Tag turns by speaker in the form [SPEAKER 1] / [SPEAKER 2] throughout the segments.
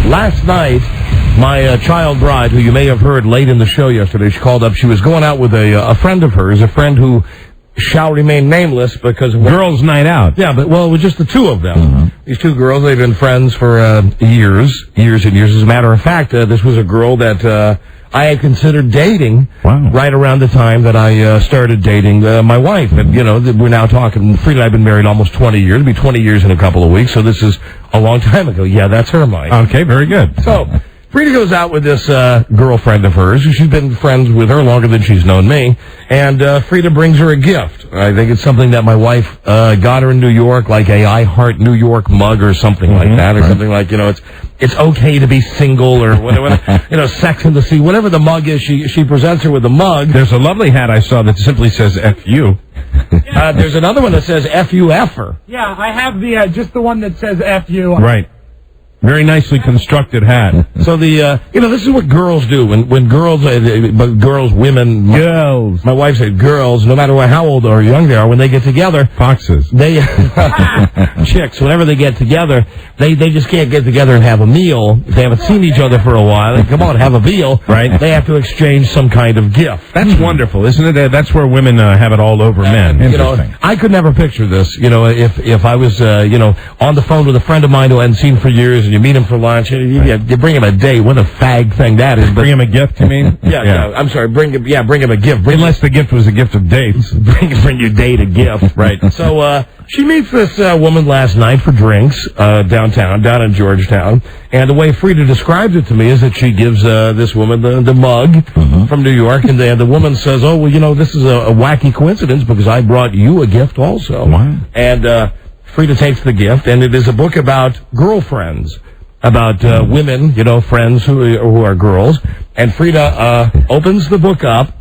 [SPEAKER 1] Last night, my child bride, who you may have heard late in the show yesterday, she called up. She was going out with a friend of hers, a friend who shall remain nameless because of
[SPEAKER 2] girls' night out.
[SPEAKER 1] Yeah, but it was just the two of them. Mm-hmm. These two girls, they've been friends for years and years. As a matter of fact, this was a girl that I had considered dating right around the time that I started dating my wife. And, we're now talking, Frida and I have been married almost 20 years. It'll be 20 years in a couple of weeks, so this is a long time ago. Yeah, that's her, Mike.
[SPEAKER 2] Okay, very good.
[SPEAKER 1] So, Frida goes out with this girlfriend of hers. She's been friends with her longer than she's known me. And Frida brings her a gift. I think it's something that my wife got her in New York, like a I Heart New York mug or something like that, or something like, it's okay to be single or whatever, Sex in the Sea, whatever the mug is. She presents her with the mug.
[SPEAKER 2] There's a lovely hat I saw that simply says F-U.
[SPEAKER 1] There's another one that says F-U-F-er.
[SPEAKER 3] Yeah, I have just the one that says F-U.
[SPEAKER 2] Right. Very nicely constructed hat.
[SPEAKER 1] So this is what girls do when girls, women,
[SPEAKER 2] girls.
[SPEAKER 1] My wife said girls, no matter how old or young they are, when they get together,
[SPEAKER 2] foxes.
[SPEAKER 1] They chicks, whenever they get together, they just can't get together and have a meal if they haven't seen each other for a while. They come on, have a meal.
[SPEAKER 2] Right.
[SPEAKER 1] They have to exchange some kind of gift.
[SPEAKER 2] That's wonderful, isn't it? That's where women have it all over men.
[SPEAKER 1] Interesting. I could never picture this. If I was on the phone with a friend of mine who I hadn't seen for years. And you meet him for lunch, and you bring him a date. What a fag thing that is. But
[SPEAKER 2] bring him a gift, you mean?
[SPEAKER 1] Yeah. I'm sorry. Bring him a gift.
[SPEAKER 2] Unless the gift was a gift of dates.
[SPEAKER 1] Bring your date a gift. Right. So, she meets this woman last night for drinks, down in Georgetown. And the way Frida describes it to me is that she gives this woman the mug from New York, and the woman says, oh, well, this is a wacky coincidence because I brought you a gift also.
[SPEAKER 2] Wow.
[SPEAKER 1] And Frida takes the gift, and it is a book about girlfriends, about women, friends who are girls. And Frida opens the book up.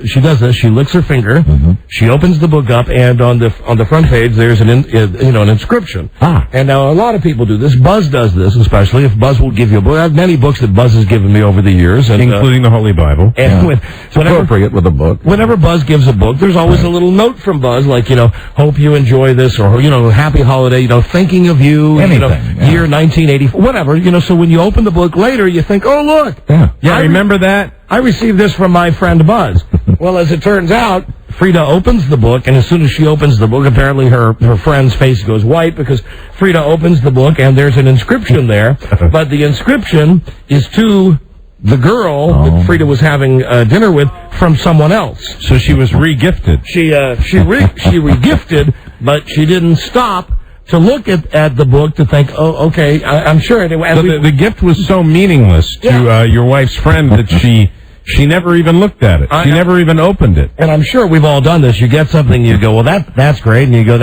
[SPEAKER 1] She does this. She licks her finger. She opens the book up, and on the front page there's an inscription. And now a lot of people do this. Buzz does this, especially if Buzz will give you a book. I have many books that Buzz has given me over the years, and,
[SPEAKER 2] including the Holy Bible.
[SPEAKER 1] And
[SPEAKER 4] it's appropriate with a book.
[SPEAKER 1] Whenever Buzz gives a book, there's always a little note from Buzz, like hope you enjoy this, or happy holiday, thinking of you, year 1984, whatever. So when you open the book later, you think, oh look,
[SPEAKER 2] I remember that.
[SPEAKER 1] I received this from my friend Buzz. Well, as it turns out, Frida opens the book, and as soon as she opens the book, apparently her friend's face goes white because Frida opens the book, and there's an inscription there. But the inscription is to the girl that Frida was having dinner with from someone else.
[SPEAKER 2] So she was re-gifted.
[SPEAKER 1] She re-gifted, but she didn't stop to look at the book to think, oh, okay, I'm sure. Anyway,
[SPEAKER 2] so the gift was so meaningless to your wife's friend that she never even looked at it. She never even opened it.
[SPEAKER 1] And I'm sure we've all done this. You get something, you go, well, that's great, and you go,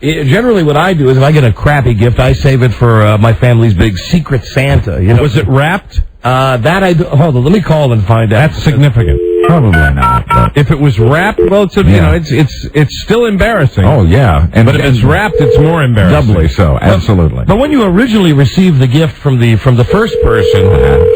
[SPEAKER 1] generally what I do is if I get a crappy gift, I save it for my family's big Secret Santa.
[SPEAKER 2] Was it wrapped?
[SPEAKER 1] Hold on, let me call and find out.
[SPEAKER 2] That's significant.
[SPEAKER 4] Probably not. But
[SPEAKER 2] if it was wrapped, well, it's still embarrassing.
[SPEAKER 4] Oh yeah,
[SPEAKER 2] but if it's wrapped, it's more embarrassing.
[SPEAKER 4] Doubly so, absolutely.
[SPEAKER 1] But when you originally received the gift from the first person,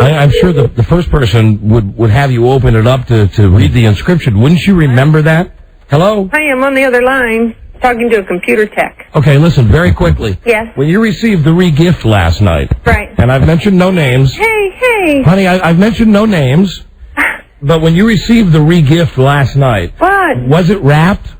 [SPEAKER 1] I'm sure the first person would have you open it up to read the inscription. Wouldn't you remember that? Hello?
[SPEAKER 5] Hi, I'm on the other line talking to a computer tech.
[SPEAKER 1] Okay, listen, very quickly.
[SPEAKER 5] Yes.
[SPEAKER 1] When you received the re-gift last night,
[SPEAKER 5] right?
[SPEAKER 1] And I've mentioned no names.
[SPEAKER 5] Hey,
[SPEAKER 1] honey, I've mentioned no names. But when you received the re-gift last night,
[SPEAKER 5] what?
[SPEAKER 1] Was it wrapped?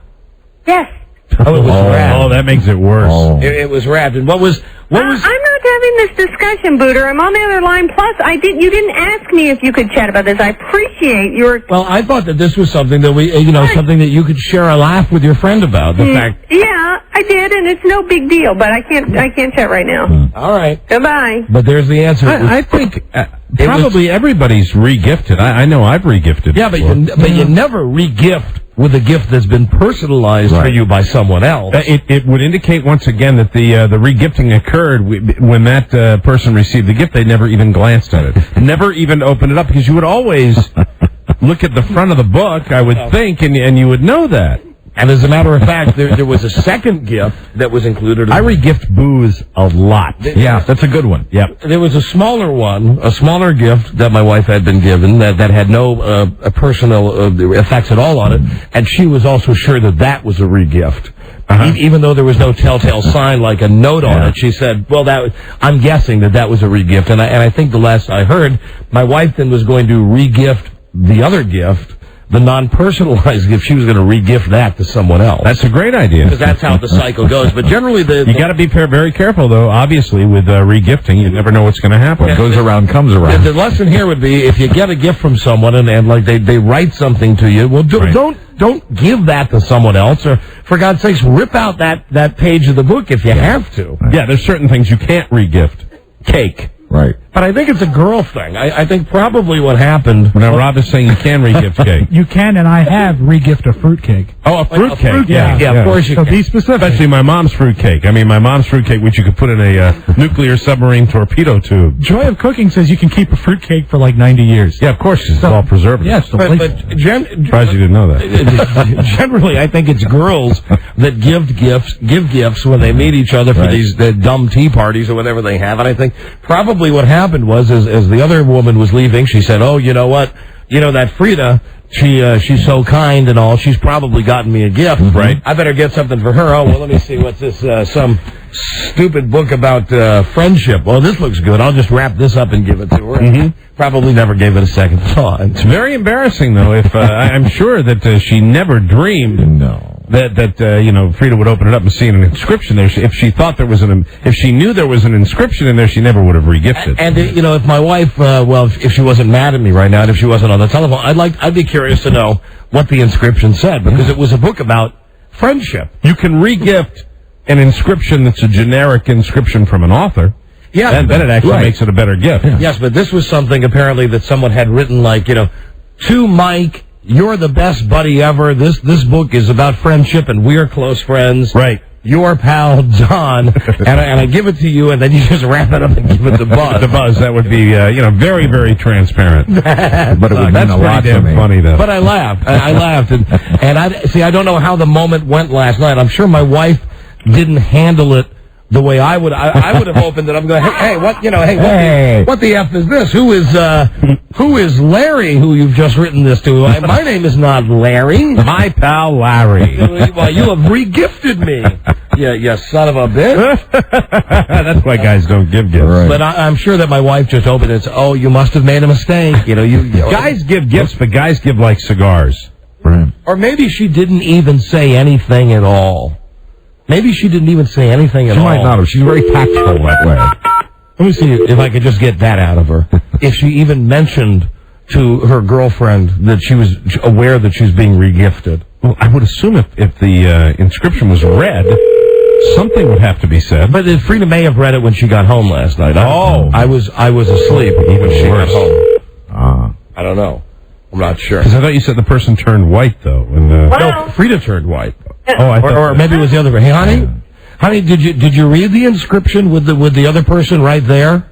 [SPEAKER 5] Yes.
[SPEAKER 1] Oh, it was wrapped.
[SPEAKER 2] Oh, that makes it worse.
[SPEAKER 1] Oh. It was wrapped. And what was?
[SPEAKER 5] I'm not having this discussion, Booter. I'm on the other line. Plus, you didn't ask me if you could chat about this. I appreciate your.
[SPEAKER 1] Well, I thought that this was something that something that you could share a laugh with your friend about. The fact.
[SPEAKER 5] Yeah, I did, and it's no big deal. But I can't chat right now.
[SPEAKER 1] All right.
[SPEAKER 5] Goodbye.
[SPEAKER 1] But there's the answer.
[SPEAKER 2] I think. Probably everybody's re-gifted. I know I've re-gifted.
[SPEAKER 1] Yeah, but you never re-gift with a gift that's been personalized for you by someone else.
[SPEAKER 2] It would indicate once again that the re-gifting occurred when that person received the gift. They never even glanced at it, never even opened it up, because you would always look at the front of the book, I would think, and you would know that.
[SPEAKER 1] And as a matter of fact, there was a second gift that was included.
[SPEAKER 2] I regift booze a lot.
[SPEAKER 4] Yeah, that's a good one.
[SPEAKER 2] Yep.
[SPEAKER 1] There was a smaller gift that my wife had been given that had no personal effects at all on it, and she was also sure that was a regift. Even though there was no telltale sign like a note on it, she said, well, I'm guessing that was a regift. And I think the last I heard, my wife then was going to regift the other gift, the non-personalized gift. She was going to regift that to someone else.
[SPEAKER 2] That's a great idea.
[SPEAKER 1] Because that's how the cycle goes. But generally,
[SPEAKER 2] you got to be very careful, though. Obviously, with regifting, you never know what's going to happen.
[SPEAKER 4] What goes around comes around.
[SPEAKER 1] The lesson here would be if you get a gift from someone and like they write something to you, well, don't give that to someone else, or for God's sakes, rip out that page of the book if you have to.
[SPEAKER 2] Yeah, there's certain things you can't regift. Cake.
[SPEAKER 4] Right.
[SPEAKER 1] But I think it's a girl thing. I think probably what happened...
[SPEAKER 2] Now, Rob is saying you can regift cake.
[SPEAKER 3] You can, and I have regift a fruitcake.
[SPEAKER 2] Oh, a fruitcake.
[SPEAKER 1] Yeah, of course you can.
[SPEAKER 3] Be specific.
[SPEAKER 2] Especially my mom's fruitcake. I mean, my mom's fruitcake, which you could put in a nuclear submarine torpedo tube.
[SPEAKER 3] Joy of Cooking says you can keep a fruitcake for like 90 years.
[SPEAKER 2] Yeah, of course, it's all preserved.
[SPEAKER 3] Yes,
[SPEAKER 1] But
[SPEAKER 2] Surprised you didn't know that.
[SPEAKER 1] generally, I think it's girls that give gifts when they meet each other for these dumb tea parties or whatever they have. And I think probably what happened was, as the other woman was leaving, she said, "Oh, you know what? You know that Frida, she's so kind and all. She's probably gotten me a gift, right? I better get something for her. Oh, well, let me see. What's this? Some stupid book about friendship. Well, this looks good. I'll just wrap this up and give it to her." Probably never gave it a second thought.
[SPEAKER 2] It's very embarrassing, though. If I'm sure that she never dreamed that Frida would open it up and see an inscription there. If she thought there was if she knew there was an inscription in there, she never would have regifted.
[SPEAKER 1] And if my wife, if she wasn't mad at me right now, and if she wasn't on the telephone, I'd be curious to know what the inscription said, because it was a book about friendship.
[SPEAKER 2] You can regift an inscription that's a generic inscription from an author.
[SPEAKER 1] Yeah,
[SPEAKER 2] then it actually makes it a better gift.
[SPEAKER 1] Yeah. Yes, but this was something apparently that someone had written, like, to Mike, you're the best buddy ever. This book is about friendship, and we're close friends.
[SPEAKER 2] Right.
[SPEAKER 1] Your pal, John. and I give it to you, and then you just wrap it up and give it to Buzz.
[SPEAKER 2] The Buzz, that would be, very, very transparent.
[SPEAKER 4] But it would mean a lot to me.
[SPEAKER 2] Funny, though.
[SPEAKER 1] But I laughed. I laughed. And I don't know how the moment went last night. I'm sure my wife didn't handle it the way I would. I would have opened it. I'm going, hey, what the F is this? Who is Larry, who you've just written this to? My name is not Larry.
[SPEAKER 2] My pal Larry.
[SPEAKER 1] Well, you have regifted me. You son of a bitch.
[SPEAKER 2] That's why guys don't give gifts.
[SPEAKER 4] Right.
[SPEAKER 1] But I'm sure that my wife just opened it and said, oh, you must have made a mistake.
[SPEAKER 2] Guys give gifts, but guys give like cigars.
[SPEAKER 4] Right.
[SPEAKER 1] Or maybe she didn't even say anything at all. Maybe she didn't even say anything at all.
[SPEAKER 4] She might not have. She's very tactful that way.
[SPEAKER 1] Let me see if I could just get that out of her. If she even mentioned to her girlfriend that she was aware that she's being regifted.
[SPEAKER 2] Well, I would assume if the inscription was read, something would have to be said.
[SPEAKER 1] But Frida may have read it when she got home last night. I was asleep when she got home. I don't know. I'm not sure.
[SPEAKER 2] Because I thought you said the person turned white, though.
[SPEAKER 1] No, Frida turned white. Or maybe it was the other way. Hey, honey, did you read the inscription with the other person right there?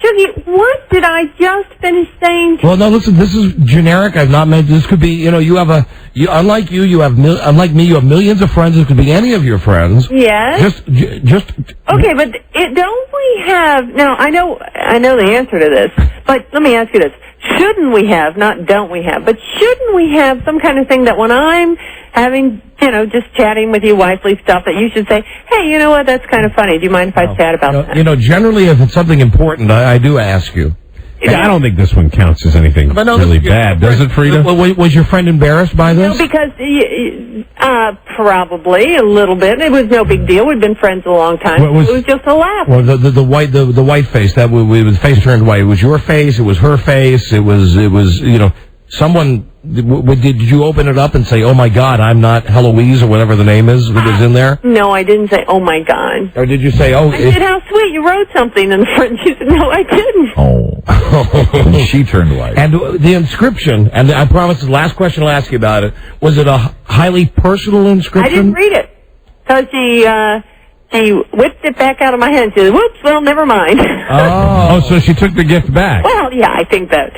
[SPEAKER 5] Shuggy, what did I just finish saying?
[SPEAKER 1] Well, no, listen, this is generic. I've not made, this could be, you have unlike me, you have millions of friends. It could be any of your friends.
[SPEAKER 5] Yes.
[SPEAKER 1] Just.
[SPEAKER 5] Okay, but don't we have, now I know the answer to this, but let me ask you this. Shouldn't we have, not don't we have, but shouldn't we have some kind of thing that when I'm having, just chatting with you, wifely stuff, that you should say, hey, you know what, that's kind of funny. Do you mind if I chat about that?
[SPEAKER 1] Generally, if it's something important, I do ask you.
[SPEAKER 2] Yeah, I don't think this one counts as anything really bad, does it, Frida?
[SPEAKER 1] Was your friend embarrassed by this?
[SPEAKER 5] No, because probably a little bit. It was no big deal. We've been friends a long time. It was just a laugh.
[SPEAKER 1] Well, the white face, that the face turned white. It was your face. It was her face. It was someone. Did you open it up and say, "Oh my God, I'm not Heloise" or whatever the name is that was in there?
[SPEAKER 5] No, I didn't say, "Oh my God."
[SPEAKER 1] Or did you say, "Oh"?
[SPEAKER 5] I said, "How sweet! You wrote something," and the friend she said, "No, I didn't."
[SPEAKER 4] Oh, she turned white.
[SPEAKER 1] And the inscription, and I promise the last question I'll ask you about it, was it a highly personal inscription?
[SPEAKER 5] I didn't read it because she whipped it back out of my hand. She said, "Whoops! Well, never mind."
[SPEAKER 2] Oh, so she took the gift back.
[SPEAKER 5] Well, yeah, I think that,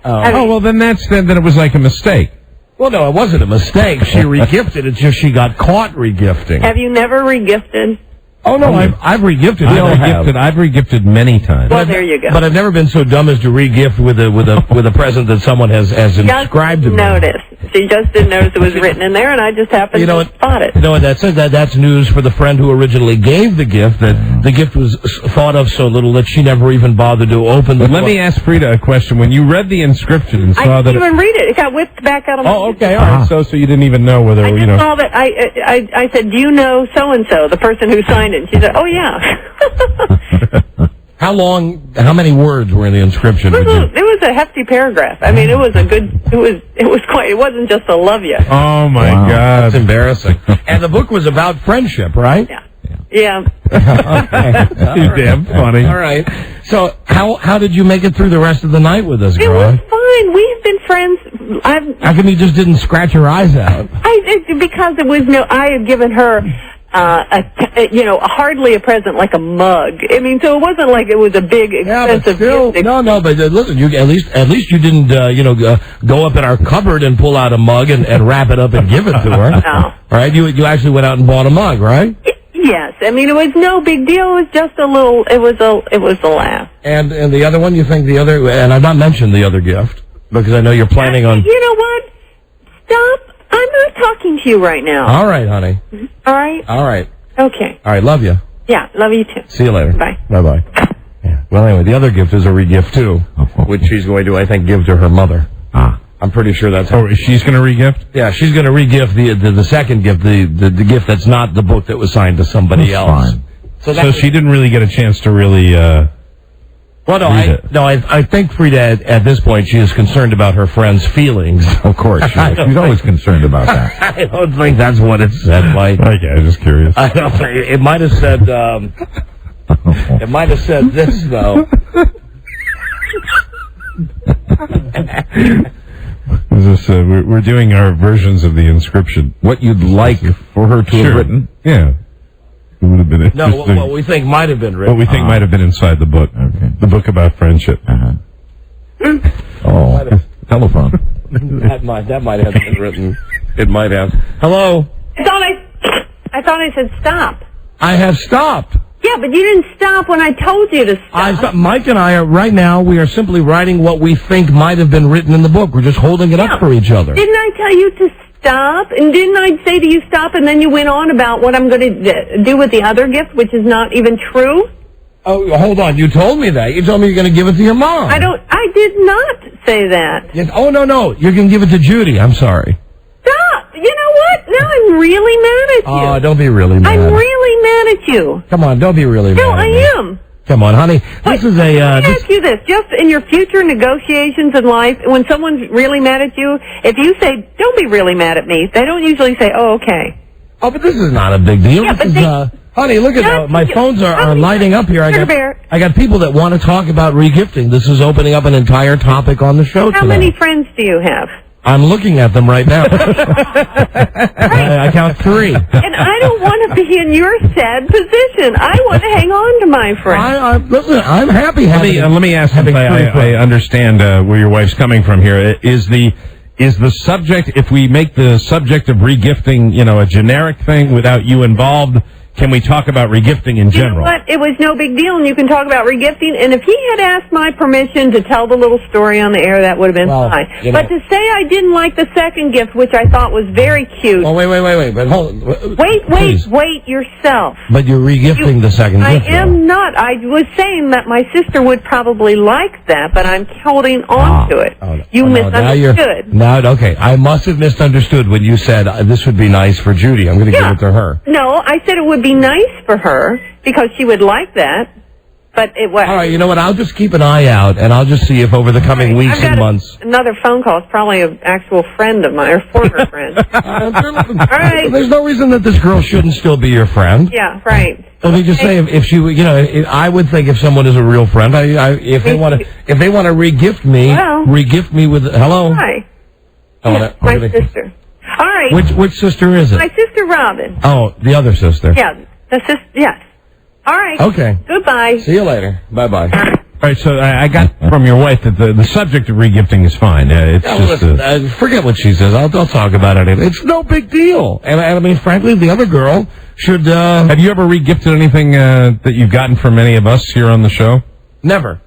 [SPEAKER 2] well, then then it was like a mistake.
[SPEAKER 1] Well, no, it wasn't a mistake. She regifted. It's just she got caught regifting.
[SPEAKER 5] Have you never regifted?
[SPEAKER 1] Oh, no, I've regifted.
[SPEAKER 2] I've regifted many times.
[SPEAKER 5] Well, there you go.
[SPEAKER 1] But I've never been so dumb as to regift with a present that someone has inscribed to me.
[SPEAKER 5] She just didn't notice it was written in there, and I just happened to spot it.
[SPEAKER 1] You know what that says? That's news for the friend who originally gave the gift, that the gift was thought of so little that she never even bothered to open the book.
[SPEAKER 2] Let me ask Frida a question. When you read the inscription and saw that...
[SPEAKER 5] I didn't even read it. It got whipped back out of my...
[SPEAKER 2] Oh, okay, all right. So you didn't even know whether,
[SPEAKER 5] I just saw that. I said, do you know so-and-so, the person who signed it? And she said, oh, yeah.
[SPEAKER 1] How many words were in the inscription?
[SPEAKER 5] It was a hefty paragraph. I mean, it wasn't just a love you.
[SPEAKER 2] Oh, my God.
[SPEAKER 1] That's embarrassing. And the book was about friendship, right?
[SPEAKER 5] Yeah.
[SPEAKER 2] You're damn funny.
[SPEAKER 1] All right. So how did you make it through the rest of the night with us, girl?
[SPEAKER 5] It was fine. We've been friends.
[SPEAKER 1] How come you just didn't scratch your eyes out?
[SPEAKER 5] Because I had given her... hardly a present like a mug. I mean, so it wasn't like it was a big, expensive gift.
[SPEAKER 1] No, but listen, at least you didn't, go up in our cupboard and pull out a mug and wrap it up and give it to her.
[SPEAKER 5] No.
[SPEAKER 1] Right? You actually went out and bought a mug, right?
[SPEAKER 5] Yes. I mean, it was no big deal. It was just a little. It was a laugh.
[SPEAKER 1] And the other one, you think the other? And I've not mentioned the other gift because I know you're planning on.
[SPEAKER 5] You know what? Stop. I'm not talking to you right now.
[SPEAKER 1] All right, honey.
[SPEAKER 5] All right?
[SPEAKER 1] All right.
[SPEAKER 5] Okay.
[SPEAKER 1] All right, love you.
[SPEAKER 5] Yeah, love you too.
[SPEAKER 1] See you later.
[SPEAKER 5] Bye.
[SPEAKER 1] Bye-bye. Yeah. Well, anyway, the other gift is a regift, too, which she's going to, I think, give to her mother. I'm pretty sure that's how...
[SPEAKER 2] Oh, she's going to regift?
[SPEAKER 1] Yeah, she's going to regift the second gift, the gift that's not the book that was signed to somebody else.
[SPEAKER 4] Fine.
[SPEAKER 2] So she didn't really get a chance to really...
[SPEAKER 1] Well, I think Frida, at this point, she is concerned about her friend's feelings.
[SPEAKER 4] Of course. She's always concerned about that.
[SPEAKER 1] I don't think that's what it said, Mike.
[SPEAKER 2] Okay, I'm just curious.
[SPEAKER 1] I don't think it might have said, it might have said this, though.
[SPEAKER 2] We're doing our versions of the inscription.
[SPEAKER 4] What you'd like for her to have written?
[SPEAKER 2] Yeah. It would have been
[SPEAKER 1] No, what we think might have been written.
[SPEAKER 2] What we think might have been inside the book.
[SPEAKER 4] Okay.
[SPEAKER 2] The book about friendship.
[SPEAKER 4] Oh, telephone.
[SPEAKER 1] that might have been written. It might have. Hello?
[SPEAKER 5] I thought I said stop.
[SPEAKER 1] I have stopped.
[SPEAKER 5] Yeah, but you didn't stop when I told you to stop.
[SPEAKER 1] Mike and I are, right now, we are simply writing what we think might have been written in the book. We're just holding it up for each other.
[SPEAKER 5] Didn't I tell you to stop? And didn't I say to you stop, and then you went on about what I'm going to do with the other gift, which is not even true?
[SPEAKER 1] Oh, hold on. You told me that. You told me you're going to give it to your mom.
[SPEAKER 5] I did not say that.
[SPEAKER 1] Yes. Oh, no. You're going to give it to Judy. I'm sorry.
[SPEAKER 5] Stop. You know what? Now I'm really mad at you.
[SPEAKER 1] Oh, don't be really mad.
[SPEAKER 5] I'm really mad at you.
[SPEAKER 1] Come on, don't be really mad.
[SPEAKER 5] No, I am.
[SPEAKER 1] Come on, honey. Let me
[SPEAKER 5] ask you this. Just in your future negotiations in life, when someone's really mad at you, if you say, don't be really mad at me, they don't usually say, oh, okay.
[SPEAKER 1] Oh, but this is not a big deal.
[SPEAKER 5] Yeah,
[SPEAKER 1] this is, honey, look at my phones are lighting up here. I got people that want to talk about regifting. This is opening up an entire topic on the show
[SPEAKER 5] How
[SPEAKER 1] tonight.
[SPEAKER 5] many friends do you have?
[SPEAKER 1] I'm looking at them right now. I count 3.
[SPEAKER 5] And I don't want to be in your sad position. I want to hang on to my friend.
[SPEAKER 1] Listen, I'm happy having...
[SPEAKER 2] Let me ask, since I understand where your wife's coming from here. Is the subject, if we make the subject of regifting, a generic thing without you involved, can we talk about regifting in general?
[SPEAKER 5] You know what? It was no big deal, and you can talk about regifting. And if he had asked my permission to tell the little story on the air, that would have been fine. But to say I didn't like the second gift, which I thought was very cute.
[SPEAKER 1] Oh, wait. But hold on.
[SPEAKER 5] Wait yourself.
[SPEAKER 1] But you're regifting the second gift.
[SPEAKER 5] I am not. I was saying that my sister would probably like that, but I'm holding on to it. You misunderstood.
[SPEAKER 1] Okay. I must have misunderstood when you said this would be nice for Judy. I'm going to give it to her.
[SPEAKER 5] No, I said it would be nice for her because she would like that, but it was.
[SPEAKER 1] All right, you know what? I'll just keep an eye out, and I'll just see if over the coming weeks and months.
[SPEAKER 5] Another phone call. It's probably an actual friend of mine, or former friend. All right.
[SPEAKER 1] There's no reason that this girl shouldn't still be your friend.
[SPEAKER 5] Yeah, right.
[SPEAKER 1] Let me just say, if she, I would think if someone is a real friend, if they want to regift me, regift me with hello.
[SPEAKER 5] Hi. My sister. All right.
[SPEAKER 1] Which sister is it?
[SPEAKER 5] My sister Robin.
[SPEAKER 1] Oh, the other sister.
[SPEAKER 5] Yeah, the sister. Yes. All right.
[SPEAKER 1] Okay.
[SPEAKER 5] Goodbye.
[SPEAKER 1] See you later. Bye-bye.
[SPEAKER 2] right, so I got from your wife that the subject of regifting is fine. It's
[SPEAKER 1] listen, forget what she says. I'll talk about it. It's no big deal. And I mean, frankly, the other girl should...
[SPEAKER 2] Have you ever regifted anything that you've gotten from any of us here on the show?
[SPEAKER 1] Never.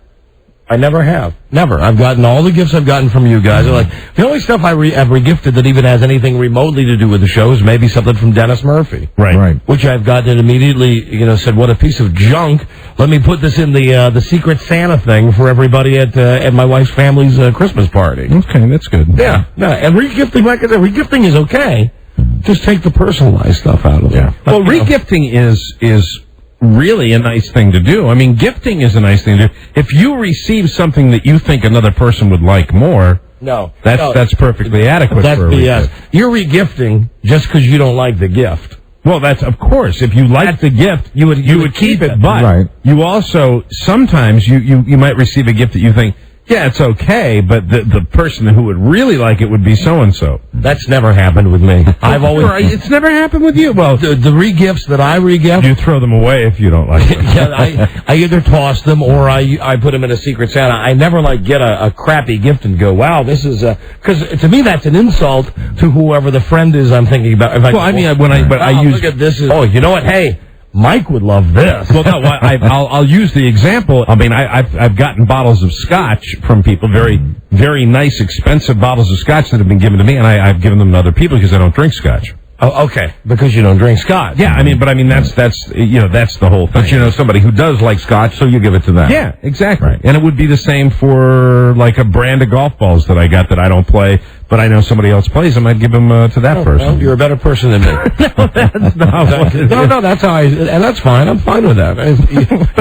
[SPEAKER 1] I never have. Never. I've gotten all the gifts I've gotten from you guys. Like, the only stuff I've regifted that even has anything remotely to do with the show is maybe something from Dennis Murphy.
[SPEAKER 2] Right.
[SPEAKER 1] Which I've gotten and immediately, said, what a piece of junk. Let me put this in the Secret Santa thing for everybody at my wife's family's Christmas party.
[SPEAKER 2] Okay, that's good.
[SPEAKER 1] Yeah. And regifting, like I said, regifting is okay. Just take the personalized stuff out of it.
[SPEAKER 2] Yeah. Well, regifting is really a nice thing to do. I mean, gifting is a nice thing to do. If you receive something that you think another person would like more, that's perfectly adequate.
[SPEAKER 1] That's
[SPEAKER 2] for a
[SPEAKER 1] BS.
[SPEAKER 2] regift.
[SPEAKER 1] You're regifting just because you don't like the gift.
[SPEAKER 2] Well, that's of course. If you liked the gift, you would keep it. But you also sometimes you might receive a gift that you think, yeah, it's okay, but the person who would really like it would be so and so.
[SPEAKER 1] That's never happened with me. I've always.
[SPEAKER 2] It's never happened with you. Well,
[SPEAKER 1] the regifts that I regift,
[SPEAKER 2] you throw them away if you don't like them.
[SPEAKER 1] Yeah, I either toss them or I put them in a Secret Santa. I never get a crappy gift and go, wow, this is because to me that's an insult to whoever the friend is I'm thinking about. If I use look at this. You know what? Hey. Mike would love this.
[SPEAKER 2] Well, no, I'll use the example. I mean, I've gotten bottles of scotch from people, very, very nice, expensive bottles of scotch that have been given to me, and I've given them to other people because I don't drink scotch.
[SPEAKER 1] Oh, okay. Because you don't drink scotch.
[SPEAKER 2] Yeah, that's the whole thing.
[SPEAKER 4] But somebody who does like scotch, so you give it to them.
[SPEAKER 2] Yeah, exactly. Right. And it would be the same for like a brand of golf balls that I got that I don't play, but I know somebody else plays them. I'd give them to that person.
[SPEAKER 1] Well, you're a better person than me.
[SPEAKER 2] No, that's not.
[SPEAKER 1] No, that's how and that's fine. I'm fine with that.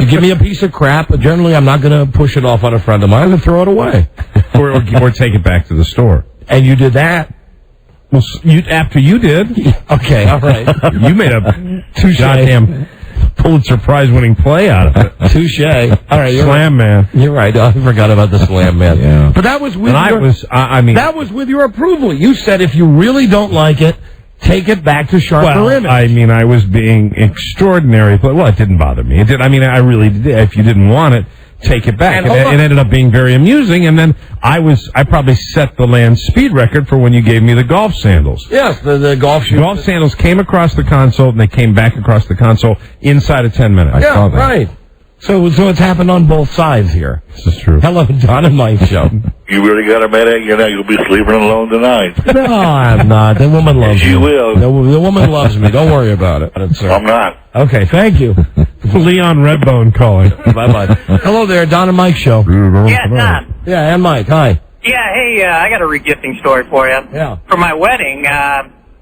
[SPEAKER 1] You give me a piece of crap, but generally I'm not going to push it off on a friend of mine and throw it away,
[SPEAKER 2] or take it back to the store.
[SPEAKER 1] And you did that.
[SPEAKER 2] Well, after you did.
[SPEAKER 1] Okay, all right.
[SPEAKER 2] You made a goddamn Pulitzer Prize-winning play out of it.
[SPEAKER 1] Touche. All right,
[SPEAKER 2] Slam Man.
[SPEAKER 1] You're right. I forgot about the Slam Man.
[SPEAKER 2] Yeah.
[SPEAKER 1] But that was with
[SPEAKER 2] that
[SPEAKER 1] was with your approval. You said if you really don't like it, take it back to Sharper Image.
[SPEAKER 2] I was being extraordinary. Well, it didn't bother me. It did. I really did. If you didn't want it, take it back. It ended up being very amusing, and then I probably set the land speed record for when you gave me the golf sandals.
[SPEAKER 1] Yes, the golf shoes.
[SPEAKER 2] Golf sandals came across the console, and they came back across the console inside of 10 minutes.
[SPEAKER 1] I saw that. Right. So it's happened on both sides here.
[SPEAKER 2] This is true.
[SPEAKER 1] Hello, Don and Mike Show.
[SPEAKER 6] You really got a minute? You'll be sleeping alone tonight.
[SPEAKER 1] No, I'm not. The woman loves me.
[SPEAKER 6] She will.
[SPEAKER 1] The woman loves me. Don't worry about it.
[SPEAKER 6] I'm not.
[SPEAKER 1] Okay, thank you.
[SPEAKER 2] Leon Redbone calling.
[SPEAKER 1] Bye-bye. Hello there, Don and Mike Show.
[SPEAKER 7] Yeah, Don.
[SPEAKER 1] Yeah, and Mike. Hi.
[SPEAKER 7] Yeah, hey, I got a regifting story for you.
[SPEAKER 1] Yeah.
[SPEAKER 7] For my wedding,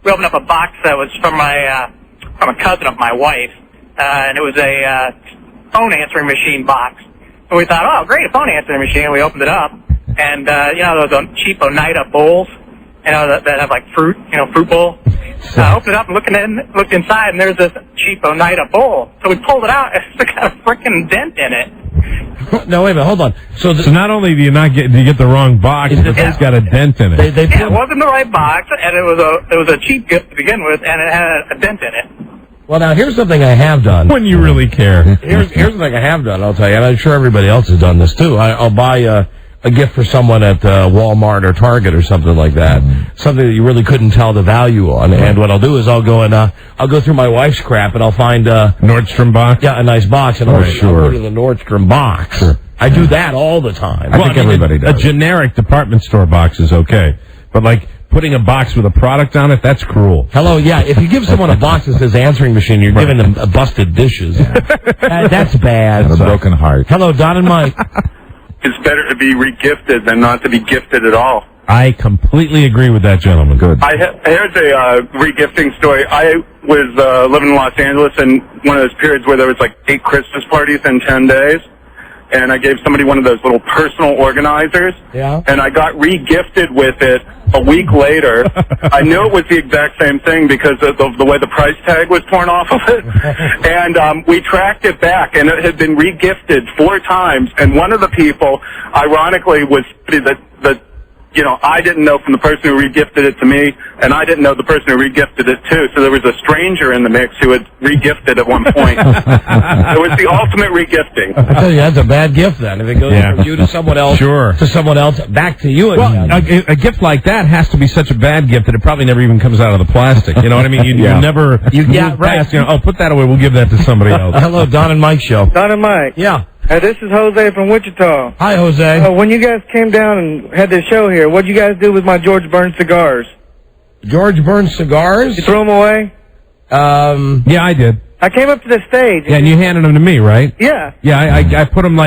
[SPEAKER 7] we opened up a box that was from a cousin of my wife, and it was a phone answering machine box. And we thought, oh, great, a phone answering machine. We opened it up, and those cheap Oneida bowls, that have like fruit, fruit bowl. I opened it up and looked inside, and there's this cheap Oneida bowl. So we pulled it out, and it's got a freaking dent in it.
[SPEAKER 1] No, wait a minute, hold on. So
[SPEAKER 2] not only do you get the wrong box, it's got a dent in it.
[SPEAKER 7] It wasn't the right box, and it was a cheap gift to begin with, and it had a dent in it.
[SPEAKER 1] Well, now, here's something I have done.
[SPEAKER 2] When you really care.
[SPEAKER 1] Here's the thing I have done, I'll tell you, and I'm sure everybody else has done this, too. I'll buy a gift for someone at Walmart or Target or something like that. Something that you really couldn't tell the value on. And what I'll do is I'll go through my wife's crap, and I'll find
[SPEAKER 2] Nordstrom box?
[SPEAKER 1] Yeah, a nice box, and I'll put it in the Nordstrom box. Sure. I do that all the time.
[SPEAKER 2] I think everybody does. A generic department store box is okay. But, putting a box with a product on it, that's cruel.
[SPEAKER 1] Hello, yeah. If you give someone a box that says answering machine, you're giving them busted dishes. Yeah. That's bad.
[SPEAKER 4] And a broken heart.
[SPEAKER 1] Hello, Don and Mike.
[SPEAKER 6] It's better to be regifted than not to be gifted at all.
[SPEAKER 2] I completely agree with that gentleman. Good.
[SPEAKER 6] Here's a regifting story. I was living in Los Angeles in one of those periods where there was 8 Christmas parties in 10 days. And I gave somebody one of those little personal organizers.
[SPEAKER 1] Yeah.
[SPEAKER 6] And I got re-gifted with it a week later. I knew it was the exact same thing because of the way the price tag was torn off of it. And we tracked it back, and it had been re-gifted 4 times. And one of the people, ironically, was the I didn't know from the person who regifted it to me, and I didn't know the person who regifted it too. So there was a stranger in the mix who had regifted at one point. It was the ultimate regifting.
[SPEAKER 1] I tell you, that's a bad gift then. If it goes from you to someone else, to someone else, back to you again.
[SPEAKER 2] Well, a gift like that has to be such a bad gift that it probably never even comes out of the plastic. You know what I mean? You never move past, put that away, we'll give that to somebody else.
[SPEAKER 1] Hello, Don and Mike show.
[SPEAKER 8] Don and Mike.
[SPEAKER 1] Yeah.
[SPEAKER 8] Hey, this is Jose from Wichita.
[SPEAKER 1] Hi, Jose.
[SPEAKER 8] When you guys came down and had this show here, what'd you guys do with my George Burns cigars?
[SPEAKER 1] George Burns cigars?
[SPEAKER 8] You threw them away?
[SPEAKER 2] Yeah, I did.
[SPEAKER 8] I came up to the stage.
[SPEAKER 2] Yeah, and you handed them to me, right?
[SPEAKER 8] Yeah.
[SPEAKER 2] Yeah, I put them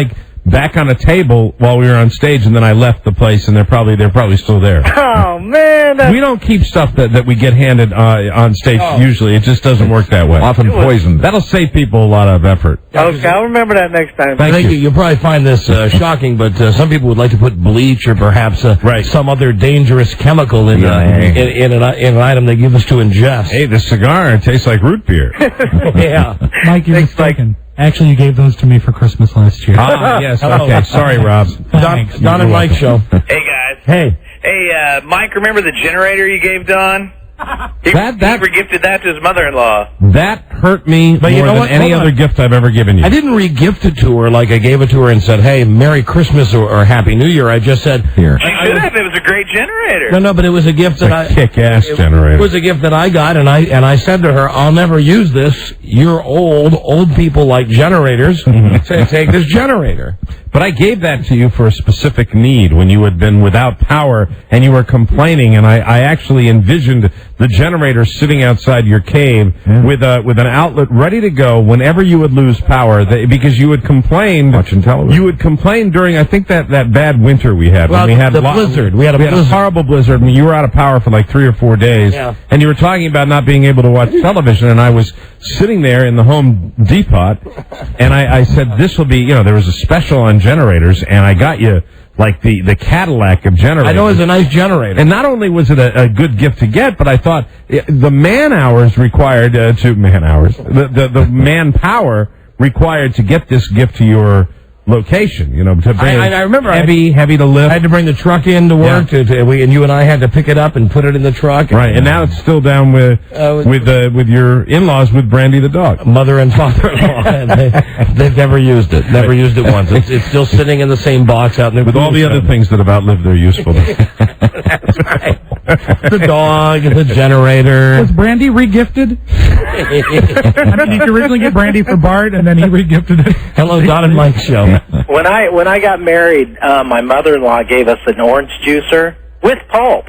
[SPEAKER 2] back on a table while we were on stage, and then I left the place, and they're probably still there.
[SPEAKER 8] Oh man,
[SPEAKER 2] we don't keep stuff that we get handed on stage. Usually, it just doesn't work that way.
[SPEAKER 4] Often poisoned.
[SPEAKER 2] That'll save people a lot of effort.
[SPEAKER 8] Okay, I'll remember that next time.
[SPEAKER 1] Thank you. You'll probably find this shocking, but some people would like to put bleach or perhaps some other dangerous chemical in an item they give us to ingest.
[SPEAKER 2] Hey, the cigar tastes like root beer.
[SPEAKER 1] Yeah,
[SPEAKER 3] Mike, you're mistaken. Actually, you gave those to me for Christmas last year.
[SPEAKER 2] Ah, yes. Okay. Sorry, Rob.
[SPEAKER 1] Don and Mike show.
[SPEAKER 7] Hey, guys.
[SPEAKER 1] Hey.
[SPEAKER 7] Hey, Mike, remember the generator you gave Don? He regifted that to his mother-in-law.
[SPEAKER 2] That hurt me more than any other gift I've ever given you.
[SPEAKER 1] I didn't re-gift it to her like I gave it to her and said, hey, Merry Christmas or Happy New Year. I just said...
[SPEAKER 4] Here.
[SPEAKER 7] She should have. It was a great generator.
[SPEAKER 1] No, but it was a gift that
[SPEAKER 2] kick-ass generator.
[SPEAKER 1] It was a gift that I got, and I said to her, I'll never use this. You're old. Old people like generators. Take this generator.
[SPEAKER 2] But I gave that to you for a specific need when you had been without power and you were complaining, and I actually envisioned the generator sitting outside your cave with an outlet ready to go whenever you would lose power, because you had complained.
[SPEAKER 4] Watching television.
[SPEAKER 2] You would complain during, I think, that bad winter we had.
[SPEAKER 1] Well,
[SPEAKER 2] when we had
[SPEAKER 1] the blizzard. We had a
[SPEAKER 2] horrible blizzard. I mean, you were out of power for like 3 or 4 days, and you were talking about not being able to watch television, and I was sitting there in the Home Depot, and I said, this will be, there was a special on generators, and I got you like the Cadillac of generators.
[SPEAKER 1] I know it's a nice generator.
[SPEAKER 2] And not only was it a good gift to get, but I thought the man-hours required the manpower required to get this gift to your location, to bring
[SPEAKER 1] I remember
[SPEAKER 2] heavy to lift.
[SPEAKER 1] I had to bring the truck in to work, and you and I had to pick it up and put it in the truck.
[SPEAKER 2] Right, and now it's still down with your in-laws with Brandy the dog.
[SPEAKER 1] Mother and father-in-law, and they've never used it. Never used it once. It's still sitting in the same box out there
[SPEAKER 2] with all the other things that have outlived their usefulness.
[SPEAKER 1] That's right. The dog, the generator.
[SPEAKER 3] Was Brandy regifted? I mean, you could originally get Brandy for Bart, and then he regifted it.
[SPEAKER 1] Hello, Don and Mike show.
[SPEAKER 9] When I got married, my mother-in-law gave us an orange juicer with pulp.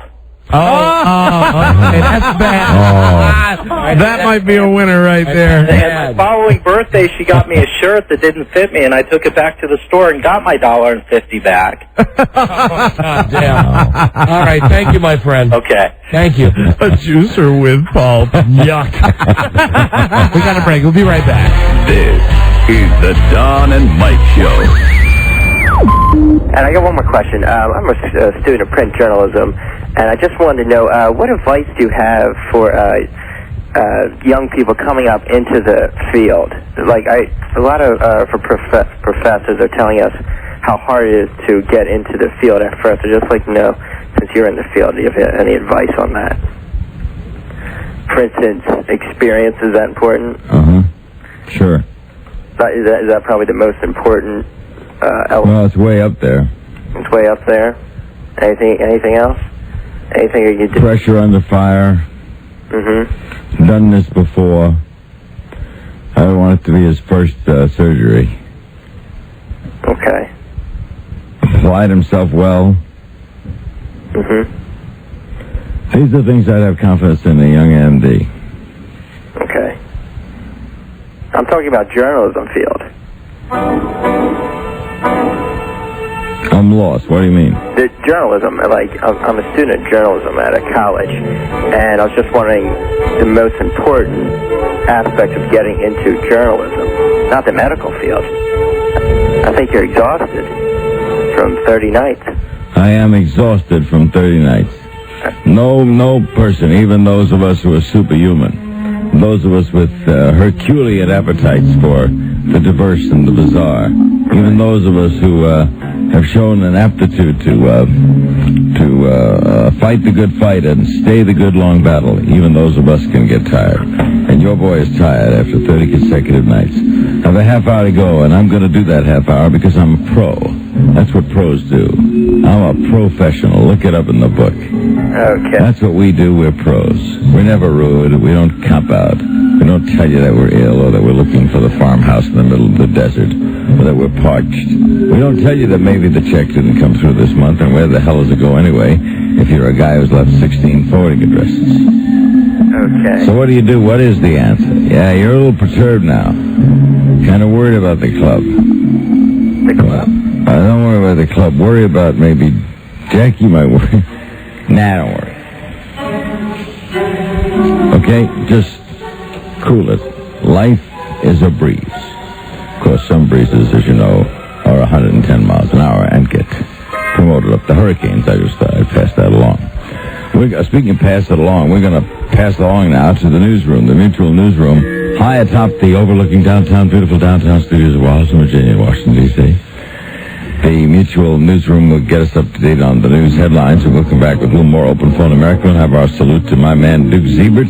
[SPEAKER 1] Okay, that's bad.
[SPEAKER 2] That might be a winner right there.
[SPEAKER 9] And my following birthday, she got me a shirt that didn't fit me, and I took it back to the store and got my $1.50 back.
[SPEAKER 1] Damn. All right, thank you, my friend.
[SPEAKER 9] Okay.
[SPEAKER 1] Thank you.
[SPEAKER 2] A juicer with pulp.
[SPEAKER 1] Yuck. We got a break. We'll be right back.
[SPEAKER 10] This is the Don and Mike Show.
[SPEAKER 11] And I got one more question. I'm a student of print journalism, and I just wanted to know, what advice do you have for young people coming up into the field? Like, a lot of professors are telling us how hard it is to get into the field at first. I'd just like to know, since you're in the field, do you have any advice on that? For instance, experience, is that important?
[SPEAKER 12] Sure.
[SPEAKER 11] Is that probably the most important element?
[SPEAKER 12] Well, it's way up there.
[SPEAKER 11] It's way up there. Anything else? Anything you do?
[SPEAKER 12] Pressure under fire. Done this before. I don't want it to be his first surgery.
[SPEAKER 11] Okay.
[SPEAKER 12] Applied himself well. These are things I'd have confidence in a young MD.
[SPEAKER 11] Okay. I'm talking about journalism field.
[SPEAKER 12] I'm lost. What do you mean?
[SPEAKER 11] The journalism, like, I'm a student of journalism at a college, and I was just wondering the most important aspect of getting into journalism, not the medical field. I think you're exhausted from 30 nights.
[SPEAKER 12] I am exhausted from 30 nights. No person, even those of us who are superhuman, those of us with Herculean appetites for the diverse and the bizarre, even those of us who have shown an aptitude to to fight the good fight and stay the good long battle. Even those of us can get tired. And your boy is tired after 30 consecutive nights. I have a half hour to go, and I'm going to do that half hour because I'm a pro. That's what pros do. I'm a professional. Look it up in the book.
[SPEAKER 11] Okay.
[SPEAKER 12] That's what we do. We're pros. We're never rude. We don't cop out. We don't tell you that we're ill or that we're looking for the farmhouse in the middle of the desert or that we're parched. We don't tell you that maybe the check didn't come through this month, and where the hell does it go anyway if you're a guy who's left 16 forwarding addresses.
[SPEAKER 11] Okay.
[SPEAKER 12] So what do you do? What is the answer? Yeah, you're a little perturbed now. Kind of worried about the club.
[SPEAKER 11] The club?
[SPEAKER 12] Don't worry about the club. Worry about maybe Jack. You might worry. Nah, don't worry. Okay, just cool it. Life is a breeze. Of course, some breezes, as you know, are 110 miles an hour and get promoted up to hurricanes. I passed that along. Speaking of pass it along, we're going to pass it along now to the newsroom, the Mutual Newsroom, high atop the overlooking beautiful downtown studios of Washington, Virginia, Washington, D.C. The Mutual Newsroom will get us up to date on the news headlines, and we'll come back with a little more Open Phone America. We'll have our salute to my man, Duke Siebert,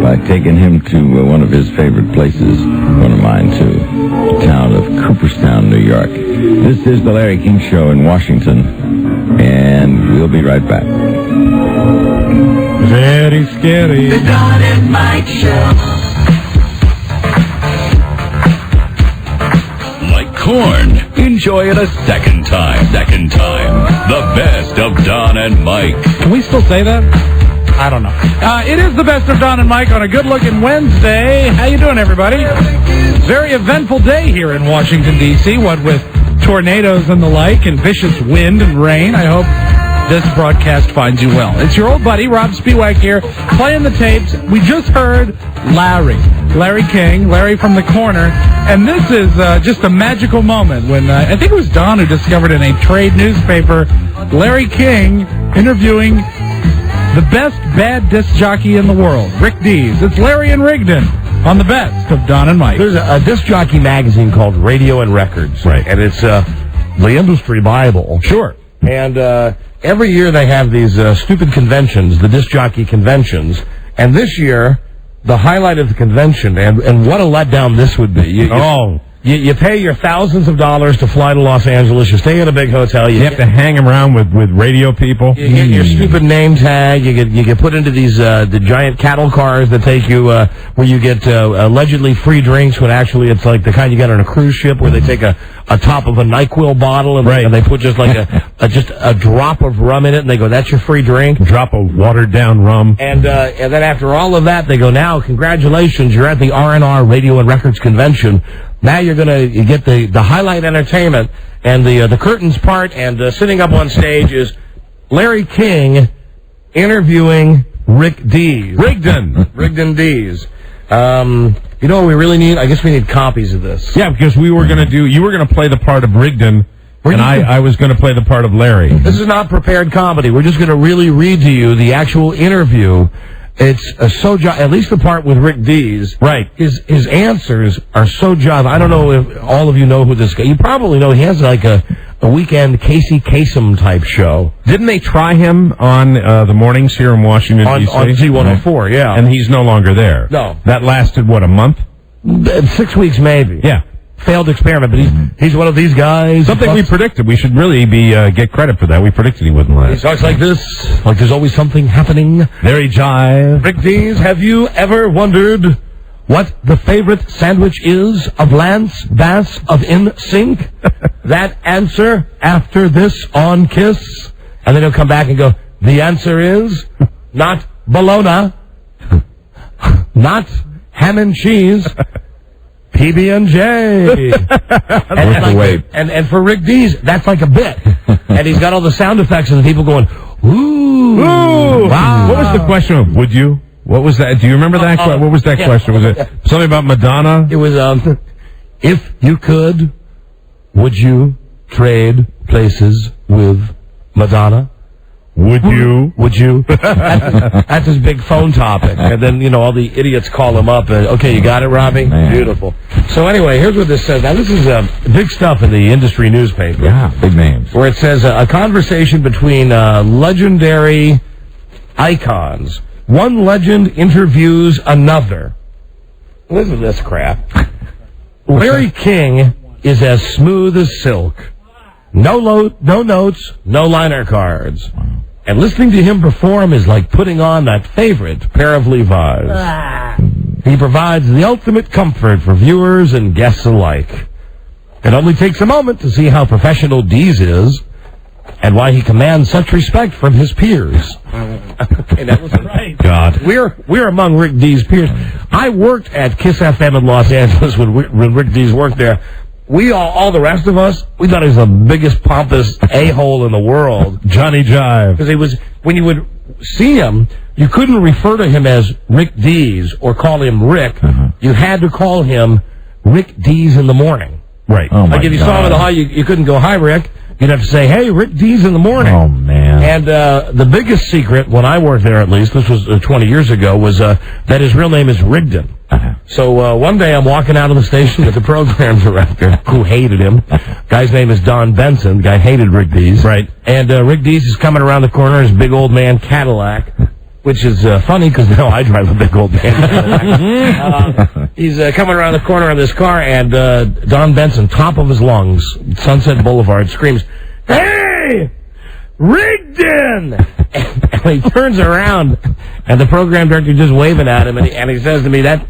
[SPEAKER 12] by taking him to one of his favorite places, one of mine, too, the town of Cooperstown, New York. This is the Larry King Show in Washington, and we'll be right back.
[SPEAKER 3] Very scary.
[SPEAKER 10] The Don and Mike Show. Corn. Enjoy it a second time. The best of Don and Mike.
[SPEAKER 3] Can we still say that? I don't know. It is the best of Don and Mike on a good-looking Wednesday. How you doing, everybody? Very eventful day here in Washington, D.C., what with tornadoes and the like and vicious wind and rain. I hope this broadcast finds you well. It's your old buddy, Rob Spiewak here, playing the tapes. We just heard Larry King, Larry from the corner, and this is just a magical moment when I think it was Don who discovered in a trade newspaper Larry King interviewing the best bad disc jockey in the world, Rick Dees. It's Larry and Rigdon on the best of Don and Mike.
[SPEAKER 1] There's a disc jockey magazine called Radio and Records,
[SPEAKER 2] right?
[SPEAKER 1] And it's the industry Bible.
[SPEAKER 2] Sure.
[SPEAKER 1] And every year they have these stupid conventions, the disc jockey conventions. And this year, the highlight of the convention, and what a letdown this would be. You pay your thousands of dollars to fly to Los Angeles. You stay in a big hotel.
[SPEAKER 2] You have to hang around with radio people.
[SPEAKER 1] You get your stupid name tag. You get put into these the giant cattle cars that take you where you get allegedly free drinks when actually it's like the kind you get on a cruise ship where they take a top of a NyQuil bottle and they put just like a drop of rum in it and they go, that's your free drink.
[SPEAKER 2] Drop of watered down rum.
[SPEAKER 1] And then after all of that they go, now congratulations, you're at the R&R Radio and Records Convention. Now you get the highlight entertainment, and the curtains part, and sitting up on stage is Larry King interviewing Rick Dees. Rigdon Dees. You know what we really need? I guess we need copies of this.
[SPEAKER 2] Yeah, because you were going to play the part of Rigdon, and I was going to play the part of Larry.
[SPEAKER 1] This is not prepared comedy. We're just going to really read to you the actual interview. It's at least the part with Rick Dees.
[SPEAKER 2] Right.
[SPEAKER 1] His answers are so jive. I don't know if all of you know who this guy. You probably know he has like a weekend Casey Kasem type show.
[SPEAKER 2] Didn't they try him on the mornings here in Washington, D.C.?
[SPEAKER 1] On Z104, yeah.
[SPEAKER 2] And he's no longer there.
[SPEAKER 1] No.
[SPEAKER 2] That lasted, what, a month?
[SPEAKER 1] 6 weeks maybe.
[SPEAKER 2] Yeah.
[SPEAKER 1] Failed experiment, but he's one of these guys.
[SPEAKER 2] Something we predicted. We should really get credit for that. We predicted he wouldn't last.
[SPEAKER 1] He talks like this, like there's always something happening.
[SPEAKER 2] Very jive.
[SPEAKER 1] Rick Dees, have you ever wondered what the favorite sandwich is of Lance Bass of NSYNC? That answer after this on Kiss. And then he'll come back and go, the answer is not bologna, not ham and cheese, PB&J. and for Rick Dees, that's like a bit. And he's got all the sound effects and the people going, ooh.
[SPEAKER 2] Wow. What was the question? Would you? What was that? Do you remember that? What was that question? Was it something about Madonna?
[SPEAKER 1] It was, if you could, would you trade places with Madonna?
[SPEAKER 2] Would you?
[SPEAKER 1] Would you? That's his big phone topic. And then, all the idiots call him up. And, okay, you got it, Robbie?
[SPEAKER 12] Man.
[SPEAKER 1] Beautiful. So anyway, here's what this says. Now, this is big stuff in the industry newspaper.
[SPEAKER 12] Yeah, big names.
[SPEAKER 1] Where it says a conversation between legendary icons. One legend interviews another. Listen to this crap. Larry King is as smooth as silk. No notes, no liner cards. And listening to him perform is like putting on that favorite pair of Levi's. He provides the ultimate comfort for viewers and guests alike. It only takes a moment to see how professional Dees is and why he commands such respect from his peers. Okay, that was right.
[SPEAKER 2] God.
[SPEAKER 1] We're among Rick Dees' peers. I worked at Kiss FM in Los Angeles when Rick Dees worked there. We all the rest of us, we thought he was the biggest pompous a-hole in the world.
[SPEAKER 2] Johnny Jive.
[SPEAKER 1] Because when you would see him, you couldn't refer to him as Rick Dees or call him Rick. You had to call him Rick Dees in the morning.
[SPEAKER 2] Right.
[SPEAKER 12] Oh,
[SPEAKER 1] like if you saw him in the hall, you couldn't go, hi, Rick. You'd have to say, hey, Rick Dees in the morning.
[SPEAKER 12] Oh, man.
[SPEAKER 1] And the biggest secret, when I worked there at least, this was 20 years ago, was that his real name is Rigdon. So one day I'm walking out of the station with the program director, who hated him. Guy's name is Don Benson. The guy hated Rick Dees.
[SPEAKER 2] Right.
[SPEAKER 1] And Rick Dees is coming around the corner in his big old man Cadillac, which is funny because now I drive a big old man Cadillac. He's coming around the corner in this car, and Don Benson, top of his lungs, Sunset Boulevard, screams, "Hey! Rigdon!" And he turns around, and the program director just waving at him, and he says to me, that's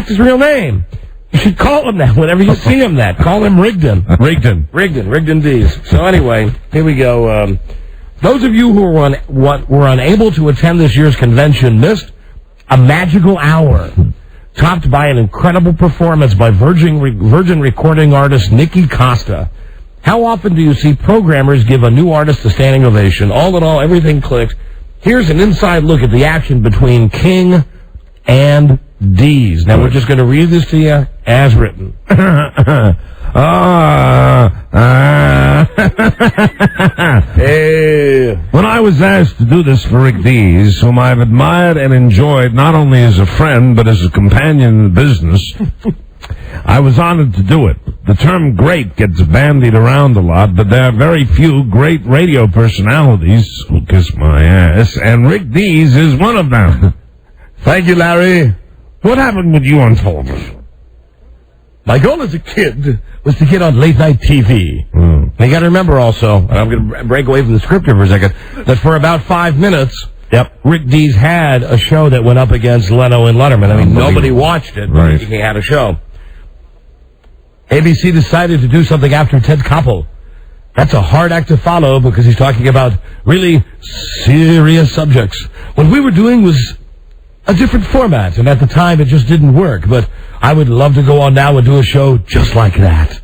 [SPEAKER 1] his real name. You should call him that whenever you see him that. Call him Rigdon. Rigdon Dees. So anyway, here we go. Those of you who were unable to attend this year's convention missed a magical hour, topped by an incredible performance by Virgin recording artist Nikki Costa. How often do you see programmers give a new artist a standing ovation? All in all, everything clicked. Here's an inside look at the action between King and Dees. Now, we're just going to read this to you as written.
[SPEAKER 2] Hey. When I was asked to do this for Rick Dees, whom I've admired and enjoyed not only as a friend, but as a companion in business, I was honored to do it. The term great gets bandied around a lot, but there are very few great radio personalities who kiss my ass, and Rick Dees is one of them.
[SPEAKER 1] Thank you, Larry.
[SPEAKER 2] What happened with you on television?
[SPEAKER 1] My goal as a kid was to get on late-night TV. And you got to remember also, and I'm going to break away from the script here for a second, that for about 5 minutes, Rick Dees had a show that went up against Leno and Letterman. I mean, nobody watched it, but he had a show. ABC decided to do something after Ted Koppel. That's a hard act to follow because he's talking about really serious subjects. What we were doing was a different format, and at the time it just didn't work. But I would love to go on now and do a show just like that.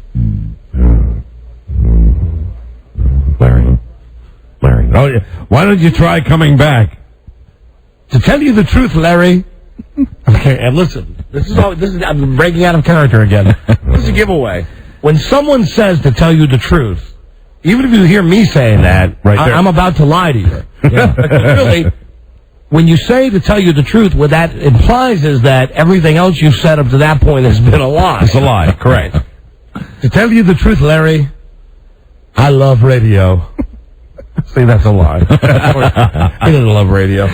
[SPEAKER 2] Larry. Oh, yeah. Why don't you try coming back?
[SPEAKER 1] To tell you the truth, Larry. Okay, and listen. I'm breaking out of character again. This is a giveaway. When someone says to tell you the truth, even if you hear me saying that, I'm about to lie to you. Really, when you say to tell you the truth, what that implies is that everything else you've said up to that point has been a lie.
[SPEAKER 2] It's a lie, correct.
[SPEAKER 1] To tell you the truth, Larry, I love radio. See, that's a lie. I didn't love radio.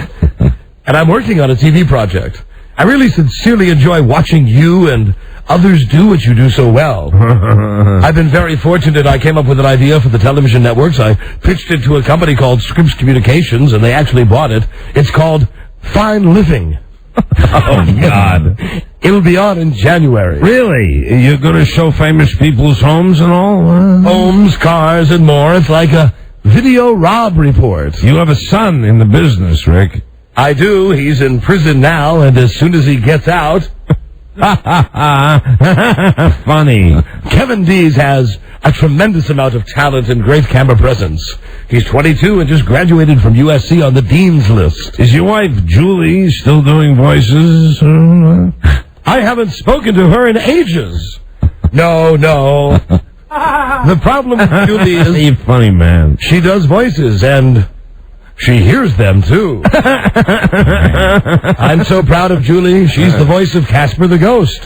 [SPEAKER 1] And I'm working on a TV project. I really sincerely enjoy watching you and others do what you do so well. I've been very fortunate. I came up with an idea for the television networks. I pitched it to a company called Scripps Communications, and they actually bought it. It's called Fine Living.
[SPEAKER 2] Oh, God.
[SPEAKER 1] It'll be on in January.
[SPEAKER 2] Really? You're going to show famous people's homes and all?
[SPEAKER 1] Homes, cars, and more. It's like a Video Rob report.
[SPEAKER 2] You have a son in the business, Rick.
[SPEAKER 1] I do. He's in prison now, and as soon as he gets out...
[SPEAKER 2] Funny.
[SPEAKER 1] Kevin Dees has a tremendous amount of talent and great camera presence. He's 22 and just graduated from USC on the Dean's List.
[SPEAKER 2] Is your wife, Julie, still doing voices?
[SPEAKER 1] I haven't spoken to her in ages. No. The problem with Julie is...
[SPEAKER 2] You funny man.
[SPEAKER 1] She does voices, and She hears them, too. I'm so proud of Julie. She's the voice of Casper the Ghost.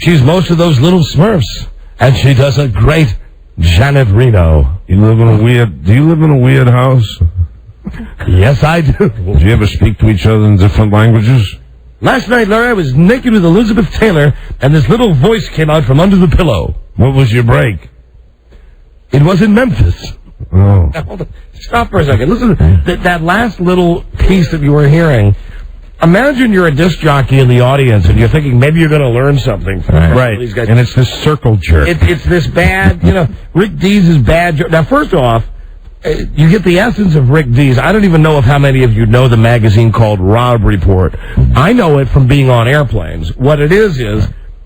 [SPEAKER 1] She's most of those little Smurfs. And she does a great Janet Reno.
[SPEAKER 2] Do you live in a weird house?
[SPEAKER 1] Yes, I do.
[SPEAKER 2] Do you ever speak to each other in different languages?
[SPEAKER 1] Last night, Larry, I was naked with Elizabeth Taylor, and this little voice came out from under the pillow.
[SPEAKER 2] What was your break?
[SPEAKER 1] It was in Memphis.
[SPEAKER 2] Oh.
[SPEAKER 1] Now, hold on. Stop for a second. Listen, that last little piece that you were hearing. Imagine you're a disc jockey in the audience, and you're thinking maybe you're going to learn something from
[SPEAKER 2] Right.
[SPEAKER 1] these guys.
[SPEAKER 2] And it's this circle jerk.
[SPEAKER 1] It's this bad, Rick Dees' bad joke. Now, first off, you get the essence of Rick Dees. I don't even know if how many of you know the magazine called Rob Report. I know it from being on airplanes. What it is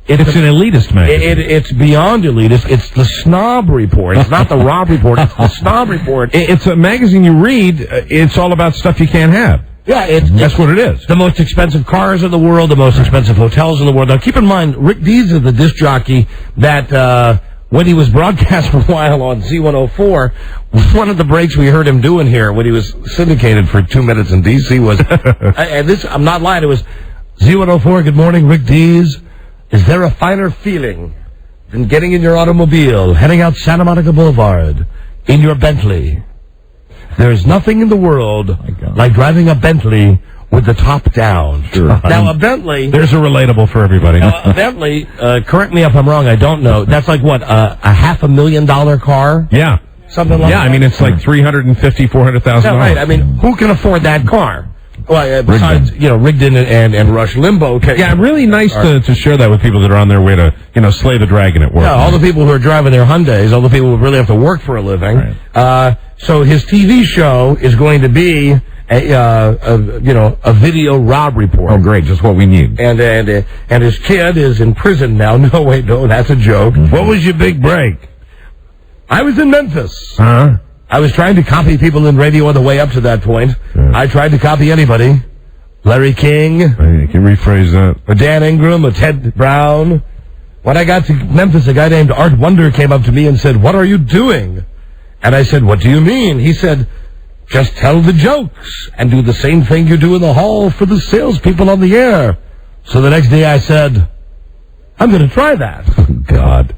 [SPEAKER 1] it's
[SPEAKER 2] an elitist magazine.
[SPEAKER 1] It's beyond elitist. It's the Snob Report. It's not the Rob Report. It's the Snob Report.
[SPEAKER 2] It's a magazine you read. It's all about stuff you can't have.
[SPEAKER 1] Yeah,
[SPEAKER 2] that's what it is.
[SPEAKER 1] The most expensive cars in the world, the most expensive hotels in the world. Now, keep in mind, Rick Dees is the disc jockey that, when he was broadcast for a while on Z104, one of the breaks we heard him doing here when he was syndicated for 2 minutes in D.C. was, and this, I'm not lying, it was Z104, good morning, Rick Dees. Is there a finer feeling than getting in your automobile, heading out Santa Monica Boulevard in your Bentley? There's nothing in the world like driving a Bentley with the top down.
[SPEAKER 2] Sure.
[SPEAKER 1] Now, a Bentley...
[SPEAKER 2] There's a relatable for everybody.
[SPEAKER 1] A Bentley, correct me if I'm wrong, I don't know. That's like, what, a $500,000 car?
[SPEAKER 2] Yeah.
[SPEAKER 1] Something like that?
[SPEAKER 2] Yeah, I mean, it's like $350,000, $400,000.
[SPEAKER 1] Yeah, right. I mean, who can afford that car? Well, besides, Rigdon and Rush Limbaugh.
[SPEAKER 2] Yeah, really nice to share that with people that are on their way to, slay the dragon at work.
[SPEAKER 1] Yeah, all the people who are driving their Hyundais, all the people who really have to work for a living. Right. So his TV show is going to be a video Rob report.
[SPEAKER 4] Oh, great! Just what we need.
[SPEAKER 1] And his kid is in prison now. No, wait, no, that's a joke.
[SPEAKER 2] Mm-hmm. What was your big break?
[SPEAKER 1] I was in Memphis.
[SPEAKER 2] Huh?
[SPEAKER 1] I was trying to copy people in radio on the way up to that point. I tried to copy anybody. Larry King.
[SPEAKER 2] Hey, can you rephrase that?
[SPEAKER 1] A Dan Ingram, a Ted Brown. When I got to Memphis, a guy named Art Wonder came up to me and said, "What are you doing?" And I said, "What do you mean?" He said, "Just tell the jokes and do the same thing you do in the hall for the salespeople on the air." So the next day I said, "I'm going to try that."
[SPEAKER 2] Oh, God.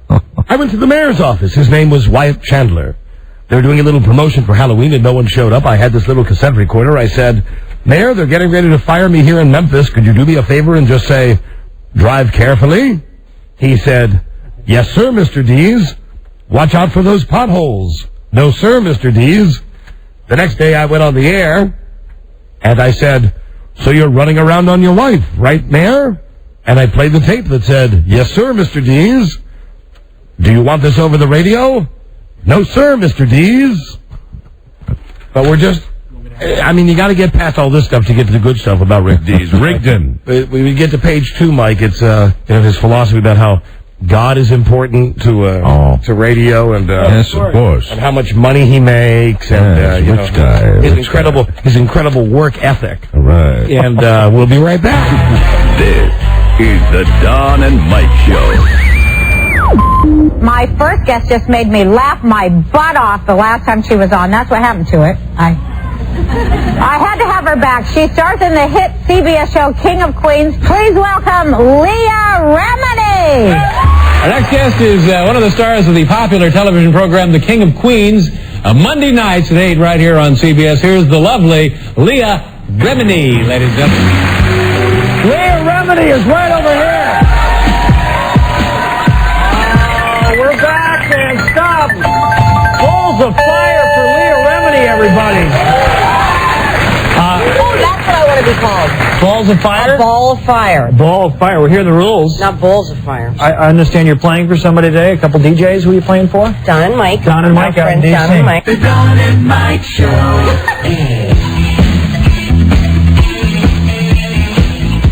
[SPEAKER 1] I went to the mayor's office. His name was Wyatt Chandler. They were doing a little promotion for Halloween and no one showed up. I had this little cassette recorder. I said, "Mayor, they're getting ready to fire me here in Memphis. Could you do me a favor and just say, 'Drive carefully'?" He said, "Yes, sir, Mr. Dees. Watch out for those potholes." "No, sir, Mr. Dees." The next day I went on the air, and I said, "So you're running around on your wife, right, Mayor?" And I played the tape that said, "Yes, sir, Mr. Dees." "Do you want this over the radio?" "No, sir, Mr. Dees." But we're just... I mean, you got to get past all this stuff to get to the good stuff about Rick Dees.
[SPEAKER 2] Rigdon.
[SPEAKER 1] When we get to page 2, Mike, it's his philosophy about how God is important to radio, and
[SPEAKER 2] yes, of course,
[SPEAKER 1] and how much money he makes, and
[SPEAKER 2] rich guy,
[SPEAKER 1] his incredible work ethic.
[SPEAKER 2] All right,
[SPEAKER 1] and we'll be right back.
[SPEAKER 10] This is the Don and Mike Show.
[SPEAKER 13] My first guest just made me laugh my butt off the last time she was on. That's what happened to it. I had to have her back. She stars in the hit CBS show King of Queens. Please welcome Leah Remini.
[SPEAKER 3] Our next guest is one of the stars of the popular television program The King of Queens, Monday nights at 8 right here on CBS. Here's the lovely Leah Remini, ladies and gentlemen.
[SPEAKER 1] Leah Remini is right over here. We're back, man. Stop. Balls of fire for Leah Remini, everybody.
[SPEAKER 13] That's what I want to be called.
[SPEAKER 1] Balls of fire?
[SPEAKER 13] A ball of fire.
[SPEAKER 1] Ball of fire. We're hearing the rules.
[SPEAKER 13] Not balls of fire.
[SPEAKER 14] I understand you're playing for somebody today. A couple DJs. Who are you playing for?
[SPEAKER 13] Don and Mike.
[SPEAKER 14] Don and Mike out in D.C.
[SPEAKER 13] Don and Mike.
[SPEAKER 10] The Don and Mike Show.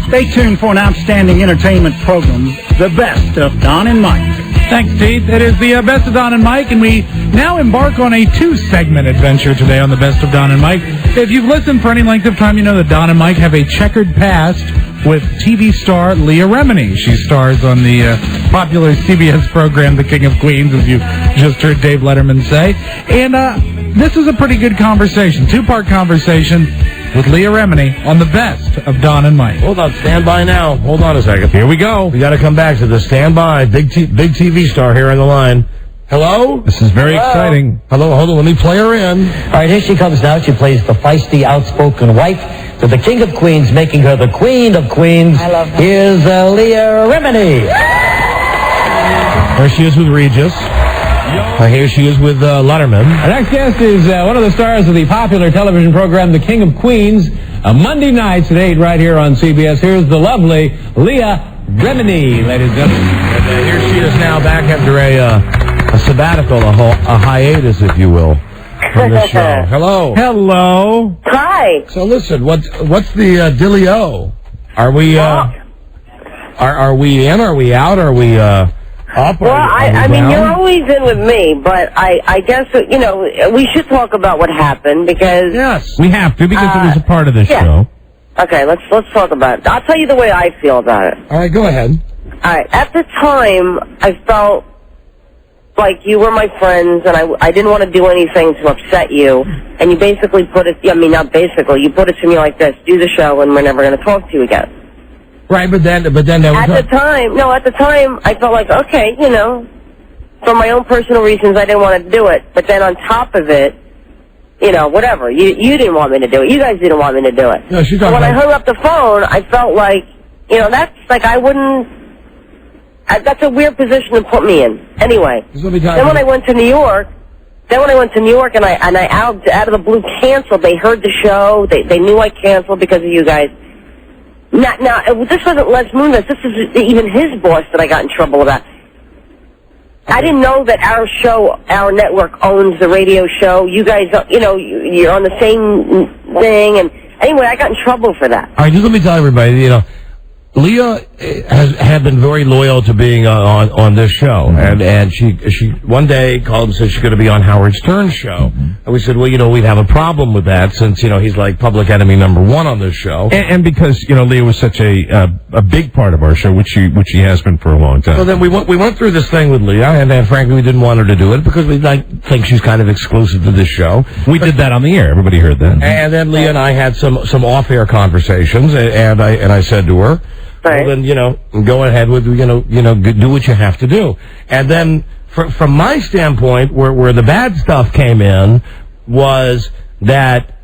[SPEAKER 15] Stay tuned for an outstanding entertainment program, The Best of Don and Mike.
[SPEAKER 3] Thanks, Keith. It is the Best of Don and Mike, and we now embark on a 2-segment adventure today on the Best of Don and Mike. If you've listened for any length of time, you know that Don and Mike have a checkered past with TV star Leah Remini. She stars on the popular CBS program The King of Queens, as you just heard Dave Letterman say. And this is a pretty good conversation, two-part conversation with Leah Remini on the best of Don and Mike.
[SPEAKER 1] Hold on, stand by now. Hold on a second. Here we go. We got to come back to this. Stand by. Big TV star here on the line. Hello?
[SPEAKER 2] This is very exciting.
[SPEAKER 1] Hello, hold on. Let me play her in.
[SPEAKER 16] All right, here she comes now. She plays the feisty, outspoken wife to the King of Queens, making her the Queen of Queens.
[SPEAKER 13] I love her.
[SPEAKER 16] Here's Leah Remini.
[SPEAKER 1] There she is with Regis. Here she is with Letterman.
[SPEAKER 17] Our next guest is one of the stars of the popular television program, The King of Queens, Monday nights at 8 right here on CBS. Here's the lovely Leah Remini, ladies and gentlemen.
[SPEAKER 1] And here she is now back after a sabbatical, a hiatus, if you will, from this show. Hello.
[SPEAKER 2] Hello.
[SPEAKER 5] Hi.
[SPEAKER 1] So listen, what's the dealio? Are we are we in? Are we out? Are we up?
[SPEAKER 5] Well, I mean,
[SPEAKER 1] down?
[SPEAKER 5] you're always in with me, but I guess, you know, we should talk about what happened because...
[SPEAKER 1] Yes.
[SPEAKER 2] We have to because it was a part of the show.
[SPEAKER 5] Okay, let's talk about it. I'll tell you the way I feel about it.
[SPEAKER 1] All right, go ahead.
[SPEAKER 5] All right, at the time, I felt like you were my friends, and I didn't want to do anything to upset you, and you basically put it, I mean, not basically, you put it to me like this, do the show, and we're never going to talk to you again.
[SPEAKER 1] Right, but then there was
[SPEAKER 5] at the time, I felt like, okay, you know, for my own personal reasons, I didn't want to do it. But then on top of it, you know, whatever. You didn't want me to do it. You guys didn't want me to do it.
[SPEAKER 1] No, she's
[SPEAKER 5] so
[SPEAKER 1] not
[SPEAKER 5] when I hung up the phone, I felt like, you know, that's like I wouldn't. That's a weird position to put me in. Anyway, then when I went to New York, and I out of the blue canceled. They heard the show. They knew I canceled because of you guys. Now, this wasn't Les Moonves. This is even his boss that I got in trouble about. I didn't know that our show, our network owns the radio show. You guys, you know, you're on the same thing. And anyway, I got in trouble for that.
[SPEAKER 1] All right, just let me tell everybody, you know, Leah had been very loyal to being on this show, and she one day called and said she's going to be on Howard Stern's show, and we said, well, you know, we'd have a problem with that since, you know, he's like public enemy #1 on this show,
[SPEAKER 2] and because, you know, Leah was such a big part of our show, which she has been for a long time.
[SPEAKER 1] So then we went through this thing with Leah, and frankly, we didn't want her to do it because we think she's kind of exclusive to this show.
[SPEAKER 2] We did that on the air. Everybody heard that.
[SPEAKER 1] And then Leah and I had some off-air conversations, and I said to her, well, then, you know, go ahead with, you know, do what you have to do. And then, from my standpoint, where the bad stuff came in was that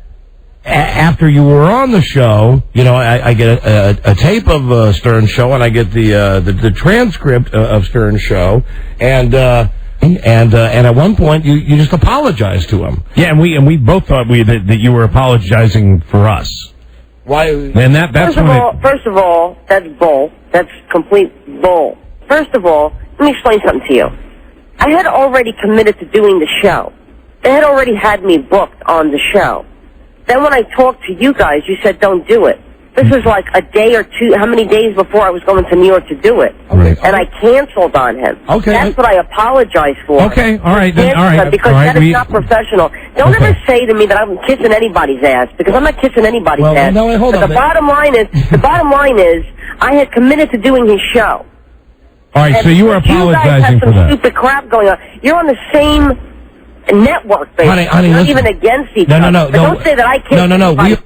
[SPEAKER 1] after you were on the show, you know, I get a tape of Stern's show, and I get the transcript of Stern's show, and at one point you just apologized to him.
[SPEAKER 2] Yeah, and we both thought that you were apologizing for us.
[SPEAKER 1] Why?
[SPEAKER 2] And that's
[SPEAKER 5] First of all, that's bull. That's complete bull. First of all, let me explain something to you. I had already committed to doing the show. They had already had me booked on the show. Then when I talked to you guys, you said don't do it. This is like a day or two, how many days before I was going to New York to do it.
[SPEAKER 1] Okay.
[SPEAKER 5] And I canceled on him.
[SPEAKER 1] Okay.
[SPEAKER 5] That's what I apologize for.
[SPEAKER 2] Okay, all right. Then, all right.
[SPEAKER 5] Because that is not professional. Don't ever say to me that I'm kissing anybody's ass, because I'm not kissing anybody's ass.
[SPEAKER 1] No, hold on.
[SPEAKER 5] The bottom line is, I had committed to doing his show.
[SPEAKER 2] All right,
[SPEAKER 5] and
[SPEAKER 2] so you were apologizing
[SPEAKER 5] for that. You guys have
[SPEAKER 2] for
[SPEAKER 5] some stupid crap going on. You're on the same network, basically.
[SPEAKER 1] Honey,
[SPEAKER 5] not
[SPEAKER 1] listen.
[SPEAKER 5] even against each
[SPEAKER 1] No,
[SPEAKER 5] other.
[SPEAKER 1] no.
[SPEAKER 5] But don't say that I can't.
[SPEAKER 1] No.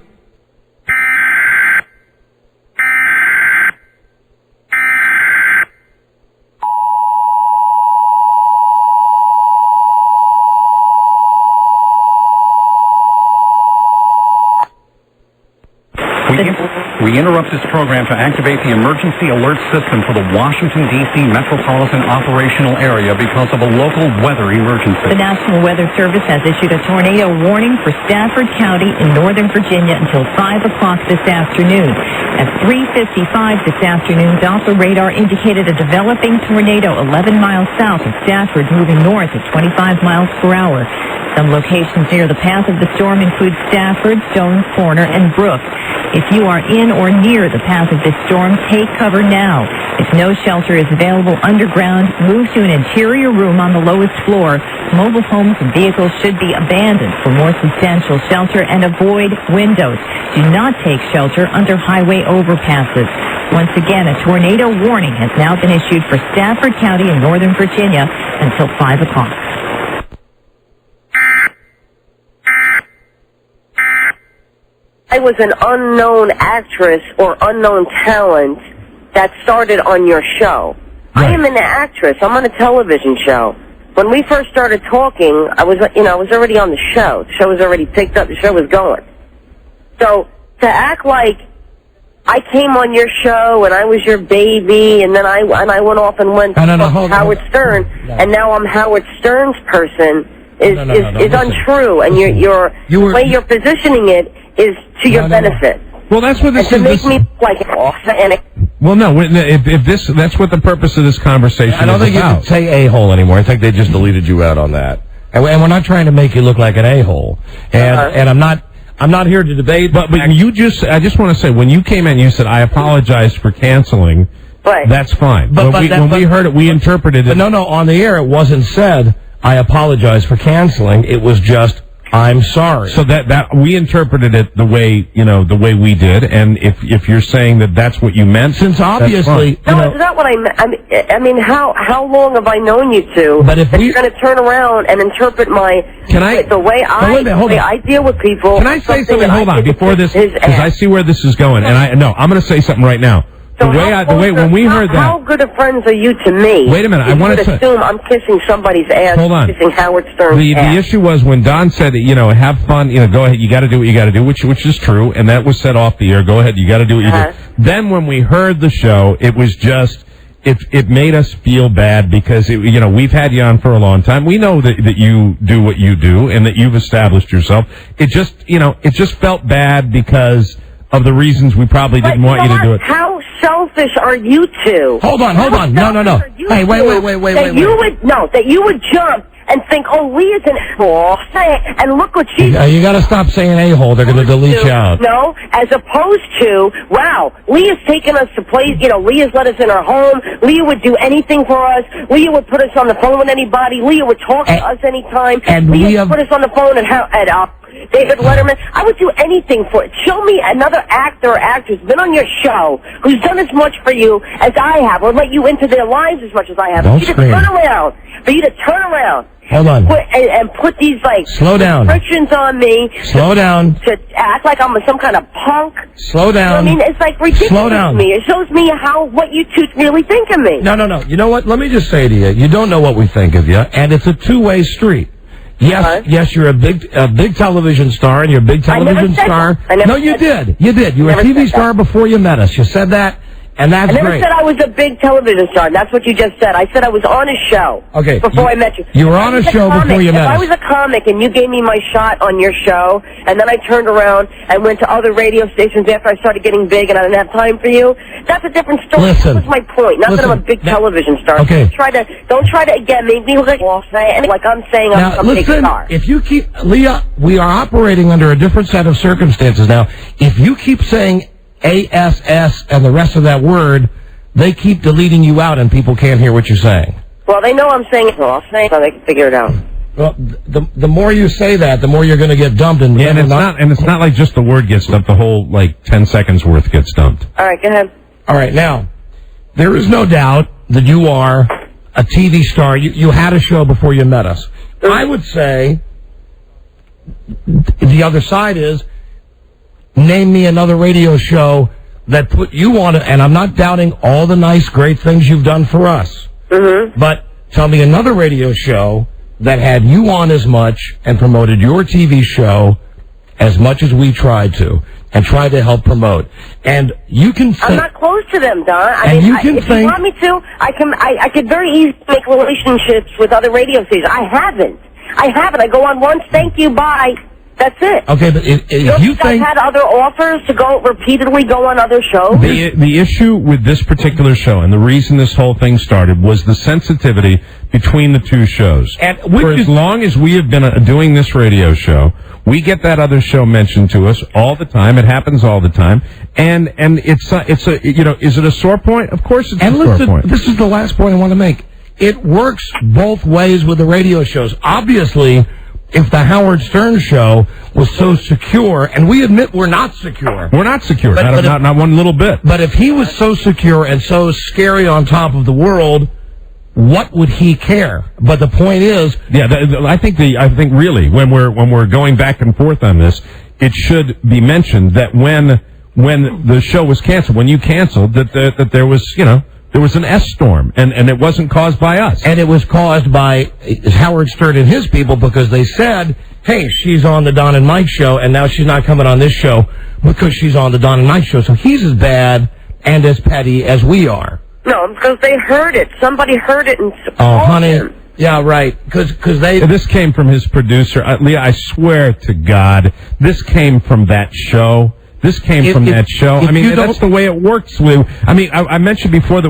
[SPEAKER 18] We interrupt this program to activate the emergency alert system for the Washington, D.C. metropolitan operational area because of a local weather emergency.
[SPEAKER 19] The National Weather Service has issued a tornado warning for Stafford County in Northern Virginia until 5 o'clock this afternoon. At 3:55 this afternoon, Doppler radar indicated a developing tornado 11 miles south of Stafford, moving north at 25 miles per hour. Some locations near the path of the storm include Stafford, Stones Corner, and Brooks. If you are in or near the path of this storm, take cover now. If no shelter is available underground, move to an interior room on the lowest floor. Mobile homes and vehicles should be abandoned for more substantial shelter, and avoid windows. Do not take shelter under highway overpasses. Once again, a tornado warning has now been issued for Stafford County in Northern Virginia until 5 o'clock.
[SPEAKER 20] I was an unknown actress or unknown talent that started on your show.
[SPEAKER 1] Right.
[SPEAKER 20] I am an actress. I'm on a television show. When we first started talking, I was already on the show. The show was already picked up. The show was going. So to act like I came on your show and I was your baby, and then I went off and went to Howard Stern, and now I'm Howard Stern's person is untrue, and the way you're positioning it is to your benefit.
[SPEAKER 2] Well, that's what this
[SPEAKER 20] is. To make me look like an
[SPEAKER 2] Well, no. If that's what the purpose of this conversation is about.
[SPEAKER 1] I don't think you can say a-hole anymore. I think they just deleted you out on that. And we're not trying to make you look like an a-hole. And I'm not here to debate. But I just want to say, when you came in, you said, I apologize for canceling.
[SPEAKER 20] Right.
[SPEAKER 1] That's fine. When we heard it, we interpreted it. But no, on the air, it wasn't said, I apologize for canceling. It was just, I'm sorry. So that we interpreted it the way we did, and if you're saying that that's what you meant, since obviously
[SPEAKER 20] it's not what I meant. I mean, how long have I known you two?
[SPEAKER 1] But if
[SPEAKER 20] you're going to turn around and interpret the way I deal with people.
[SPEAKER 2] Can I say something? Hold on, before this, because I see where this is going, and I'm going to say something right now. When we heard that.
[SPEAKER 20] How good of friends are you to me?
[SPEAKER 2] Wait a minute, I want to
[SPEAKER 20] assume I'm kissing somebody's ass.
[SPEAKER 2] Hold on.
[SPEAKER 20] Kissing Howard Stern's ass.
[SPEAKER 2] The issue was when Don said, have fun, go ahead, you got to do what you got to do, which is true, and that was said off the air. Go ahead, you got to do what you do. Then when we heard the show, it was just. It made us feel bad because we've had you on for a long time. We know that you do what you do and that you've established yourself. It just felt bad because of the reasons we probably didn't want you to do it.
[SPEAKER 20] How selfish are you two?
[SPEAKER 1] Hold on. No. Hey, wait.
[SPEAKER 20] That you would jump and think, Leah's an a-hole, and look what she's...
[SPEAKER 1] You got to stop saying a-hole. They're going to delete you out.
[SPEAKER 20] No, as opposed to, wow, Leah's taken us to places, Leah's let us in her home. Leah would do anything for us. Leah would put us on the phone with anybody. Leah would talk to us anytime.
[SPEAKER 1] And
[SPEAKER 20] Leah would put us on the phone at David Letterman. I would do anything for it. Show me another actor or actress who's been on your show who's done as much for you as I have, or let you into their lives as much as I have. For you to turn around.
[SPEAKER 1] Hold on.
[SPEAKER 20] And put these,
[SPEAKER 1] slow down.
[SPEAKER 20] restrictions on me.
[SPEAKER 1] Slow down.
[SPEAKER 20] To act like I'm some kind of punk.
[SPEAKER 1] Slow down.
[SPEAKER 20] It's ridiculous to me. It shows me what you two really think of me.
[SPEAKER 1] No. You know what? Let me just say to you, you don't know what we think of you, and it's a two-way street. Yes, you're a big television star, and you're a big television star. No, you did. You were a TV star before you met us. You said that, and that's great.
[SPEAKER 20] I never said I was a big television star. That's what you just said. I said I was on a show before I met you.
[SPEAKER 1] You were on a show before you met us.
[SPEAKER 20] If I was a comic and you gave me my shot on your show, and then I turned around and went to other radio stations after I started getting big and I didn't have time for you, that's a different story.
[SPEAKER 1] Listen,
[SPEAKER 20] that was my point. Not that I'm a big television star.
[SPEAKER 1] Okay.
[SPEAKER 20] Don't try to again make me look like I'm saying I'm a big star.
[SPEAKER 1] If you keep, Leah, we are operating under a different set of circumstances now. If you keep saying ASS and the rest of that word, they keep deleting you out and people can't hear what you're saying.
[SPEAKER 20] Well, they know I'm saying it, so they can figure it out.
[SPEAKER 1] Well, the more you say that, the more you're going to get dumped. And
[SPEAKER 2] it's not like just the word gets dumped. The whole 10 seconds worth gets dumped.
[SPEAKER 20] All right, go ahead.
[SPEAKER 1] All right, now there is no doubt that you are a TV star. You had a show before you met us. I would say the other side is, name me another radio show that put you on it, and I'm not doubting all the nice, great things you've done for us.
[SPEAKER 20] Mm-hmm.
[SPEAKER 1] But tell me another radio show that had you on as much and promoted your TV show as much as we tried to and tried to help promote. And you can think...
[SPEAKER 20] I'm not close to them, Don.
[SPEAKER 1] If you
[SPEAKER 20] want me to, I could very easily make relationships with other radio stations. I haven't. I go on once, thank you, bye. That's it.
[SPEAKER 1] Okay, but if you think...
[SPEAKER 20] I've had other offers to repeatedly go on other shows?
[SPEAKER 2] The issue with this particular show, and the reason this whole thing started, was the sensitivity between the two shows. And for as long as we have been doing this radio show, we get that other show mentioned to us all the time. It happens all the time. And it's is it a sore point? Of course it's a sore point.
[SPEAKER 1] This is the last point I want to make. It works both ways with the radio shows. Obviously, if the Howard Stern show was so secure, and we admit we're not secure.
[SPEAKER 2] We're not secure, not one little bit.
[SPEAKER 1] But if he was so secure and so scary on top of the world, what would he care? But the point is...
[SPEAKER 2] Yeah, I think really, when we're going back and forth on this, it should be mentioned that when the show was canceled, when you canceled, that there was, there was an S storm, and it wasn't caused by us.
[SPEAKER 1] And it was caused by Howard Stern and his people because they said, hey, she's on the Don and Mike show, and now she's not coming on this show because she's on the Don and Mike show. So he's as bad and as petty as we are.
[SPEAKER 20] No, because they heard it. Somebody heard it and
[SPEAKER 1] honey.
[SPEAKER 20] him.
[SPEAKER 1] Yeah, right. Because they...
[SPEAKER 2] This came from his producer. Leah, I swear to God, this came from that show. This came from that show. I mean, that's the way it works. I mean, I mentioned before that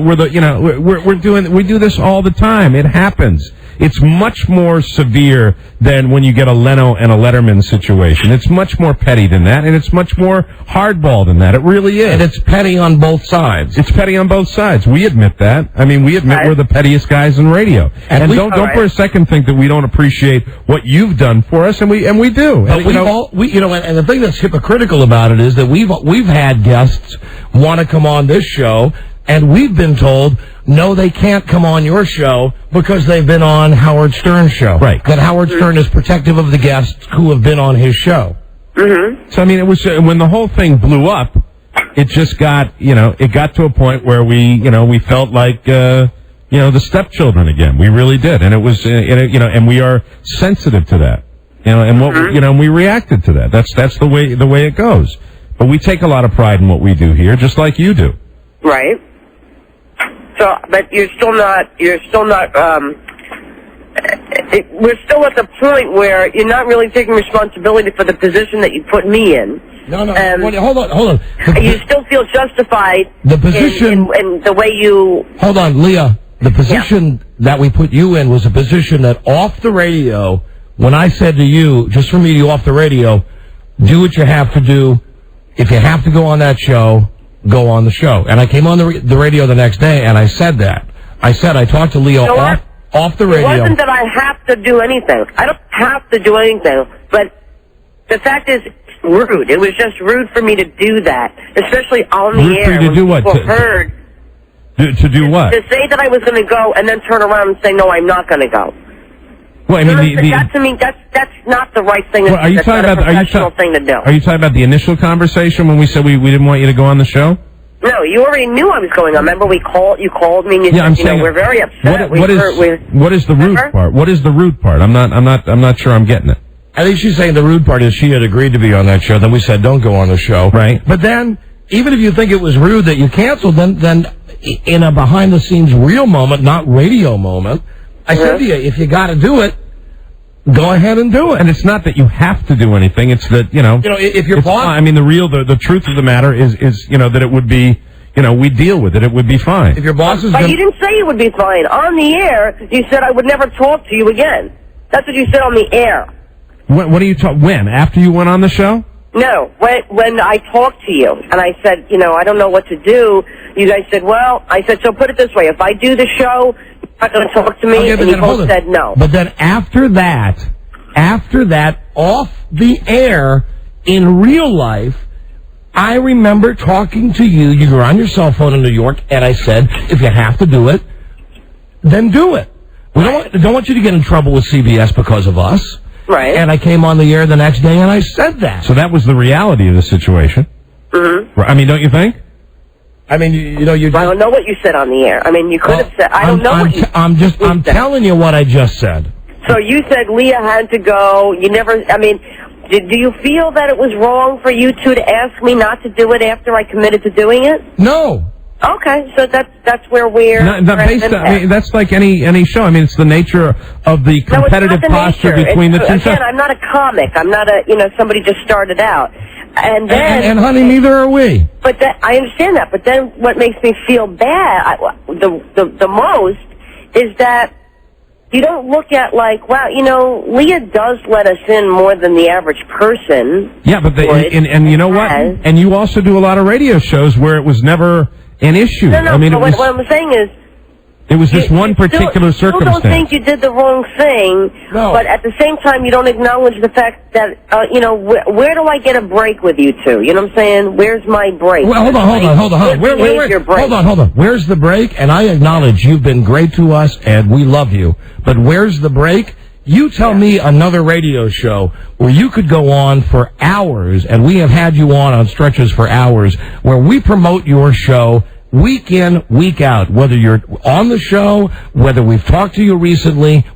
[SPEAKER 2] we do this all the time. It happens. It's much more severe than when you get a Leno and a Letterman situation. It's much more petty than that, and it's much more hardball than that. It really is.
[SPEAKER 1] And it's petty on both sides.
[SPEAKER 2] It's petty on both sides. We admit that. I mean, we admit we're the pettiest guys in radio. And don't for a second think that we don't appreciate what you've done for us, and we do.
[SPEAKER 1] But and the thing that's hypocritical about it is that we've had guests want to come on this show, and we've been told, no, they can't come on your show because they've been on Howard Stern's show.
[SPEAKER 2] Right.
[SPEAKER 1] That Howard Stern is protective of the guests who have been on his show.
[SPEAKER 20] Mm-hmm.
[SPEAKER 2] So, I mean, it was when the whole thing blew up, it just got, it got to a point where we felt like, the stepchildren again. We really did. And it was, and we are sensitive to that. And what, and we reacted to that. That's the way it goes. But we take a lot of pride in what we do here, just like you do.
[SPEAKER 20] Right. So, but we're still at the point where you're not really taking responsibility for the position that you put me in.
[SPEAKER 1] No. Hold on.
[SPEAKER 20] You still feel justified
[SPEAKER 1] the position
[SPEAKER 20] in the way you...
[SPEAKER 1] Hold on, Leah. The position that we put you in was a position that off the radio, when I said to you, just for me to off the radio, do what you have to do. If you have to go on that show, go on the show. And I came on the radio the next day, and I said that. I talked to Leo off the radio.
[SPEAKER 20] It wasn't that I have to do anything. I don't have to do anything. But the fact is, it's rude. It was just rude for me to do that, especially on the air.
[SPEAKER 2] Rude for you to do what? To do what?
[SPEAKER 20] To say that I was going to go and then turn around and say, no, I'm not going to go.
[SPEAKER 2] Well, I mean,
[SPEAKER 20] that's not the right thing.
[SPEAKER 2] Well, are you talking about?
[SPEAKER 20] Thing to do.
[SPEAKER 2] Are you talking about the initial conversation when we said we didn't want you to go on the show?
[SPEAKER 20] No, you already knew I was going on. Remember, you called me and you said, we're very upset.
[SPEAKER 2] What is the rude part? What is the rude part? I'm not sure I'm getting it.
[SPEAKER 1] I think she's saying the rude part is she had agreed to be on that show. Then we said, don't go on the show.
[SPEAKER 2] Right.
[SPEAKER 1] But then, even if you think it was rude that you canceled, then in a behind-the-scenes real moment, not radio moment, I said to you, if you got to do it, go ahead and do it.
[SPEAKER 2] And it's not that you have to do anything. It's that,
[SPEAKER 1] if your boss...
[SPEAKER 2] I mean, the truth of the matter is that it would be, we deal with it. It would be fine.
[SPEAKER 1] If your boss is...
[SPEAKER 20] But you didn't say it would be fine. On the air, you said I would never talk to you again. That's what you said on the air.
[SPEAKER 2] What are you talking... When? After you went on the show?
[SPEAKER 20] No, when I talked to you, and I said, I don't know what to do, you guys said, well, I said, so put it this way, if I do the show, you're not going to talk to me, and you both said no.
[SPEAKER 1] But then after that, off the air, in real life, I remember talking to you, you were on your cell phone in New York, and I said, if you have to do it, then do it. We don't want you to get in trouble with CBS because of us.
[SPEAKER 20] Right.
[SPEAKER 1] And I came on the air the next day and I said that.
[SPEAKER 2] So that was the reality of the situation.
[SPEAKER 20] Mm-hmm.
[SPEAKER 2] I mean, don't you think?
[SPEAKER 1] I mean, you
[SPEAKER 20] I don't know what you said on the air. I mean, you could have said, I don't know what you said.
[SPEAKER 1] I'm telling you what I just said.
[SPEAKER 20] So you said Leah had to go. You never, do you feel that it was wrong for you two to ask me not to do it after I committed to doing it?
[SPEAKER 1] No.
[SPEAKER 20] Okay, so that's where we're...
[SPEAKER 2] that's like any show. I mean, it's the nature of the competitive posture between the two shows.
[SPEAKER 20] Again, I'm not a comic. I'm not somebody just started out. And then...
[SPEAKER 1] And honey, neither are we.
[SPEAKER 20] But I understand that. But then what makes me feel bad, the most, is that you don't look at like, wow, Leah does let us in more than the average person.
[SPEAKER 2] Yeah, but and you know what? And you also do a lot of radio shows where it was never... an issue.
[SPEAKER 20] No,
[SPEAKER 2] I mean,
[SPEAKER 20] what I'm saying is...
[SPEAKER 2] It was this one particular circumstance.
[SPEAKER 20] You don't think you did the wrong thing, but at the same time, you don't acknowledge the fact that, where do I get a break with you two? You know what I'm saying? Where's my break?
[SPEAKER 1] Well, hold on.
[SPEAKER 20] Where's your break?
[SPEAKER 1] Hold on. Where's the break? And I acknowledge you've been great to us, and we love you. But where's the break? You tell me another radio show where you could go on for hours, and we have had you on stretches for hours, where we promote your show week in, week out, whether you're on the show, whether we've talked to you recently.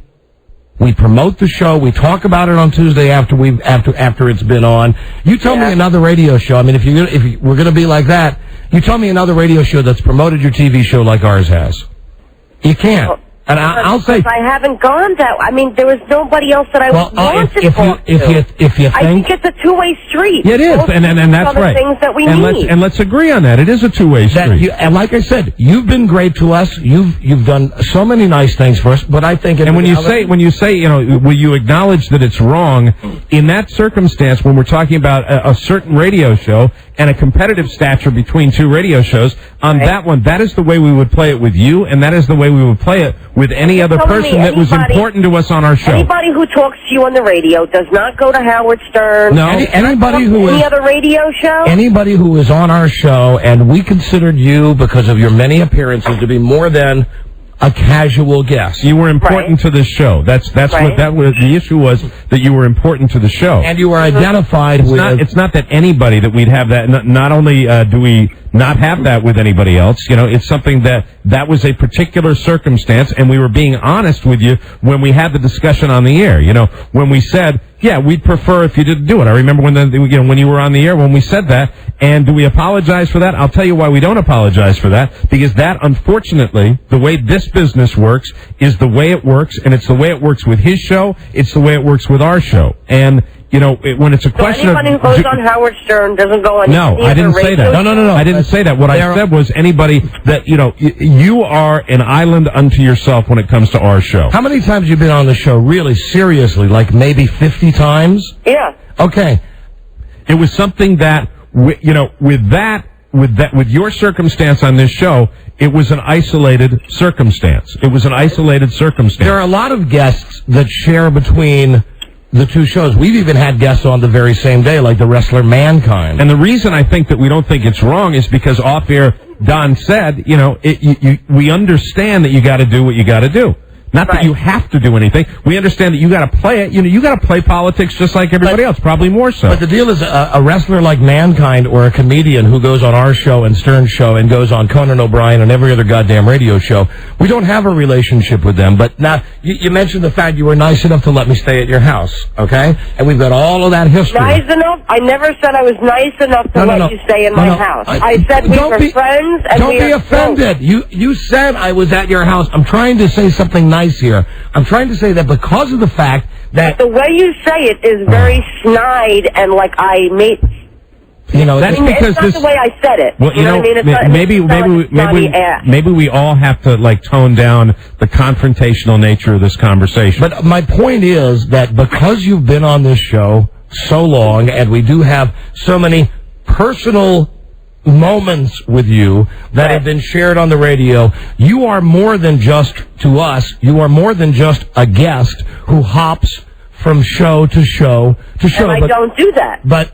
[SPEAKER 1] We promote the show. We talk about it on Tuesday after it's been on. You tell me another radio show. I mean, if we're going to be like that, you tell me another radio show that's promoted your TV show like ours has. You can't. And I'll say,
[SPEAKER 20] I haven't gone that. I mean, there was nobody else that I wanted to talk to.
[SPEAKER 1] If you think,
[SPEAKER 20] I think it's a two-way street.
[SPEAKER 2] It is, and that's right.
[SPEAKER 20] Things that we need.
[SPEAKER 2] Let's agree on that. It is a two-way street.
[SPEAKER 1] And like I said, you've been great to us. You've done so many nice things for us. But I think,
[SPEAKER 2] and when you say, you know, will you acknowledge that it's wrong in that circumstance when we're talking about a certain radio show and a competitive stature between two radio shows on that one? That is the way we would play it with you, and that is the way we would play it with any other person that was important to us on our show.
[SPEAKER 20] Anybody who talks to you on the radio does not go to Howard Stern.
[SPEAKER 1] No, anybody who
[SPEAKER 20] any other radio show.
[SPEAKER 1] Anybody who is on our show, and we considered you because of your many appearances to be more than a casual guest.
[SPEAKER 2] You were important to this show. That's what the issue was, that you were important to the show.
[SPEAKER 1] And you were identified with.
[SPEAKER 2] It's not that anybody that we'd have that. Not only do we not have that with anybody else, you know, it's something that was a particular circumstance, and we were being honest with you when we had the discussion on the air. You know, when we said, yeah, we'd prefer if you didn't do it. I remember when you were on the air when we said that. And do we apologize for that? I'll tell you why we don't apologize for that. Because that, unfortunately, the way this business works is the way it works, and it's the way it works with his show. It's the way it works with our show. And you know, when it's a question
[SPEAKER 20] anybody who goes on Howard Stern doesn't go on.
[SPEAKER 2] No, I didn't say that. No. I didn't say that. What I said was anybody that, you know, you are an island unto yourself when it comes to our show.
[SPEAKER 1] How many times have you been on the show, really, seriously? Like maybe 50 times?
[SPEAKER 20] Yeah.
[SPEAKER 1] Okay.
[SPEAKER 2] It was something that, you know, with your circumstance on this show, it was an isolated circumstance. It was an isolated circumstance.
[SPEAKER 1] There are a lot of guests that share between the two shows. We've even had guests on the very same day, like the wrestler Mankind.
[SPEAKER 2] And the reason I think that we don't think it's wrong is because off air, Don said, you know, we understand that you got to do what you got to do. Not that you have to do anything. We understand that you got to play it. You know, you got to play politics just like everybody else, probably more so.
[SPEAKER 1] But the deal is, a wrestler like Mankind or a comedian who goes on our show and Stern's show and goes on Conan O'Brien and every other goddamn radio show, we don't have a relationship with them. But now, you mentioned the fact you were nice enough to let me stay at your house, okay? And we've got all of that history.
[SPEAKER 20] Nice enough? I never said I was nice enough to let you stay in my house. I said we were friends and
[SPEAKER 1] don't be offended. You said I was at your house. I'm trying to say something nice here. I'm trying to say that because of the fact that
[SPEAKER 20] the way you say it is very snide and like I made.
[SPEAKER 2] You know, that's because
[SPEAKER 20] it's not the way I said it.
[SPEAKER 2] Well, you know,
[SPEAKER 20] what I mean?
[SPEAKER 2] maybe we all have to like tone down the confrontational nature of this conversation.
[SPEAKER 1] But my point is that because you've been on this show so long, and we do have so many personal moments with you that have been shared on the radio, you are more than just, to us, you are more than just a guest who hops from show to show to show.
[SPEAKER 20] And I don't do that.
[SPEAKER 1] But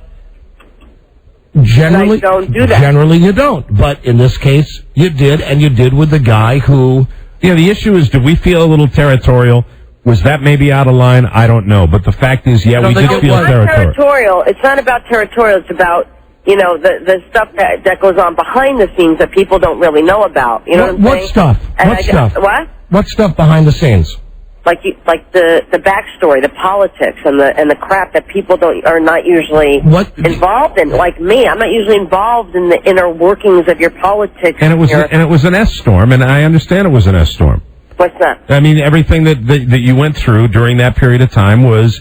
[SPEAKER 1] generally,
[SPEAKER 20] I don't do that.
[SPEAKER 1] Generally you don't. But in this case, you did, and you did with the guy who...
[SPEAKER 2] You know, the issue is, did we feel a little territorial? Was that maybe out of line? I don't know. But the fact is, yeah, we did feel territorial.
[SPEAKER 20] It's not about territorial. It's about, you know, the stuff that goes on behind the scenes that people don't really know about. You know what I'm saying?
[SPEAKER 1] What stuff? What stuff?
[SPEAKER 20] What?
[SPEAKER 1] What stuff behind the scenes?
[SPEAKER 20] Like the backstory, the politics, and the crap that people are not usually involved in. Like me, I'm not usually involved in the inner workings of your politics.
[SPEAKER 2] And it was an S storm, and I understand it was an S storm.
[SPEAKER 20] What's that?
[SPEAKER 2] I mean, everything that you went through during that period of time was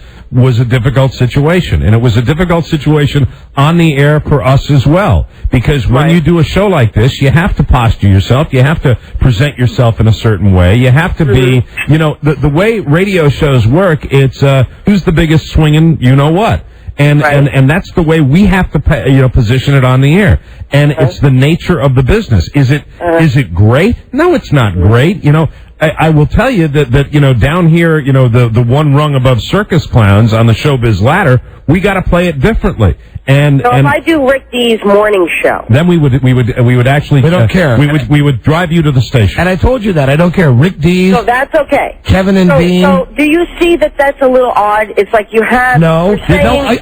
[SPEAKER 2] a difficult situation. And it was a difficult situation on the air for us as well. Because when you do a show like this, you have to posture yourself. You have to present yourself in a certain way. You have to be, you know, the way radio shows work, it's who's the biggest swinging you-know-what. And that's the way we have to position it on the air. And it's the nature of the business. Is it great? No, it's not great. You know, I will tell you that, you know, down here, you know, the one rung above circus clowns on the showbiz ladder, we got to play it differently. And
[SPEAKER 20] if I do Rick D's morning show,
[SPEAKER 2] then we would actually.
[SPEAKER 1] We don't care.
[SPEAKER 2] We would drive you to the station.
[SPEAKER 1] And I told you that I don't care. Rick D's.
[SPEAKER 20] So that's okay.
[SPEAKER 1] Kevin and Bean.
[SPEAKER 20] So do you see that that's a little odd? It's like you have.
[SPEAKER 1] No.
[SPEAKER 20] You're saying,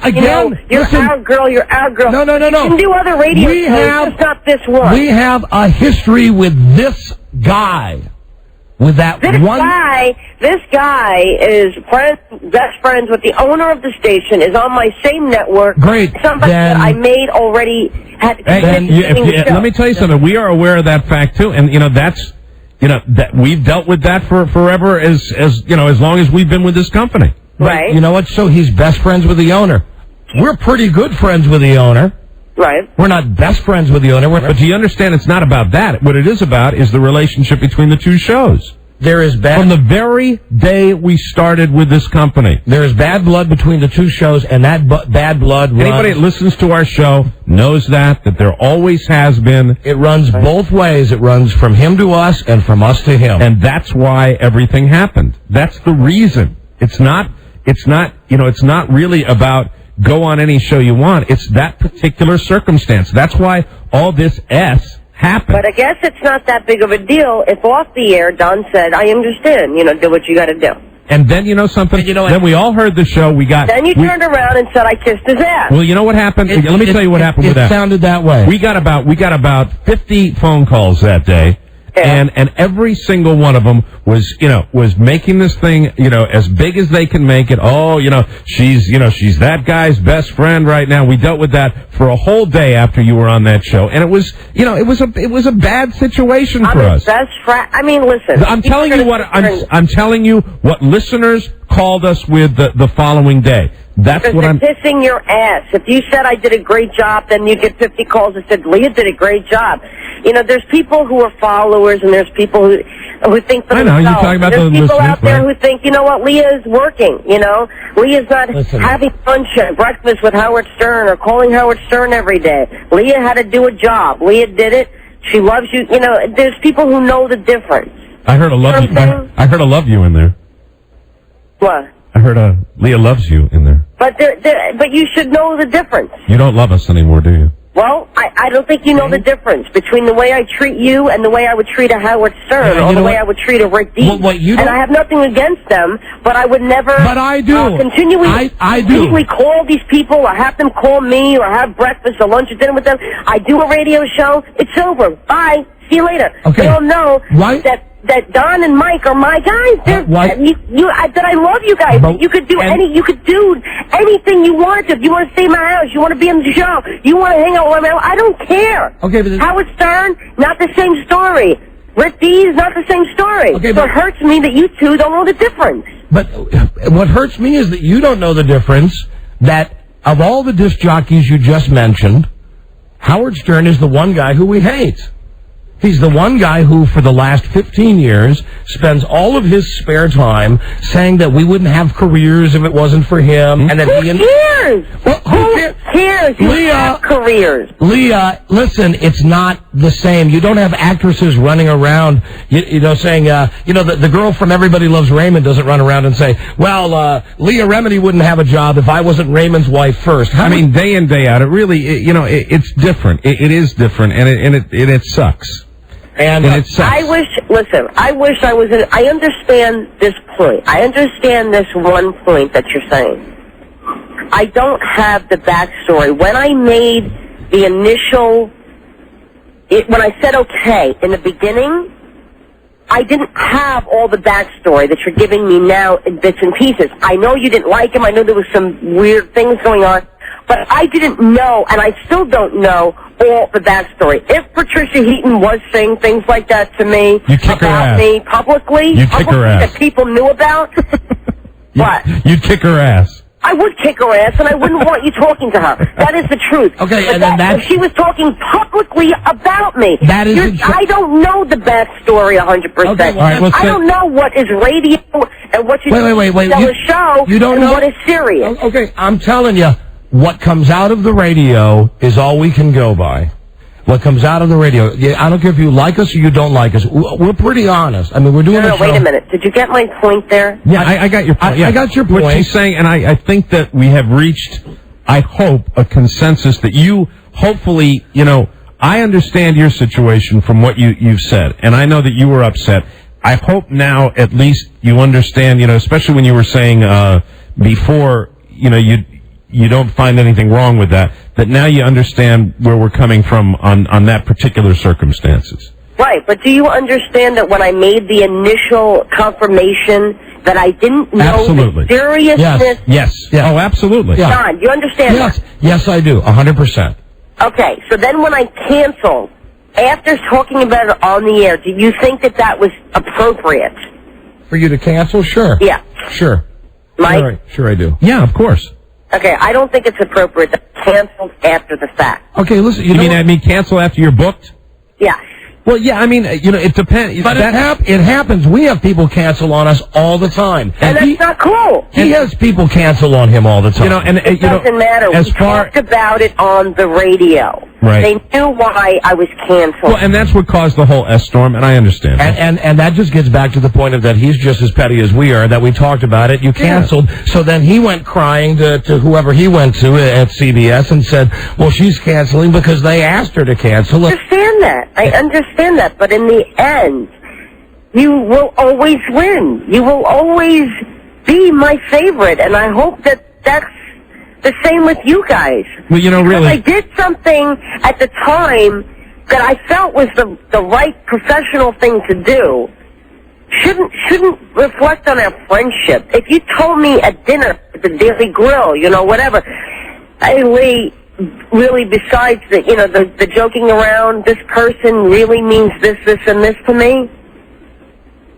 [SPEAKER 20] you're our girl. You're our girl.
[SPEAKER 1] No.
[SPEAKER 20] You can do other radio shows, just not this one.
[SPEAKER 1] We have a history with this guy. With that
[SPEAKER 20] This guy is best friends with the owner of the station, is on my same network.
[SPEAKER 1] Great.
[SPEAKER 20] Somebody that I made already had to
[SPEAKER 2] let me tell you something. We are aware of that fact too, and you know that's, you know, that we've dealt with that for forever, as you know, as long as we've been with this company.
[SPEAKER 20] Right.
[SPEAKER 1] You know what? So he's best friends with the owner. We're pretty good friends with the owner.
[SPEAKER 20] Right.
[SPEAKER 1] We're not best friends with the owner.
[SPEAKER 2] But do you understand? It's not about that. What it is about is the relationship between the two shows.
[SPEAKER 1] There is
[SPEAKER 2] from the very day we started with this company.
[SPEAKER 1] There is bad blood between the two shows, and that bad blood runs.
[SPEAKER 2] Anybody that listens to our show knows that there always has been.
[SPEAKER 1] It runs both ways. It runs from him to us and from us to him.
[SPEAKER 2] And that's why everything happened. That's the reason. It's not, you know, it's not really about go on any show you want. It's that particular circumstance. That's why all this happened.
[SPEAKER 20] But I guess it's not that big of a deal if off the air Don said, I understand, you know, do what you got to do.
[SPEAKER 2] And then, you know something? Then we all heard the show. Then
[SPEAKER 20] you turned around and said, I kissed his ass.
[SPEAKER 2] Well, you know what happened? Let me tell you what happened with that.
[SPEAKER 1] It sounded that way.
[SPEAKER 2] We got about 50 phone calls that day. Yeah. And every single one of them was making this thing, you know, as big as they can make it. Oh, she's that guy's best friend right now. We dealt with that for a whole day after you were on that show. And it was a bad situation for us.
[SPEAKER 20] Best friend. I mean, listen.
[SPEAKER 2] I'm telling you what listeners called us with the following day. That's what I'm
[SPEAKER 20] kissing your ass. If you said I did a great job, then you get 50 calls that said Leah did a great job. You know, there's people who are followers, and there's people who think for themselves.
[SPEAKER 2] I know you're talking about
[SPEAKER 20] there's people out there who think, you know what, Leah is working. You know, Leah's not having lunch at breakfast with Howard Stern or calling Howard Stern every day. Leah had to do a job. Leah did it. She loves you. You know, there's people who know the difference.
[SPEAKER 2] I heard a love you. I heard a love you in there.
[SPEAKER 20] What?
[SPEAKER 2] I heard Leah loves you in there.
[SPEAKER 20] But you should know the difference.
[SPEAKER 2] You don't love us anymore, do you?
[SPEAKER 20] Well, I don't think you know the difference between the way I treat you and the way I would treat a Howard Stern or the way I would treat a Rick Dees. And I have nothing against them, but I would never continually call these people or have them call me or have breakfast or lunch or dinner with them. I do a radio show. It's over. Bye. See you later.
[SPEAKER 1] Okay.
[SPEAKER 20] They all know that Don and Mike are my guys. That I love you guys. You could do anything you wanted to. If you want to stay in my house, you want to be on the show, you want to hang out with me, I don't care.
[SPEAKER 1] Okay, but
[SPEAKER 20] Howard Stern, not the same story. Rick Dees, not the same story.
[SPEAKER 1] Okay,
[SPEAKER 20] so it hurts me that you two don't know the difference.
[SPEAKER 1] But what hurts me is that you don't know the difference. That of all the disc jockeys you just mentioned, Howard Stern is the one guy who we hate. He's the one guy who, for the last 15 years, spends all of his spare time saying that we wouldn't have careers if it wasn't for him. And that
[SPEAKER 20] Who cares?
[SPEAKER 1] Well, who
[SPEAKER 20] cares? You have careers.
[SPEAKER 1] Leah, listen, it's not the same. You don't have actresses running around, saying, the girl from Everybody Loves Raymond doesn't run around and say, well, Leah Remini wouldn't have a job if I wasn't Raymond's wife first.
[SPEAKER 2] I mean, day in, day out, it really, it's different. It is different, and it sucks.
[SPEAKER 1] And
[SPEAKER 2] it sucks.
[SPEAKER 20] I wish I was in, I understand this point. I understand this one point that you're saying. I don't have the backstory. When I made the initial, when I said okay in the beginning, I didn't have all the backstory that you're giving me now in bits and pieces. I know you didn't like him. I know there was some weird things going on. But I didn't know, and I still don't know, all the backstory. If Patricia Heaton was saying things like that to me, about me publicly, that people knew about, what?
[SPEAKER 2] You'd kick her ass.
[SPEAKER 20] I would kick her ass, and I wouldn't want you talking to her. That is the truth.
[SPEAKER 1] Okay,
[SPEAKER 20] but
[SPEAKER 1] and then that's...
[SPEAKER 20] If she was talking publicly about me.
[SPEAKER 1] That is
[SPEAKER 20] I don't know the backstory 100%.
[SPEAKER 1] Okay, well,
[SPEAKER 20] I don't know what is radio and what you tell a show and what is serious.
[SPEAKER 1] Okay, I'm telling you. What comes out of the radio is all we can go by. what comes out of the radio. I don't care if you like us or you don't like us. We're pretty honest. I mean, we're doing
[SPEAKER 20] No,
[SPEAKER 1] a show.
[SPEAKER 20] wait a minute. Did you get my point there?
[SPEAKER 2] Yeah, I got your point.
[SPEAKER 1] I got your point.
[SPEAKER 2] What she's saying, and I think that we have reached, I hope, a consensus that you, hopefully, I understand your situation from what you've said, and I know that you were upset. I hope now at least you understand, especially when you were saying before, you don't find anything wrong with that now you understand where we're coming from on that particular circumstances.
[SPEAKER 20] Right, but do you understand that when I made the initial confirmation that I didn't know
[SPEAKER 2] Absolutely.
[SPEAKER 20] the seriousness?
[SPEAKER 2] Yes. Oh, absolutely.
[SPEAKER 1] Yeah.
[SPEAKER 20] Don, you understand that?
[SPEAKER 1] Yes, I do, 100%.
[SPEAKER 20] Okay, so then when I canceled, after talking about it on the air, do you think that was appropriate?
[SPEAKER 1] For you to cancel? Sure.
[SPEAKER 20] Yeah.
[SPEAKER 1] Sure.
[SPEAKER 20] Mike?
[SPEAKER 1] Sure I do.
[SPEAKER 2] Yeah, of course.
[SPEAKER 20] Okay, I don't think it's appropriate to cancel after the fact.
[SPEAKER 1] Okay, listen,
[SPEAKER 2] You mean cancel after you're booked?
[SPEAKER 20] Yes.
[SPEAKER 2] Well, yeah, I mean, it depends.
[SPEAKER 1] But it happens. We have people cancel on us all the time.
[SPEAKER 20] And that's not cool.
[SPEAKER 1] He has people cancel on him all the time.
[SPEAKER 20] It doesn't matter. We talked about it on the radio.
[SPEAKER 2] Right.
[SPEAKER 20] They knew why I was canceled.
[SPEAKER 2] Well, and that's what caused the whole S-storm, and I understand.
[SPEAKER 1] And that just gets back to the point of that he's just as petty as we are, that we talked about it. You canceled. Yeah. So then he went crying to whoever he went to at CBS and said, well, she's canceling because they asked her to cancel.
[SPEAKER 20] I understand that. But in the end, you will always win. You will always be my favorite. And I hope that's the same with you guys.
[SPEAKER 2] Well, really,
[SPEAKER 20] I did something at the time that I felt was the right professional thing to do. Shouldn't reflect on our friendship. If you told me at dinner at the Daily Grill, whatever, hey, Lee, really besides the joking around, this person really means this, and this to me.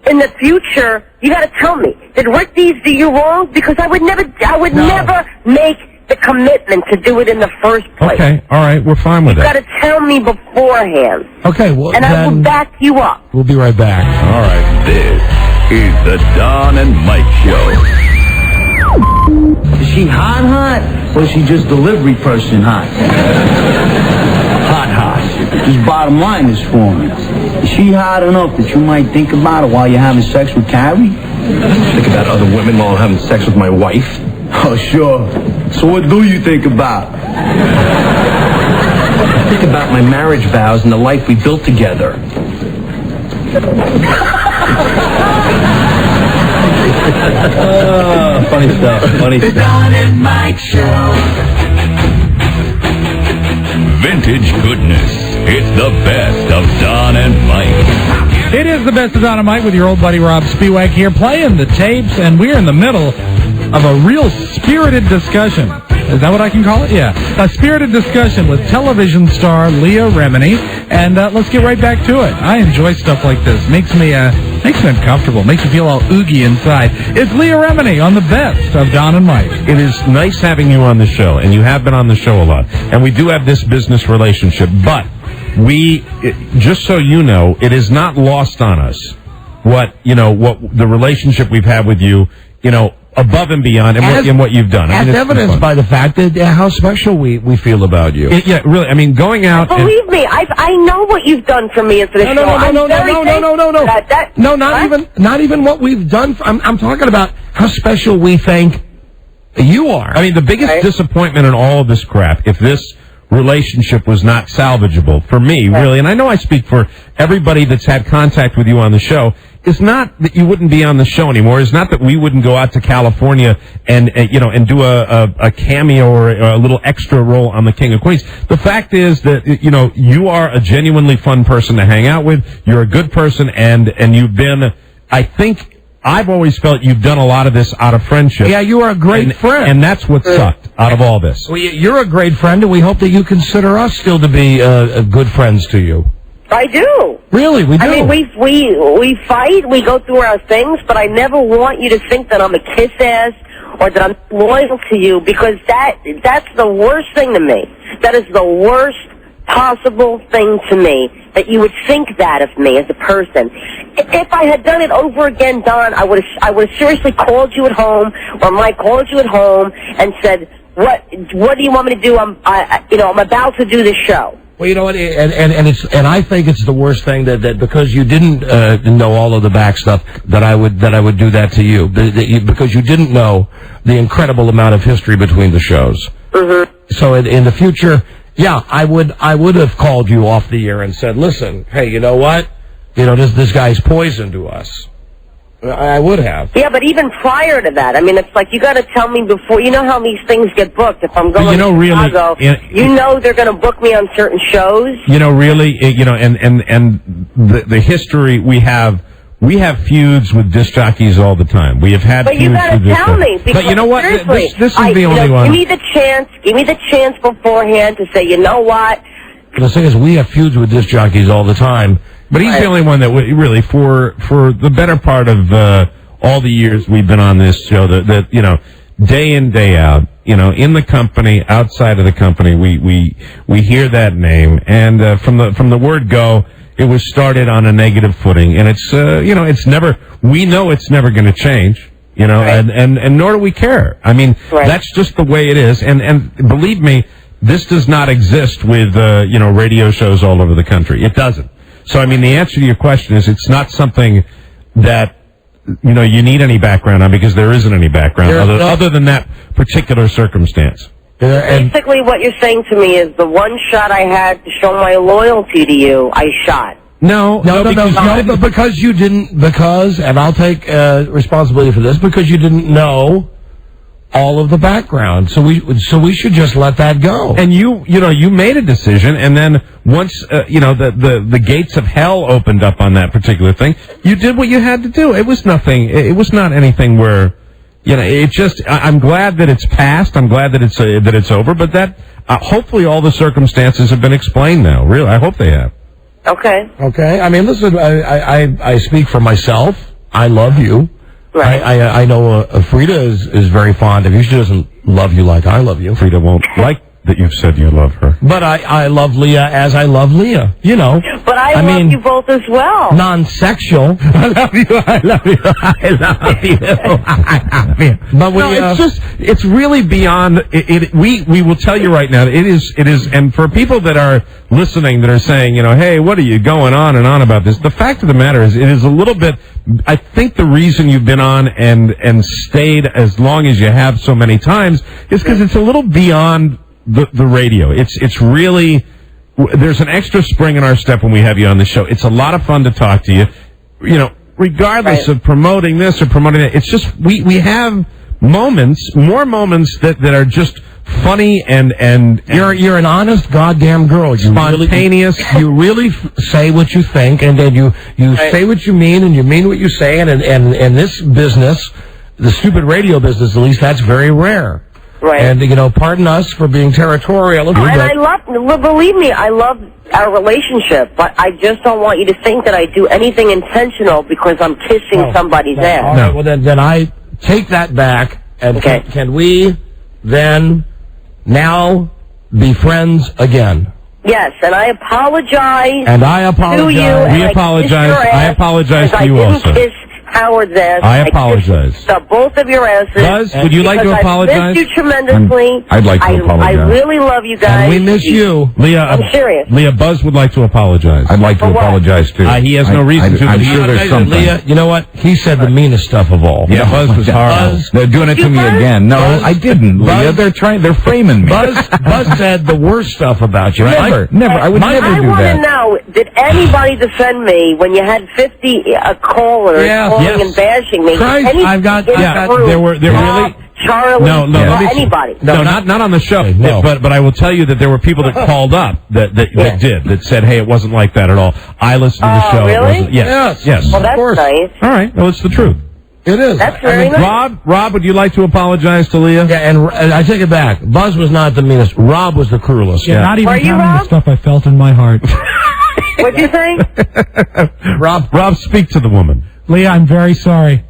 [SPEAKER 20] In the future, you got to tell me, did Rick Dees do you wrong? Because I would never make the commitment to do it in the first place.
[SPEAKER 2] Okay, all right, we're fine with
[SPEAKER 20] that.
[SPEAKER 2] that.
[SPEAKER 20] You got to tell me beforehand.
[SPEAKER 1] Okay, well,
[SPEAKER 20] and I will back you up.
[SPEAKER 1] We'll be right back.
[SPEAKER 10] All right, this is the Don and Mike Show.
[SPEAKER 21] Is she hot, or is she just delivery person hot? Hot. Just bottom line is for me. Is she hot enough that you might think about it while you're having sex with Carrie?
[SPEAKER 22] Think about other women while I'm having sex with my wife?
[SPEAKER 21] Oh, sure. So what do you think about?
[SPEAKER 22] I think about my marriage vows and the life we built together.
[SPEAKER 21] Funny stuff.
[SPEAKER 10] The Don and Mike Show. Vintage goodness. It's the best of Don and Mike.
[SPEAKER 3] It is the best of Don and Mike with your old buddy Rob Spiewak here playing the tapes, and we're in the middle of a real spirited discussion. Is that what I can call it? Yeah. A spirited discussion with television star Leah Remini, and let's get right back to it. I enjoy stuff like this. Makes me uncomfortable. Makes me feel all oogie inside. It's Leah Remini on the best of Don and Mike.
[SPEAKER 2] It is nice having you on the show, and you have been on the show a lot. And we do have this business relationship, but just so you know, it is not lost on us what the relationship we've had with you, above and beyond and what you've done.
[SPEAKER 1] As evidenced by the fact that how special we feel about you.
[SPEAKER 2] Yeah, really. I mean, going out.
[SPEAKER 20] Believe me, I know what you've done for me for the show.
[SPEAKER 1] No, not even what we've done. I'm talking about how special we think you are.
[SPEAKER 2] I mean, the biggest disappointment in all of this crap, if this relationship was not salvageable for me, really, and I know I speak for everybody that's had contact with you on the show, is not that you wouldn't be on the show anymore. It's not that we wouldn't go out to California and do a cameo or a little extra role on The King of Queens. The fact is that, you are a genuinely fun person to hang out with. You're a good person, and you've been, I think, I've always felt you've done a lot of this out of friendship.
[SPEAKER 1] Yeah, you are a great friend.
[SPEAKER 2] And that's what sucked out of all this.
[SPEAKER 1] Well, you're a great friend, and we hope that you consider us still to be good friends to you.
[SPEAKER 20] I do.
[SPEAKER 1] Really, we do.
[SPEAKER 20] I mean, we fight, we go through our things, but I never want you to think that I'm a kiss ass or that I'm loyal to you, because that's the worst thing to me. That is the worst possible thing to me, that you would think that of me as a person. If I had done it over again, Don, I would have seriously called you at home, or Mike called you at home and said, what do you want me to do? I'm about to do this show.
[SPEAKER 1] Well, you know what, and I think it's the worst thing that because you didn't know all of the back stuff that I would do that to you because you didn't know the incredible amount of history between the shows.
[SPEAKER 20] Mm-hmm.
[SPEAKER 1] So in the future, yeah, I would have called you off the air and said, listen, hey, you know what, this guy's poison to us. I would have.
[SPEAKER 20] Yeah, but even prior to that, I mean, it's like you got to tell me before. You know how these things get booked. If I'm going to Chicago, they're going to book me on certain shows.
[SPEAKER 2] And the history we have feuds with disc jockeys all the time. We have had feuds with disc jockeys. But you got to tell me.
[SPEAKER 20] But you know what?
[SPEAKER 2] This is the only one.
[SPEAKER 20] Give me the chance beforehand to say, you know what?
[SPEAKER 1] The thing is, we have feuds with disc jockeys all the time.
[SPEAKER 2] But he's the only one that really, for the better part of all the years we've been on this show, that day in, day out, in the company, outside of the company, we hear that name, and from the word go, it was started on a negative footing, and it's it's never going to change, and nor do we care. I mean, that's just the way it is, and believe me, this does not exist with radio shows all over the country. It doesn't. So, I mean, the answer to your question is it's not something that, you need any background on because there isn't any background other than that particular circumstance.
[SPEAKER 20] Basically, what you're saying to me is the one shot I had to show my loyalty to you, I shot.
[SPEAKER 1] No, but because you didn't, and I'll take responsibility for this, because you didn't know all of the background, so we should just let that go.
[SPEAKER 2] And you made a decision, and then once the gates of hell opened up on that particular thing, you did what you had to do. It was nothing. It was not anything where, it just. I'm glad that it's passed. I'm glad that it's over. But that hopefully all the circumstances have been explained now. Really, I hope they have.
[SPEAKER 20] Okay.
[SPEAKER 1] Okay. I mean, listen. I speak for myself. I love you.
[SPEAKER 20] Right.
[SPEAKER 1] I know Frida is very fond of you. She doesn't love you like I love you.
[SPEAKER 2] Frida won't like that you've said you love her.
[SPEAKER 1] But I love Leah as I love Leah,
[SPEAKER 20] But I love you both as well.
[SPEAKER 1] Non-sexual.
[SPEAKER 2] I love you. I love you. I love you. I love you. But it's really beyond we will tell you right now, it is, and for people that are listening that are saying, hey, what are you going on and on about this? The fact of the matter is, it is a little bit, I think the reason you've been on and stayed as long as you have so many times is because it's a little beyond the radio. It's really, there's an extra spring in our step when we have you on the show. It's a lot of fun to talk to you. Regardless of promoting this or promoting that. It's just we have more moments that are just funny and
[SPEAKER 1] you're an honest goddamn girl. You
[SPEAKER 2] spontaneous.
[SPEAKER 1] You really say what you think, and then you say what you mean, and you mean what you say, and in this business, the stupid radio business, at least, that's very rare.
[SPEAKER 20] Right.
[SPEAKER 1] And, pardon us for being territorial.
[SPEAKER 20] Believe me, I love our relationship, but I just don't want you to think that I do anything intentional because I'm kissing somebody's ass.
[SPEAKER 1] No. Well, then I take that back, and can we then now be friends again?
[SPEAKER 20] Yes, and I apologize.
[SPEAKER 1] And I apologize.
[SPEAKER 20] To you,
[SPEAKER 2] we apologize. I apologize to you also.
[SPEAKER 20] I didn't kiss Howard's ass.
[SPEAKER 2] I apologize.
[SPEAKER 20] The both of your asses.
[SPEAKER 2] Buzz, would you like to apologize?
[SPEAKER 20] I missed you tremendously.
[SPEAKER 12] I'd like to apologize.
[SPEAKER 20] I really love you guys.
[SPEAKER 1] And we miss you.
[SPEAKER 2] Leah,
[SPEAKER 20] I'm serious.
[SPEAKER 2] Leah, Buzz would like to apologize.
[SPEAKER 12] I'd like to apologize, too.
[SPEAKER 2] He has no reason to.
[SPEAKER 12] I'm sure there's something.
[SPEAKER 1] Leah, you know what? He said the meanest stuff of all.
[SPEAKER 2] Yeah, Buzz was horrible.
[SPEAKER 12] They're doing it to me again. No, I didn't, Leah. They're framing me.
[SPEAKER 1] Buzz said the worst stuff about you.
[SPEAKER 12] Never. I would never do that.
[SPEAKER 20] I want to know, did anybody defend me when you had 50 callers calling and bashing me?
[SPEAKER 1] Christ, there were really
[SPEAKER 20] Charlie, anybody.
[SPEAKER 2] No, not on the show. No. But I will tell you that there were people that called up that said, hey, it wasn't like that at all. I listened to the show.
[SPEAKER 20] Really?
[SPEAKER 2] Yes.
[SPEAKER 20] Well, that's nice.
[SPEAKER 2] All right. Well, it's the truth.
[SPEAKER 1] It is.
[SPEAKER 20] That's very nice.
[SPEAKER 2] Rob, would you like to apologize to Leah?
[SPEAKER 1] Yeah, and I take it back. Buzz was not the meanest. Rob was the cruelest.
[SPEAKER 3] Yeah, not even counting the stuff I felt in my heart.
[SPEAKER 20] What'd you say?
[SPEAKER 2] Rob, speak to the woman.
[SPEAKER 3] Leah, I'm very sorry.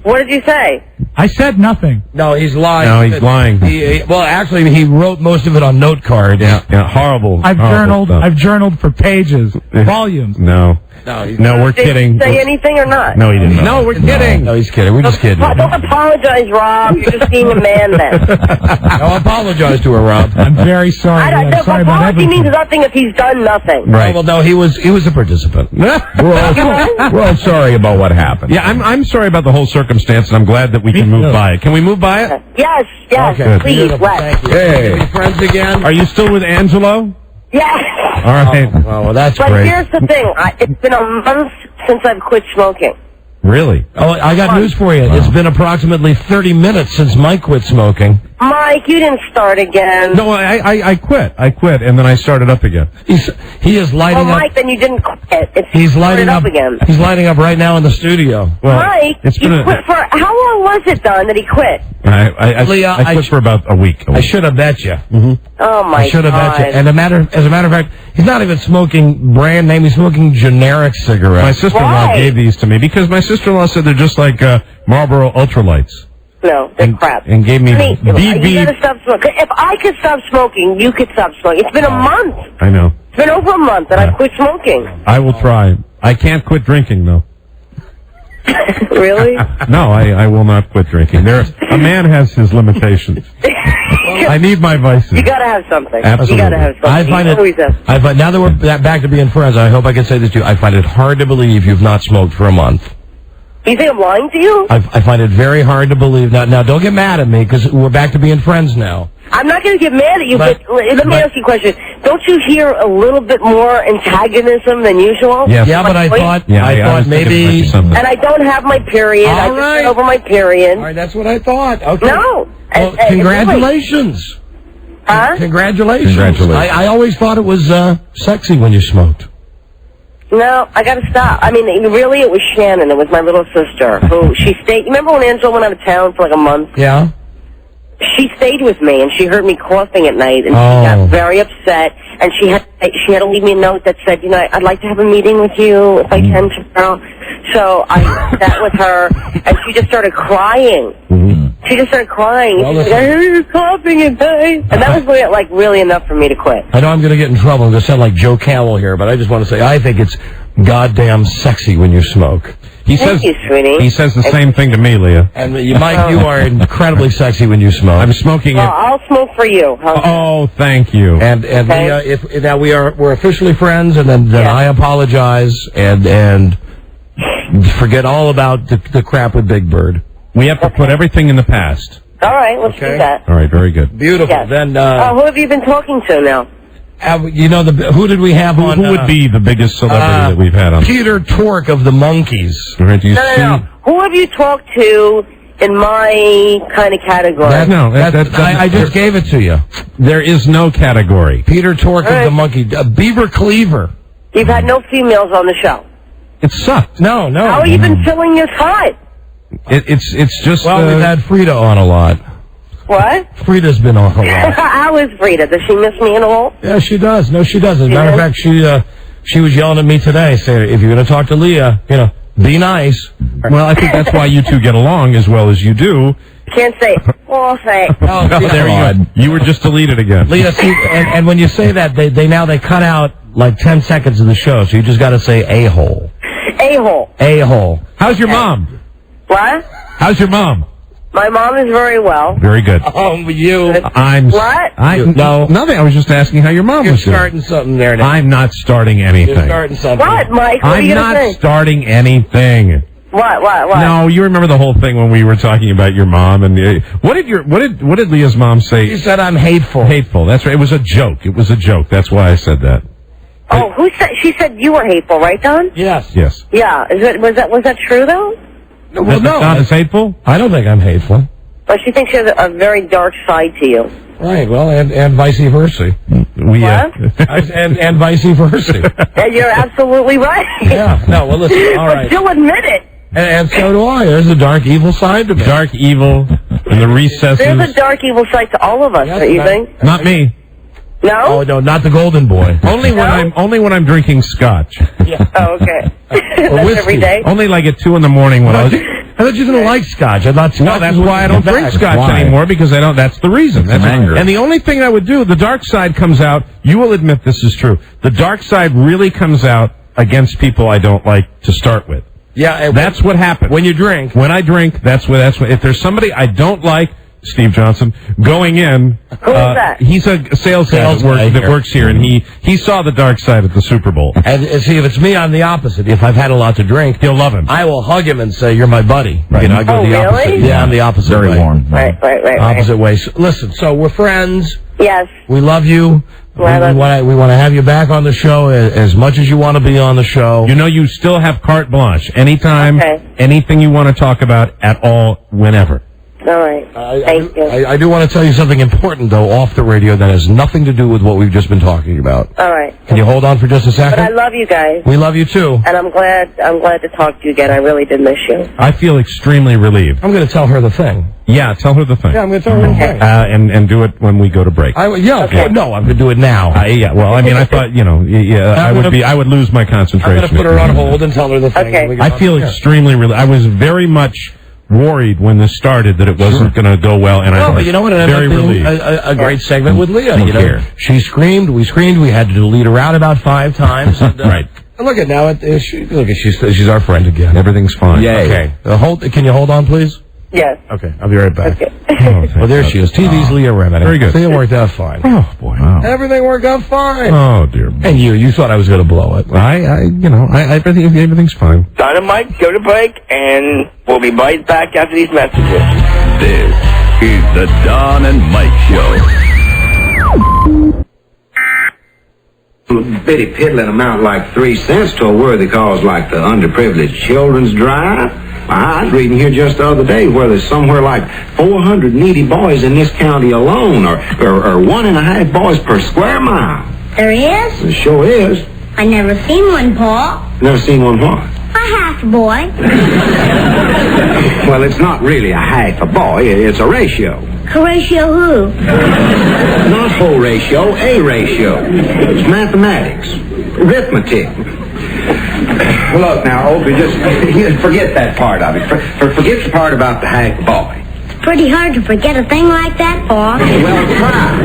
[SPEAKER 20] What did you say?
[SPEAKER 3] I said nothing.
[SPEAKER 1] No, he's lying.
[SPEAKER 2] No, he's lying.
[SPEAKER 1] Well, actually, he wrote most of it on note cards.
[SPEAKER 2] Yeah, horrible.
[SPEAKER 3] I've
[SPEAKER 2] horrible
[SPEAKER 3] journaled.
[SPEAKER 2] stuff.
[SPEAKER 3] I've journaled for pages, volumes.
[SPEAKER 2] No, we're
[SPEAKER 20] Did
[SPEAKER 2] kidding.
[SPEAKER 20] he say anything or not?
[SPEAKER 2] No, he didn't.
[SPEAKER 1] No, we're kidding. No, he's kidding. We're just kidding.
[SPEAKER 20] Don't apologize, Rob. You're just being a man then.
[SPEAKER 1] No, apologize to her, Rob.
[SPEAKER 3] I'm very sorry.
[SPEAKER 20] The apology means nothing if he's done nothing.
[SPEAKER 1] Right. Well, no, he was a participant.
[SPEAKER 4] We're all sorry about what happened.
[SPEAKER 2] Yeah, I'm sorry about the whole circumstance, and I'm glad that we can move by it. Can we move by it?
[SPEAKER 20] Yes,
[SPEAKER 1] Okay.
[SPEAKER 20] please,
[SPEAKER 1] Beautiful.
[SPEAKER 20] let's.
[SPEAKER 1] Thank you.
[SPEAKER 2] Hey.
[SPEAKER 1] Are we friends again?
[SPEAKER 2] Are you still with Angelo?
[SPEAKER 20] Yes.
[SPEAKER 2] All right.
[SPEAKER 1] Oh, well, that's
[SPEAKER 20] But
[SPEAKER 1] great.
[SPEAKER 20] here's the thing. It's been a month since I've quit smoking.
[SPEAKER 2] Really?
[SPEAKER 1] Oh, I got news for you. It's been approximately 30 minutes since Mike quit smoking.
[SPEAKER 20] Mike, you didn't start again.
[SPEAKER 2] No, I quit. I quit, and then I started up again.
[SPEAKER 1] He is lighting
[SPEAKER 20] Well,
[SPEAKER 1] up.
[SPEAKER 20] Mike, then you didn't quit.
[SPEAKER 1] He's lighting up
[SPEAKER 20] again.
[SPEAKER 1] He's lighting up right now in the studio.
[SPEAKER 2] Well,
[SPEAKER 20] Mike,
[SPEAKER 2] it's been
[SPEAKER 20] you quit for how long was it, Don, that he quit?
[SPEAKER 2] I quit for about a week.
[SPEAKER 1] I should have bet you.
[SPEAKER 20] Oh my
[SPEAKER 1] I should have
[SPEAKER 20] God.
[SPEAKER 1] bet you. And as a matter of fact, he's not even smoking brand name. He's smoking generic cigarettes.
[SPEAKER 2] My sister-in-law gave these to me because my sister-in-law said they're just like Marlboro Ultralights.
[SPEAKER 20] No, they're crap.
[SPEAKER 2] And gave me
[SPEAKER 20] I mean, you
[SPEAKER 2] BB.
[SPEAKER 20] gotta stop smoking. If I could stop smoking, you could stop smoking. It's been a month.
[SPEAKER 2] I know.
[SPEAKER 20] It's been over a month that I've quit smoking.
[SPEAKER 2] I will try. I can't quit drinking, though.
[SPEAKER 20] Really?
[SPEAKER 2] No, I will not quit drinking. A man has his limitations. I need my vices.
[SPEAKER 20] You gotta have something.
[SPEAKER 2] Absolutely.
[SPEAKER 20] You gotta have something.
[SPEAKER 1] I find
[SPEAKER 20] You always have.
[SPEAKER 1] I find now that we're back to being friends, I hope I can say this to you. I find it hard to believe you've not smoked for a month.
[SPEAKER 20] You think I'm lying to you?
[SPEAKER 1] I find it very hard to believe. Now, don't get mad at me because we're back to being friends now.
[SPEAKER 20] I'm not going to get mad at you, but let me ask you a question. Don't you hear a little bit more antagonism than usual?
[SPEAKER 1] Yes. Yeah, but I thought maybe.
[SPEAKER 20] And I don't have my period. I just got over my period.
[SPEAKER 1] All right, that's what I thought. Okay.
[SPEAKER 20] No.
[SPEAKER 1] Well, congratulations.
[SPEAKER 20] Huh?
[SPEAKER 1] Congratulations. I always thought it was sexy when you smoked.
[SPEAKER 20] No, I got to stop. I mean, really, it was Shannon. It was my little sister who she stayed. You remember when Angela went out of town for like a month?
[SPEAKER 1] Yeah.
[SPEAKER 20] She stayed with me, and she heard me coughing at night, and she got very upset. And she had to leave me a note that said, I'd like to have a meeting with you if I can tomorrow. So I sat with her, and she just started crying. She just started crying.
[SPEAKER 1] Well,
[SPEAKER 20] She's like, I heard you coughing at night. And that was really enough for me to quit.
[SPEAKER 1] I know I'm going to get in trouble. I'm going to sound like Joe Camel here, but I just want to say I think it's goddamn sexy when you smoke.
[SPEAKER 20] Thank you, sweetie.
[SPEAKER 2] He says the same thing to me, Leah.
[SPEAKER 1] And Mike, you are incredibly sexy when you smoke.
[SPEAKER 2] I'm smoking
[SPEAKER 20] Well,
[SPEAKER 2] it.
[SPEAKER 20] I'll smoke for you.
[SPEAKER 2] Oh, thank you.
[SPEAKER 1] And Leah, if now we're officially friends, and then I apologize and forget all about the crap with Big Bird.
[SPEAKER 2] We have to put everything in the past.
[SPEAKER 20] All right, let's do that.
[SPEAKER 2] All right, very good.
[SPEAKER 1] Beautiful.
[SPEAKER 20] Yes.
[SPEAKER 1] Then
[SPEAKER 20] who have you been talking to now?
[SPEAKER 1] who did we have on?
[SPEAKER 2] Who would be the biggest celebrity that we've had on?
[SPEAKER 1] Peter Tork of the Monkees.
[SPEAKER 2] All right, do you see?
[SPEAKER 20] No. Who have you talked to in my kind of category?
[SPEAKER 1] I just gave it to you.
[SPEAKER 2] There is no category.
[SPEAKER 1] Peter Tork of the Monkey. Beaver Cleaver.
[SPEAKER 20] You've had no females on the show.
[SPEAKER 2] It sucked.
[SPEAKER 1] No.
[SPEAKER 20] How have you been filling your time?
[SPEAKER 2] It's just.
[SPEAKER 1] Well, we've had Frida on a lot.
[SPEAKER 20] What?
[SPEAKER 1] Frida's been on a lot.
[SPEAKER 20] How is Frida? Does she miss me in a hole?
[SPEAKER 1] Yeah, she does. No, she does. As a matter of fact, she was yelling at me today, saying, if you're going to talk to Leah, be nice.
[SPEAKER 2] Well, I think that's why you two get along as well as you do.
[SPEAKER 20] Can't say, thanks.
[SPEAKER 1] Oh,
[SPEAKER 2] there you go. You were just deleted again.
[SPEAKER 1] Leah, see, and when you say that, they cut out like 10 seconds of the show, so you just got to say a-hole.
[SPEAKER 20] A-hole.
[SPEAKER 1] A-hole.
[SPEAKER 2] How's your mom?
[SPEAKER 20] What?
[SPEAKER 2] How's your mom?
[SPEAKER 20] My mom is very well.
[SPEAKER 2] Very good.
[SPEAKER 1] You.
[SPEAKER 20] What?
[SPEAKER 2] No, nothing. I was just asking how your mom was doing.
[SPEAKER 1] You're starting something there now.
[SPEAKER 2] I'm not starting anything.
[SPEAKER 1] You're starting something.
[SPEAKER 20] What, Mike? What are
[SPEAKER 2] I'm
[SPEAKER 20] you gonna
[SPEAKER 2] not
[SPEAKER 20] say?
[SPEAKER 2] starting anything.
[SPEAKER 20] What?
[SPEAKER 2] No, you remember the whole thing when we were talking about your mom and what did Leah's mom say?
[SPEAKER 1] She said I'm hateful.
[SPEAKER 2] Hateful. That's right. It was a joke. That's why I said that.
[SPEAKER 20] Oh, who said? She said you were hateful, right, Don?
[SPEAKER 1] Yes.
[SPEAKER 2] Yes.
[SPEAKER 20] Yeah. Was that true though?
[SPEAKER 1] Well, no.
[SPEAKER 2] Not as hateful?
[SPEAKER 1] I don't think I'm hateful.
[SPEAKER 20] Well, she thinks she has a very dark side to you.
[SPEAKER 1] Right. Well, and vice versa. And vice versa.
[SPEAKER 20] Yeah, you're absolutely right.
[SPEAKER 1] Yeah. No. Well, listen. All right.
[SPEAKER 20] But she'll admit it.
[SPEAKER 1] And so do I. There's a dark, evil side to me.
[SPEAKER 2] Dark, evil, in the recesses.
[SPEAKER 20] There's a dark, evil side to all of us, don't you think?
[SPEAKER 2] Not me.
[SPEAKER 20] No?
[SPEAKER 1] Oh, no, not the golden boy.
[SPEAKER 2] Only when I'm drinking scotch.
[SPEAKER 20] Yeah. Oh, okay. That's every day?
[SPEAKER 2] Only like at 2 in the morning when I was...
[SPEAKER 1] I thought you didn't like scotch. I thought scotch.
[SPEAKER 2] No, that's why I don't drink scotch anymore, because I don't. That's the reason. That's anger. And the only thing I would do, the dark side comes out. You will admit this is true. The dark side really comes out against people I don't like to start with.
[SPEAKER 1] Yeah,
[SPEAKER 2] that's what happens
[SPEAKER 1] when you drink.
[SPEAKER 2] When I drink, that's what. If there's somebody I don't like, Steve Johnson, going in.
[SPEAKER 20] Who is that?
[SPEAKER 2] He's a sales guy that works here, and he saw the dark side at the Super Bowl.
[SPEAKER 1] And see, if it's me, I'm the opposite. If I've had a lot to drink,
[SPEAKER 2] he'll love him.
[SPEAKER 1] I will hug him and say, "You're my buddy."
[SPEAKER 2] Right.
[SPEAKER 1] You know, I go the opposite.
[SPEAKER 20] Really?
[SPEAKER 1] Yeah, I'm the opposite.
[SPEAKER 12] Very
[SPEAKER 1] way.
[SPEAKER 12] warm.
[SPEAKER 20] Right.
[SPEAKER 1] Opposite way. So, listen, so we're friends.
[SPEAKER 20] Yes.
[SPEAKER 1] We love you. We want to have you back on the show as much as you want to be on the show.
[SPEAKER 2] You know, you still have carte blanche. Anytime, anything you want to talk about at all, whenever.
[SPEAKER 20] All right. Thank you.
[SPEAKER 1] I do want to tell you something important, though, off the radio that has nothing to do with what we've just been talking about.
[SPEAKER 20] All right.
[SPEAKER 1] Can you hold on for just a second?
[SPEAKER 20] But I love you guys.
[SPEAKER 1] We love you, too.
[SPEAKER 20] And I'm glad to talk to you again. I really did miss you.
[SPEAKER 2] I feel extremely relieved.
[SPEAKER 1] I'm going to tell her the thing.
[SPEAKER 2] Yeah, tell her the thing.
[SPEAKER 1] Yeah, I'm going to tell her the thing.
[SPEAKER 2] And do it when we go to break.
[SPEAKER 1] No, I'm going to do it now.
[SPEAKER 2] Yeah, well, I mean, I thought, I would lose my concentration.
[SPEAKER 1] I'm going to put her on hold and tell her the thing.
[SPEAKER 20] Okay.
[SPEAKER 2] I feel extremely relieved. I was very much worried when this started that it wasn't going to go well, and I was
[SPEAKER 1] you know what? It
[SPEAKER 2] very
[SPEAKER 1] ended up being
[SPEAKER 2] relieved.
[SPEAKER 1] a great segment with Leah. You know, she screamed, we screamed, we had to lead her out about 5 times. And,
[SPEAKER 2] right.
[SPEAKER 1] And look at now, she's our friend again.
[SPEAKER 2] Everything's fine.
[SPEAKER 1] Yay. Okay. Can you hold on, please?
[SPEAKER 20] Yes.
[SPEAKER 1] Okay, I'll be right back.
[SPEAKER 20] Okay.
[SPEAKER 1] Well, there she is. TV's Leah Remini.
[SPEAKER 2] Very good.
[SPEAKER 1] See, it worked out fine.
[SPEAKER 2] Oh boy. Wow.
[SPEAKER 1] Everything worked out fine.
[SPEAKER 2] Oh dear.
[SPEAKER 1] And you thought I was going to blow it.
[SPEAKER 2] I think everything's fine.
[SPEAKER 11] Don and Mike, go to break, and we'll be right back after these messages.
[SPEAKER 10] This is the Don and Mike Show.
[SPEAKER 6] Bitty piddling amount like 3 cents to a worthy cause like the underprivileged children's drive. I was reading here just the other day where there's somewhere like 400 needy boys in this county alone, or 1.5 boys per square mile.
[SPEAKER 8] There is?
[SPEAKER 6] It sure is.
[SPEAKER 8] I never seen one, Paul.
[SPEAKER 6] Never seen one what?
[SPEAKER 8] A half boy.
[SPEAKER 6] Well, it's not really a half a boy. It's a ratio.
[SPEAKER 8] Horatio who?
[SPEAKER 6] Not whole ratio, a ratio. It's mathematics. Arithmetic. Look now, Opie, just forget that part of it. Forget the part about the half boy.
[SPEAKER 8] It's pretty hard to forget a thing like that, Paul.
[SPEAKER 6] Well, try.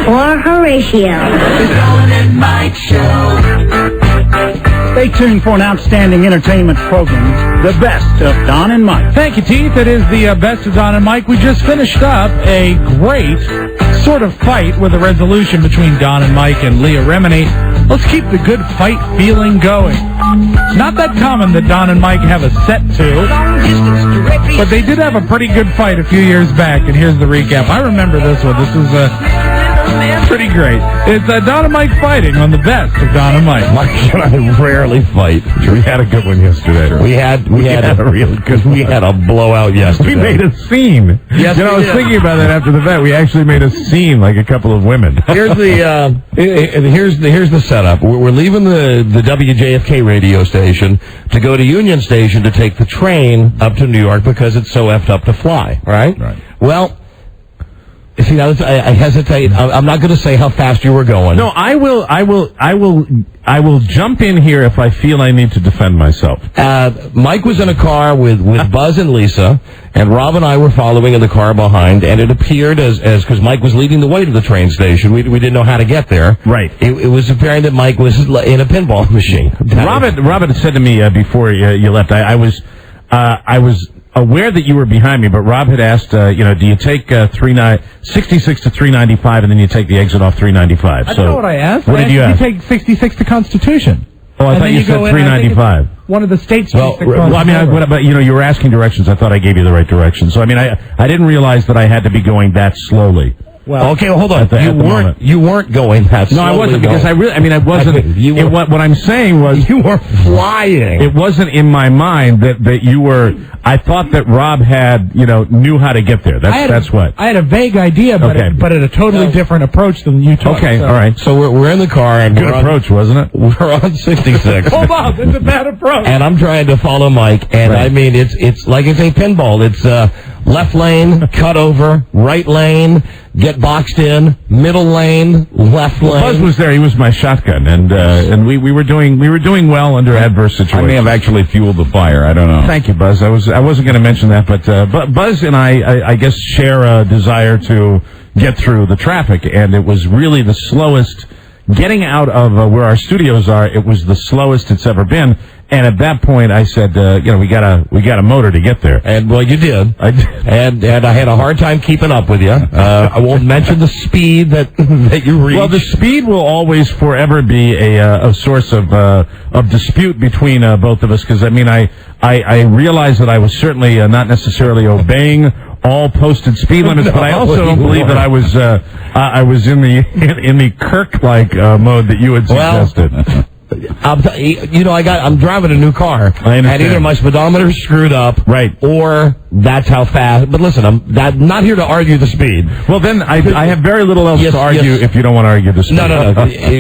[SPEAKER 8] Or Horatio.
[SPEAKER 15] The Don and Mike Show. Stay tuned for an outstanding entertainment program, the best of Don and Mike.
[SPEAKER 3] Thank you, Teeth. It is the best of Don and Mike. We just finished up a great sort of fight with a resolution between Don and Mike and Leah Remini. Let's keep the good fight feeling going. Not that common that Don and Mike have a set to, but they did have a pretty good fight a few years back, and here's the recap. I remember this one. This is pretty great. It's Don and Mike fighting on the best of Don and Mike.
[SPEAKER 1] Mike and I rarely fight.
[SPEAKER 2] We had a good one yesterday.
[SPEAKER 1] We had
[SPEAKER 2] a real good one.
[SPEAKER 1] We had a blowout yesterday.
[SPEAKER 2] We made a scene.
[SPEAKER 1] Yes,
[SPEAKER 2] I was thinking about that after the bet. We actually made a scene like a couple of women.
[SPEAKER 1] Here's the setup. We're leaving the WJFK radio station to go to Union Station to take the train up to New York because it's so effed up to fly. Right. Well, see, I hesitate. I'm not going to say how fast you were going.
[SPEAKER 2] No, I will jump in here if I feel I need to defend myself.
[SPEAKER 1] Mike was in a car with Buzz and Lisa, and Rob and I were following in the car behind, and it appeared as because Mike was leading the way to the train station, we didn't know how to get there.
[SPEAKER 2] Right.
[SPEAKER 1] It was apparent that Mike was in a pinball machine.
[SPEAKER 2] Robert said to me before you left, I was aware that you were behind me, but Rob had asked, do you take 66 to 395 and then you take the exit off 395?
[SPEAKER 3] I don't know what I asked.
[SPEAKER 2] What did you ask?
[SPEAKER 3] You take 66 to Constitution.
[SPEAKER 2] Oh, I thought you said 395.
[SPEAKER 3] One of the states.
[SPEAKER 2] But you were asking directions. I thought I gave you the right direction. So, I mean, I didn't realize that I had to be going that slowly.
[SPEAKER 1] Well, okay, hold on. You weren't going that slowly.
[SPEAKER 2] No, I wasn't, because I wasn't. What I'm saying was
[SPEAKER 1] you were flying.
[SPEAKER 2] It wasn't in my mind that you were. I thought that Rob had, knew how to get there. That's what.
[SPEAKER 3] I had a vague idea, but at a totally different approach than you took.
[SPEAKER 2] Okay, all right.
[SPEAKER 1] So we're in the car, and
[SPEAKER 2] good approach, wasn't it?
[SPEAKER 1] We're on 66.
[SPEAKER 3] Hold on, that's a bad approach.
[SPEAKER 1] And I'm trying to follow Mike, and I mean it's like it's a pinball. It's Left lane, cut over, right lane, get boxed in, middle lane, left lane.
[SPEAKER 2] Buzz was there. He was my shotgun, and we were doing well under adverse situations.
[SPEAKER 12] I may have actually fueled the fire. I don't know.
[SPEAKER 2] Thank you, Buzz. I wasn't going to mention that, but Buzz and I guess share a desire to get through the traffic, and it was really the slowest getting out of where our studios are. It was the slowest it's ever been. And at that point, I said, we got a motor to get there.
[SPEAKER 1] And, well, you did.
[SPEAKER 2] I did.
[SPEAKER 1] And I had a hard time keeping up with you. I won't mention the speed that you reached.
[SPEAKER 2] Well, the speed will always forever be a source of dispute between both of us, because, I mean, I realized that I was certainly not necessarily obeying all posted speed limits, but I also don't believe that I was in the Kirk-like mode that you had suggested.
[SPEAKER 1] Well, I'm driving a new car.
[SPEAKER 2] I understand.
[SPEAKER 1] And either my speedometer's screwed up,
[SPEAKER 2] right,
[SPEAKER 1] or that's how fast. But listen, I'm not here to argue the speed.
[SPEAKER 2] Well, then I have very little else to argue if you don't want to argue the speed.
[SPEAKER 1] No.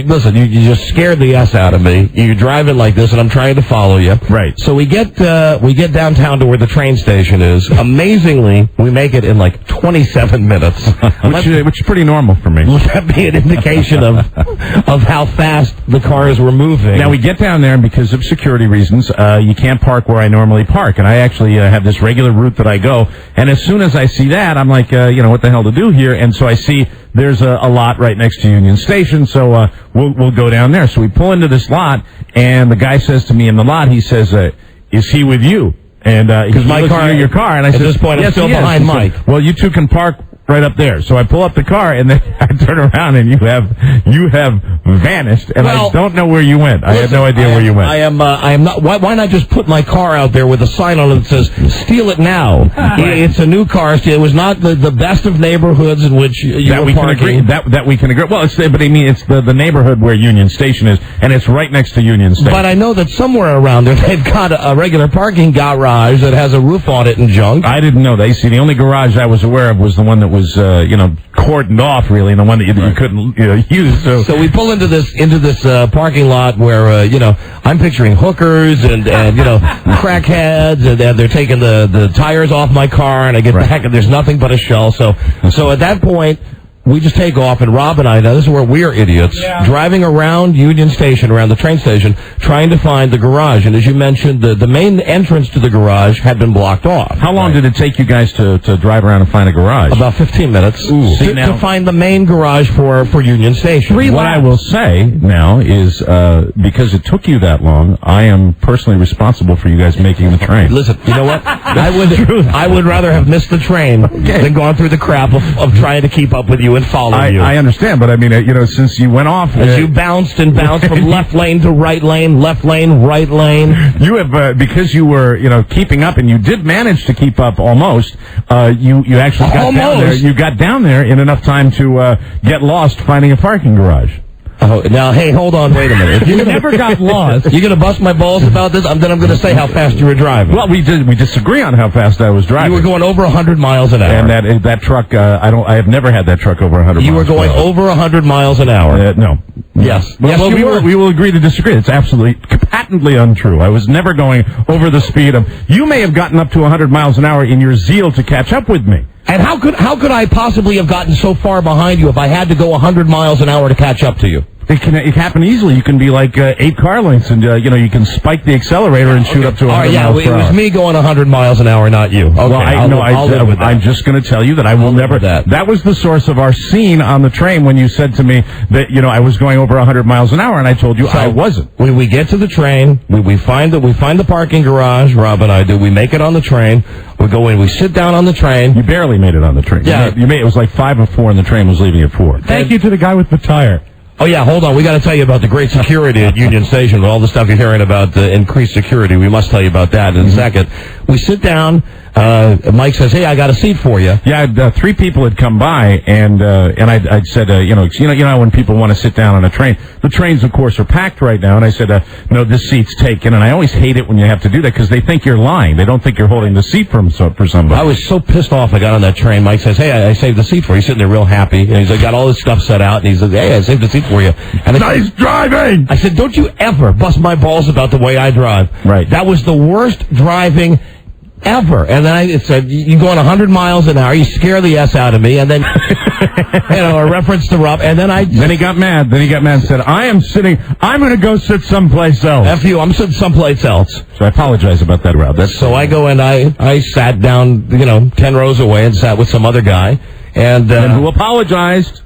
[SPEAKER 1] Listen, you just scared the S out of me. You're driving like this, and I'm trying to follow you.
[SPEAKER 2] Right.
[SPEAKER 1] So we get downtown to where the train station is. Amazingly, we make it in like 27 minutes,
[SPEAKER 2] which is pretty normal for me.
[SPEAKER 1] Would that be an indication of how fast the cars were moving?
[SPEAKER 2] Now, we get down there, and because of security reasons, you can't park where I normally park. And I actually have this regular route that I go. And as soon as I see that, I'm like, what the hell to do here? And so I see there's a lot right next to Union Station, so we'll go down there. So we pull into this lot, and the guy says to me in the lot, he says, is he with you? And because
[SPEAKER 1] my car,
[SPEAKER 2] your car, and I said,
[SPEAKER 1] at this point, I'm still behind Mike.
[SPEAKER 2] Said, well, you two can park right up there. So I pull up the car, and then I turn around, and you have vanished, and I don't know where you went. I have no idea where you went.
[SPEAKER 1] I am not. Why not just put my car out there with a sign on it that says "Steal it now"? It's a new car. It was not the best of neighborhoods in which you were parking.
[SPEAKER 2] That we can agree. Well, it's the neighborhood where Union Station is, and it's right next to Union Station.
[SPEAKER 1] But I know that somewhere around there they've got a regular parking garage that has a roof on it and junk.
[SPEAKER 2] I didn't know that. See, the only garage I was aware of was the one that was cordoned off, really, and the one that you couldn't use.
[SPEAKER 1] So we pull into this parking lot where I'm picturing hookers and crackheads, and they're taking the tires off my car, and I get back and there's nothing but a shell. So at that point, we just take off, and Rob and I, now this is where we're idiots, driving around Union Station, around the train station, trying to find the garage. And as you mentioned, the main entrance to the garage had been blocked off.
[SPEAKER 2] How long did it take you guys to drive around and find a garage?
[SPEAKER 1] About 15 minutes to find the main garage for Union Station.
[SPEAKER 2] What I will say now is, because it took you that long, I am personally responsible for you guys making the train.
[SPEAKER 1] Listen, you know what? I would rather have missed the train than gone through the crap of trying to keep up with you and follow you.
[SPEAKER 2] I understand, but I mean, since you went off...
[SPEAKER 1] As you bounced from left lane to right lane, left lane, right lane.
[SPEAKER 2] You have, because you were, keeping up, and you did manage to keep up almost, you actually got down there. You got down there in enough time to get lost finding a parking garage.
[SPEAKER 1] Oh, now, hey, hold on, wait a minute. If
[SPEAKER 14] you never got lost.
[SPEAKER 1] You're going to bust my balls about this? Then I'm going to say how fast you were driving.
[SPEAKER 2] Well, we disagree on how fast I was driving.
[SPEAKER 1] You were going over 100 miles an hour.
[SPEAKER 2] And that truck, I have never had that truck over 100 miles.
[SPEAKER 1] You were going over 100 miles an hour.
[SPEAKER 2] No.
[SPEAKER 1] Yes.
[SPEAKER 2] Well, we will agree to disagree. It's absolutely, patently untrue. I was never going over the speed of... You may have gotten up to 100 miles an hour in your zeal to catch up with me.
[SPEAKER 1] And how could I possibly have gotten so far behind you if I had to go 100 miles an hour to catch up to you?
[SPEAKER 2] It happen easily. You can be like 8 car lengths, and you can spike the accelerator and shoot up to 100 miles per hour.
[SPEAKER 1] It was me going 100 miles an hour, not you. Okay,
[SPEAKER 2] well,
[SPEAKER 1] I'll live with that.
[SPEAKER 2] I'm just going to tell you that I will never. That was the source of our scene on the train when you said to me that I was going over 100 miles an hour, and I told you I wasn't.
[SPEAKER 1] We get to the train. We find the parking garage. Rob and I do. We make it on the train. We go in. We sit down on the train.
[SPEAKER 2] You barely made it on the train.
[SPEAKER 1] Yeah,
[SPEAKER 2] it was like 5 or 4, and the train was leaving at 4.
[SPEAKER 14] Thank you to the guy with the tire.
[SPEAKER 1] Oh, yeah, hold on. We got to tell you about the great security at Union Station, all the stuff you're hearing about the increased security. We must tell you about that in a second. We sit down. Mike says, "Hey, I got a seat for you."
[SPEAKER 2] Yeah, 3 people had come by, and I said, when people want to sit down on a train, the trains, of course, are packed right now. And I said, no, this seat's taken. And I always hate it when you have to do that because they think you're lying. They don't think you're holding the seat for somebody.
[SPEAKER 1] I was so pissed off. I got on that train. Mike says, "Hey, I saved the seat for you." He's sitting there real happy, and he's like, got all this stuff set out, and he's like, "Hey, I saved the seat for you." And
[SPEAKER 2] nice driving.
[SPEAKER 1] I said, "Don't you ever bust my balls about the way I drive."
[SPEAKER 2] Right.
[SPEAKER 1] That was the worst driving ever. And then it said, you going 100 miles an hour, you scare the S out of me, and then, a reference to Rob, and then
[SPEAKER 2] Then he got mad. And said, I'm going to go sit someplace else.
[SPEAKER 1] F you, I'm sitting someplace else.
[SPEAKER 2] So I apologize about that, Rob.
[SPEAKER 1] So I go and I sat down, 10 rows away and sat with some other guy. And
[SPEAKER 2] who apologized.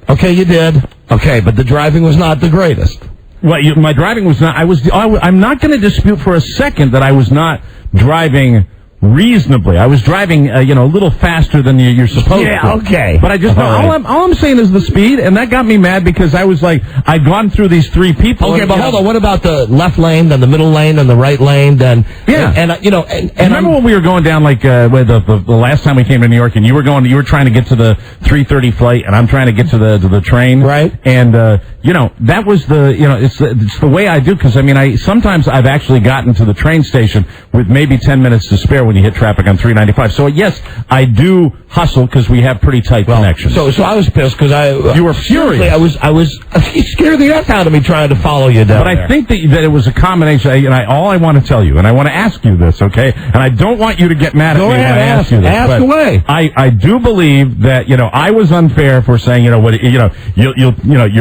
[SPEAKER 1] Okay, you did. Okay, but the driving was not the greatest.
[SPEAKER 2] Well, my driving was not. I'm not going to dispute for a second that I was not driving reasonably. I was driving, a little faster than you're supposed to.
[SPEAKER 1] Yeah, okay.
[SPEAKER 2] But I just all I'm saying is the speed, and that got me mad because I was like, I'd gone through these three people.
[SPEAKER 1] Okay, but hold on. What about the left lane, then the middle lane, then the right lane, then and
[SPEAKER 2] remember when we were going down the last time we came to New York, and you were trying to get to the 3:30 flight, and I'm trying to get to the train,
[SPEAKER 1] right?
[SPEAKER 2] And that was it's the way I do, because sometimes I've actually gotten to the train station with maybe 10 minutes to spare when you hit traffic on 395. So yes, I do hustle because we have pretty tight connections.
[SPEAKER 1] So I was pissed because
[SPEAKER 2] you were furious.
[SPEAKER 1] I was you scared the F out of me trying to follow you down.
[SPEAKER 2] But I think that it was a combination. All I want to tell you, and I want to ask you this, okay? And I don't want you to get mad at me when I ask you this.
[SPEAKER 1] Ask away.
[SPEAKER 2] I do believe that I was unfair for saying your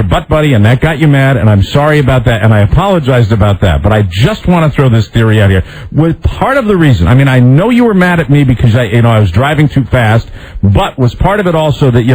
[SPEAKER 2] butt buddy, and that got you mad, and I'm sorry about that, and I apologized about that. But I just want to throw this theory out here. With part of the reason, I know you were mad at me because I was driving too fast, but was part of it also that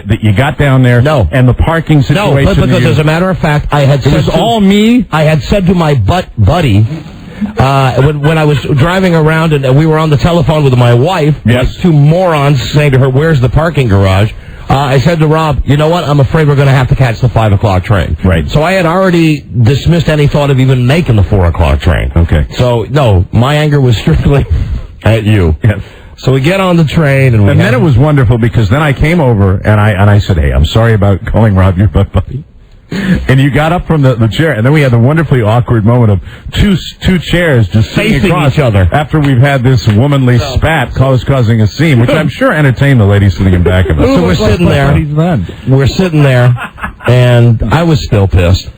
[SPEAKER 2] that you got down there?
[SPEAKER 1] No.
[SPEAKER 2] And the parking situation.
[SPEAKER 1] No, but because as a matter of fact, I had said
[SPEAKER 2] all me.
[SPEAKER 1] I had said to my butt buddy. When I was driving around and we were on the telephone with my wife,
[SPEAKER 2] yes.
[SPEAKER 1] Two morons saying to her, "Where's the parking garage?" I said to Rob, "You know what? I'm afraid we're going to have to catch the 5 o'clock train."
[SPEAKER 2] Right.
[SPEAKER 1] So I had already dismissed any thought of even making the 4 o'clock train.
[SPEAKER 2] Okay.
[SPEAKER 1] So no, my anger was strictly at you.
[SPEAKER 2] Yes.
[SPEAKER 1] So we get on the train, and
[SPEAKER 2] then it was wonderful because then I came over and I said, "Hey, I'm sorry about calling Rob your butt buddy." And you got up from the chair, and then we had the wonderfully awkward moment of two chairs just sitting
[SPEAKER 1] facing
[SPEAKER 2] across
[SPEAKER 1] each other
[SPEAKER 2] after we've had this womanly spat causing a scene, which I'm sure entertained the lady sitting in back of us.
[SPEAKER 1] So we're sitting there. We're sitting there, and I was still pissed.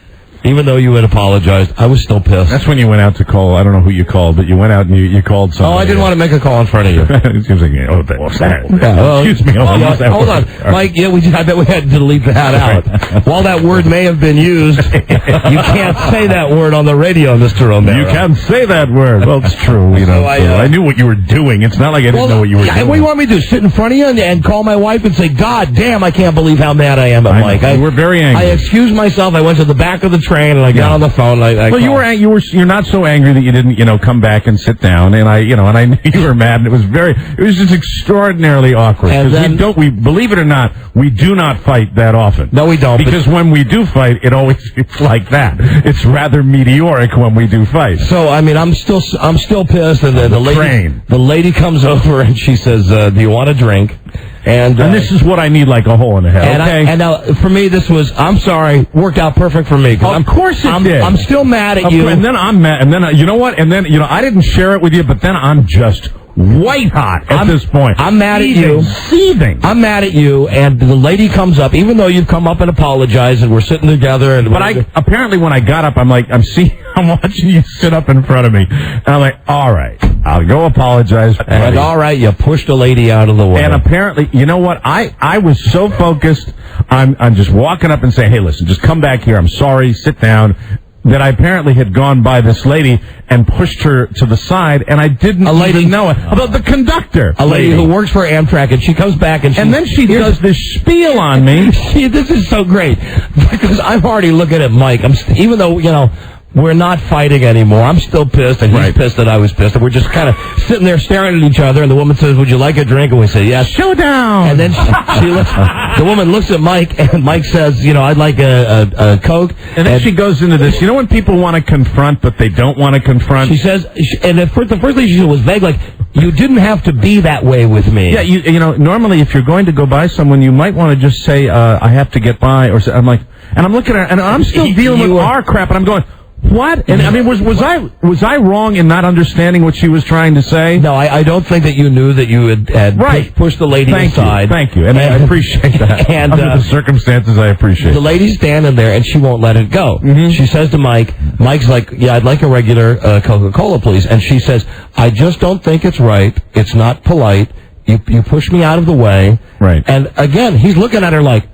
[SPEAKER 1] Even though you had apologized, I was still pissed.
[SPEAKER 2] That's when you went out to call. I don't know who you called, but you went out and you called somebody.
[SPEAKER 1] Oh, I didn't want to make a call in front of you.
[SPEAKER 2] It seems like, what's that? Excuse me.
[SPEAKER 1] Hold on. Mike, I bet we had to delete that out. While that word may have been used, you can't say that word on the radio, Mr. Romero.
[SPEAKER 2] You can't say that word. Well, it's true. I knew what you were doing. It's not like I didn't know what you were doing.
[SPEAKER 1] What do you want me to do? Sit in front of you and call my wife and say, "God damn, I can't believe how mad I am at Mike."
[SPEAKER 2] We're very angry.
[SPEAKER 1] I excused myself. I went to the back of the train and I got on the phone.
[SPEAKER 2] You're not so angry that you didn't, come back and sit down. And I knew you were mad. And it was just extraordinarily awkward. Because we believe it or not, we do not fight that often.
[SPEAKER 1] No, we don't.
[SPEAKER 2] Because when we do fight, it's like that. It's rather meteoric when we do fight.
[SPEAKER 1] So I'm still pissed. And the lady comes over and she says, "Do you want a drink?" And
[SPEAKER 2] this is what I need, like a hole in the head.
[SPEAKER 1] And now, for me, this was, I'm sorry, worked out perfect for me.
[SPEAKER 2] Of course it did.
[SPEAKER 1] I'm still mad at you.
[SPEAKER 2] And then I'm mad. And then, you know what? And then, I didn't share it with you, but then I'm just white hot at this point.
[SPEAKER 1] I'm mad at you.
[SPEAKER 2] Seething.
[SPEAKER 1] I'm mad at you, and the lady comes up, even though you've come up and apologized, and we're sitting together.
[SPEAKER 2] But apparently when I got up, I'm watching you sit up in front of me, and I'm like, all right, I'll go apologize.
[SPEAKER 1] And all right, you pushed a lady out of the way.
[SPEAKER 2] And apparently, you know what? I was so focused on just walking up and saying, "Hey, listen, just come back here. I'm sorry. Sit down." That I apparently had gone by this lady and pushed her to the side, and I didn't even know it. About the conductor.
[SPEAKER 1] A lady who works for Amtrak, and she comes back and
[SPEAKER 2] then she does this spiel on me.
[SPEAKER 1] This is so great, because I'm already looking at Mike. Even though, we're not fighting anymore. I'm still pissed, and he's pissed that I was pissed. And we're just kind of sitting there staring at each other, and the woman says, "Would you like a drink?" And we say, "Yes."
[SPEAKER 2] Showdown!
[SPEAKER 1] And then the woman looks at Mike, and Mike says, "I'd like a Coke."
[SPEAKER 2] And then she goes into this, when people want to confront, but they don't want to confront?
[SPEAKER 1] She says, and the first thing she said was vague, like, "You didn't have to be that way with me."
[SPEAKER 2] Yeah, normally if you're going to go by someone, you might want to just say, "I have to get by," or I'm like, and I'm looking at her, and I'm still dealing with our crap, and I'm going, what? And was I wrong in not understanding what she was trying to say?
[SPEAKER 1] No, I don't think that you knew that you had pushed the lady aside.
[SPEAKER 2] Thank you. And I appreciate that.
[SPEAKER 1] And
[SPEAKER 2] under the circumstances, I appreciate it.
[SPEAKER 1] The lady's standing there, and she won't let it go.
[SPEAKER 2] Mm-hmm.
[SPEAKER 1] She says to Mike, Mike's like, yeah, I'd like a regular Coca-Cola, please. And she says, I just don't think it's right. It's not polite. You push me out of the way.
[SPEAKER 2] Right.
[SPEAKER 1] And again, he's looking at her like,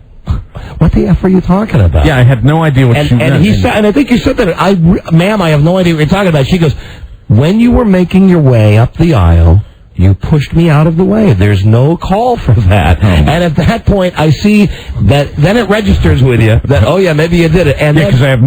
[SPEAKER 1] what the F are you talking about?
[SPEAKER 2] Yeah, I had no idea what she meant.
[SPEAKER 1] And he said, and I think you said that, ma'am, I have no idea what you're talking about. She goes, when you were making your way up the aisle, you pushed me out of the way. There's no call for that. Oh. And at that point, I see that then it registers with you that, oh, yeah, maybe you did it. And
[SPEAKER 2] because I have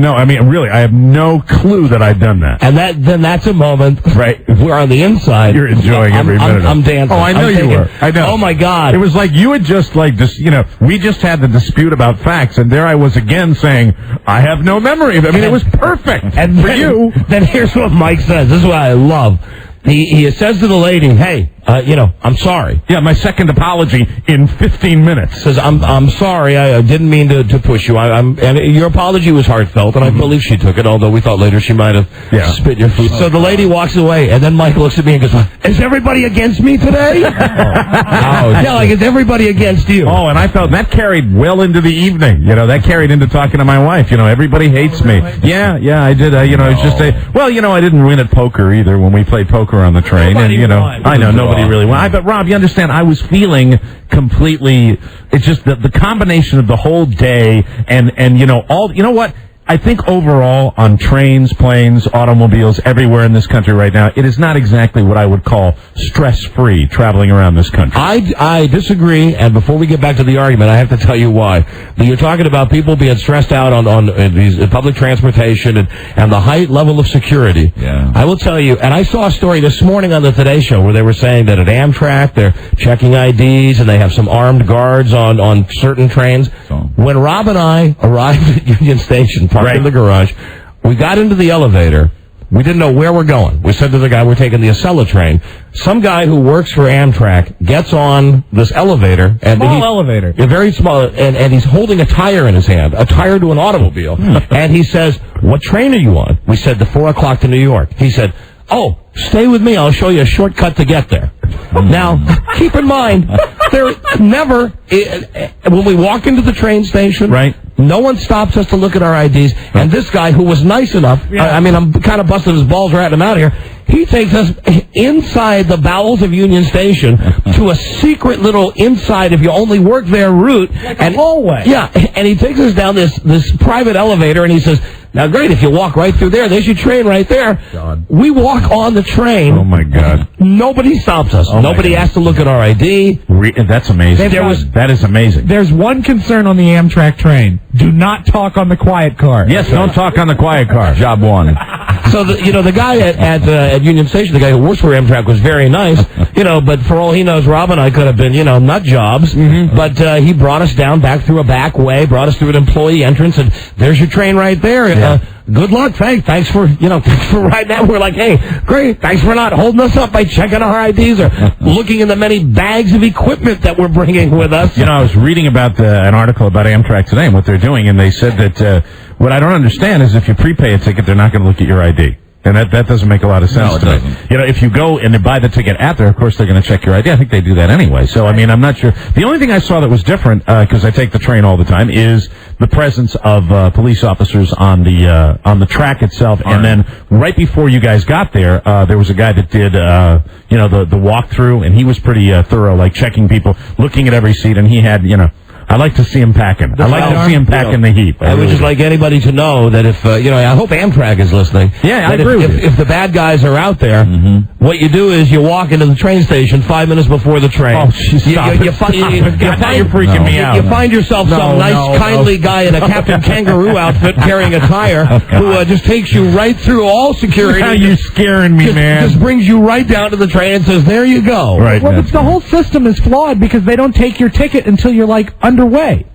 [SPEAKER 2] no clue that I'd done that.
[SPEAKER 1] And then that's a moment, right? We're on the inside.
[SPEAKER 2] You're enjoying every minute of it.
[SPEAKER 1] I'm dancing.
[SPEAKER 2] Oh, I know you were. I know.
[SPEAKER 1] Oh, my God.
[SPEAKER 2] It was like you had just, we just had the dispute about facts, and there I was again saying, I have no memory of it. I mean, it was perfect.
[SPEAKER 1] And
[SPEAKER 2] for you.
[SPEAKER 1] Then here's what Mike says. This is what I love. He says to the lady, hey, I'm sorry.
[SPEAKER 2] Yeah, my second apology in 15 minutes.
[SPEAKER 1] Says, I'm sorry. I didn't mean to push you. And your apology was heartfelt, and I believe she took it, although we thought later she might have spit your food. So the lady walks away, and then Mike looks at me and goes, is everybody against me today? Yeah, like, is everybody against you?
[SPEAKER 2] Oh, and I felt that carried well into the evening. That carried into talking to my wife. Everybody hates me. Yeah, I did. It's just I didn't win at poker either when we played poker on the train.
[SPEAKER 1] Nobody
[SPEAKER 2] and,
[SPEAKER 1] won.
[SPEAKER 2] I know, nobody really won. But, Rob, you understand, I was feeling completely, it's just the combination of the whole day and what? I think overall on trains, planes, automobiles, everywhere in this country right now, it is not exactly what I would call stress-free traveling around this country.
[SPEAKER 1] I disagree, and before we get back to the argument, I have to tell you why. You're talking about people being stressed out on these public transportation and the high level of security.
[SPEAKER 12] Yeah.
[SPEAKER 1] I will tell you, and I saw a story this morning on the Today Show where they were saying that at Amtrak they're checking IDs and they have some armed guards on certain trains. When Rob and I arrived at Union Station, parked in the garage, we got into the elevator. We didn't know where we're going. We said to the guy, we're taking the Acela train. Some guy who works for Amtrak gets on this elevator.
[SPEAKER 3] Elevator.
[SPEAKER 1] A very small, and he's holding a tire in his hand, a tire to an automobile. And he says, what train are you on? We said, the 4 o'clock to New York. He said, oh, stay with me. I'll show you a shortcut to get there. Now, keep in mind, there never, when we walk into the train station,
[SPEAKER 2] right?
[SPEAKER 1] No one stops us to look at our IDs. And this guy, who was nice enough, I'm kind of busting his balls ratting him out here, he takes us inside the bowels of Union Station to a secret little inside, if you only work there, route.
[SPEAKER 3] Like a hallway.
[SPEAKER 1] Yeah, and he takes us down this private elevator, and he says, now, great, if you walk right through there's your train right there.
[SPEAKER 2] God.
[SPEAKER 1] We walk on the train.
[SPEAKER 2] Oh, my God.
[SPEAKER 1] Nobody stops us. Nobody has to look at our ID.
[SPEAKER 2] That's amazing. That is amazing.
[SPEAKER 3] There's one concern on the Amtrak train. Do not talk on the quiet car.
[SPEAKER 2] Yes, don't talk on the quiet car.
[SPEAKER 12] Job one.
[SPEAKER 1] So, the guy at Union Station, the guy who works for Amtrak, was very nice, but for all he knows, Rob and I could have been, nut jobs. Mm-hmm. But he brought us down back through a back way, brought us through an employee entrance, and there's your train right there. Yeah. Good luck. Thanks for riding out. We're like, hey, great. Thanks for not holding us up by checking our IDs or looking in the many bags of equipment that we're bringing with us.
[SPEAKER 2] I was reading about an article about Amtrak today and what they're doing, and they said that what I don't understand is if you prepay a ticket, they're not going to look at your ID. And that doesn't make a lot of sense to me. If you go and they buy the ticket at there, of course they're going to check your ID. I think they do that anyway. So, I'm not sure. The only thing I saw that was different, because I take the train all the time, is the presence of police officers on the track itself. And then right before you guys got there, there was a guy that did, the walkthrough, and he was pretty thorough, like checking people, looking at every seat, and he had, I like to see him packing. I like to see him packing the heat.
[SPEAKER 1] I would just like anybody to know that if, I hope Amtrak is listening.
[SPEAKER 2] Yeah, I agree with you.
[SPEAKER 1] If the bad guys are out there, what you do is you walk into the train station 5 minutes before the train.
[SPEAKER 2] Oh, stop it. You're freaking me out.
[SPEAKER 1] You find yourself some kindly guy in a Captain Kangaroo outfit carrying a tire who just takes you right through all security.
[SPEAKER 2] Now you're scaring me, man.
[SPEAKER 1] Just brings you right down to the train and says, there you go.
[SPEAKER 2] Right.
[SPEAKER 3] Well, the whole system is flawed because they don't take your ticket until you're underway.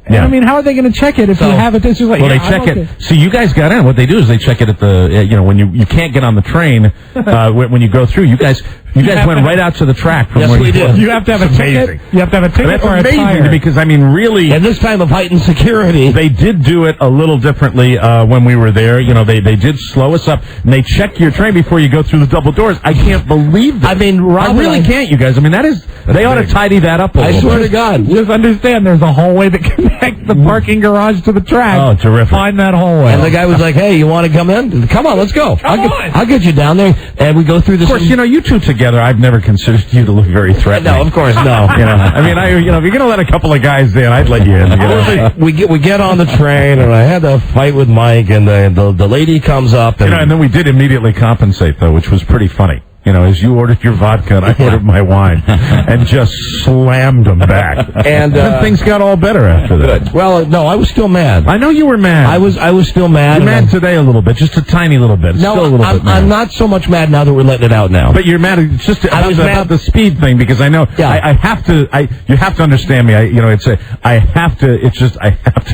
[SPEAKER 2] Yeah.
[SPEAKER 3] How are they going to check it if you have it? This is
[SPEAKER 2] they check it. See, you guys got in. What they do is they check it at the, when you can't get on the train, when you go through, you guys You guys went right out to the track from where
[SPEAKER 1] we did.
[SPEAKER 3] You have to have a ticket. You have to have a ticket
[SPEAKER 2] That's
[SPEAKER 3] or a
[SPEAKER 2] amazing
[SPEAKER 3] tire.
[SPEAKER 2] to me because, I mean, really...
[SPEAKER 1] And this time of heightened security...
[SPEAKER 2] They did do it a little differently when we were there. You know, they did slow us up, and they check your train before you go through the double doors. I can't believe that.
[SPEAKER 1] I mean, Rob,
[SPEAKER 2] I really can't, you guys. I mean, they ought to tidy that up a little
[SPEAKER 1] I swear
[SPEAKER 2] bit.
[SPEAKER 1] to God.
[SPEAKER 3] Just understand there's a hallway that connects the parking garage to the track.
[SPEAKER 2] Oh, terrific.
[SPEAKER 3] Find that hallway.
[SPEAKER 1] And the guy was like, hey, you want to come in? Come on, let's go. I'll get you down there. And we go through this.
[SPEAKER 2] Of course, you know, you two together, I've never considered you to look very threatening.
[SPEAKER 1] No, of course, no.
[SPEAKER 2] You know, I mean, if you're going to let a couple of guys in, I'd let you in. You know?
[SPEAKER 1] We get on the train, and I had to fight with Mike, and the lady comes up. And,
[SPEAKER 2] and then we did immediately compensate, though, which was pretty funny. You know, as you ordered your vodka and I ordered my wine, and just slammed them back.
[SPEAKER 1] And
[SPEAKER 2] then things got all better after that.
[SPEAKER 1] Good. Well, no, I was still mad.
[SPEAKER 2] I know you were mad.
[SPEAKER 1] I was still mad.
[SPEAKER 2] You're mad today a little bit, just a tiny little bit.
[SPEAKER 1] No,
[SPEAKER 2] Still a little bit mad.
[SPEAKER 1] I'm not so much mad now that we're letting it out now.
[SPEAKER 2] But you're mad. It's just about the speed thing because I know I have to. You have to understand me. I have to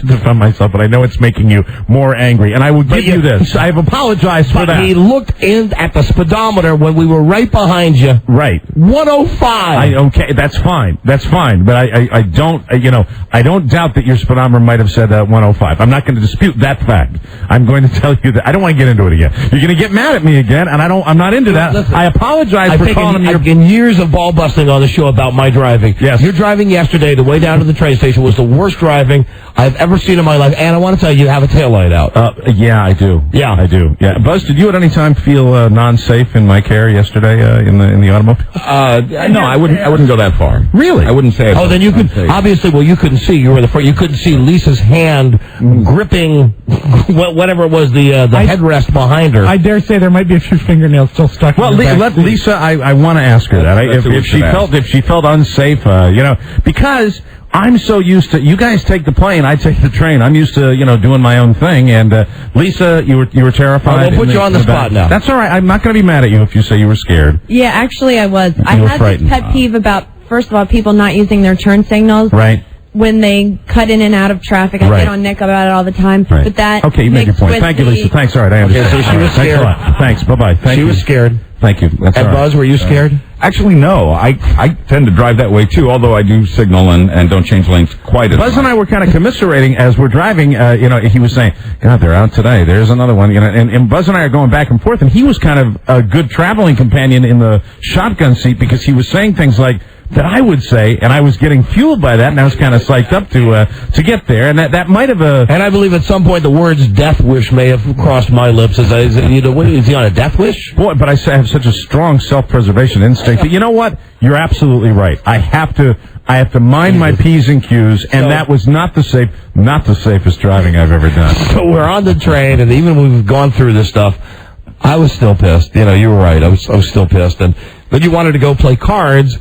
[SPEAKER 2] defend myself, but I know it's making you more angry. And I will give you this. I've apologized for that.
[SPEAKER 1] He looked in at the speedometer when we were right behind you.
[SPEAKER 2] Right.
[SPEAKER 1] 105.
[SPEAKER 2] Okay, that's fine. That's fine. But I don't. I don't doubt that your speedometer might have said 105. I'm not going to dispute that fact. I'm going to tell you that I don't want to get into it again. You're going to get mad at me again, and I'm not into that.
[SPEAKER 1] Listen,
[SPEAKER 2] I apologize for calling you.
[SPEAKER 1] In years of ball busting on the show about my driving.
[SPEAKER 2] Yes.
[SPEAKER 1] Your driving yesterday, the way down to the train station, was the worst driving I've ever seen in my life. And I want to tell you have a taillight out.
[SPEAKER 2] Yeah, I do.
[SPEAKER 1] Yeah,
[SPEAKER 2] I do. Yeah, Buzz, did you at any time feel non-safe in my care yesterday in the automobile?
[SPEAKER 4] No, I wouldn't go that far.
[SPEAKER 2] Really?
[SPEAKER 4] I wouldn't say it.
[SPEAKER 1] Oh, then you could obviously. Well, you couldn't see. You were in the front. You couldn't see Lisa's hand gripping whatever it was the headrest behind her.
[SPEAKER 3] I dare say there might be a few fingernails still stuck.
[SPEAKER 2] Well,
[SPEAKER 3] in the back
[SPEAKER 2] let
[SPEAKER 3] seat.
[SPEAKER 2] Lisa. I want to ask her that if she felt unsafe, because I'm so used to you guys take the plane, I take the train. I'm used to doing my own thing. And Lisa, you were terrified.
[SPEAKER 1] We'll put you on the spot now.
[SPEAKER 2] That's all right. I'm not going to be mad at you if you say you were scared.
[SPEAKER 7] Yeah, actually, I was. I had this pet peeve about, first of all, people not using their turn signals.
[SPEAKER 2] Right.
[SPEAKER 7] When they cut in and out of traffic. I get on Nick about it all the time.
[SPEAKER 2] Right.
[SPEAKER 7] But that
[SPEAKER 2] okay, you make your point. Thank you, Lisa. Thanks. All right, I understand.
[SPEAKER 1] Okay, so she was scared.
[SPEAKER 2] Thanks a lot. Thanks. Bye-bye. Thank you.
[SPEAKER 1] She was scared.
[SPEAKER 2] Thank you. That's
[SPEAKER 1] and
[SPEAKER 2] all right.
[SPEAKER 1] Buzz, were you scared?
[SPEAKER 4] Actually, no. I tend to drive that way, too, although I do signal and don't change lanes quite as much.
[SPEAKER 2] Buzz and I were kind of commiserating as we're driving. He was saying, God, they're out today. There's another one. And Buzz and I are going back and forth, and he was kind of a good traveling companion in the shotgun seat because he was saying things like, that I would say, and I was getting fueled by that, and I was kind of psyched up to get there, and that might have
[SPEAKER 1] And I believe at some point the words "death wish" may have crossed my lips. Is he on a death wish?
[SPEAKER 2] Boy, but I have such a strong self-preservation instinct that you know what? You're absolutely right. I have to mind my P's and Q's, and that was not the safest driving I've ever done.
[SPEAKER 1] So we're on the train, and even when we've gone through this stuff, I was still pissed. You were right. I was still pissed, and then you wanted to go play cards.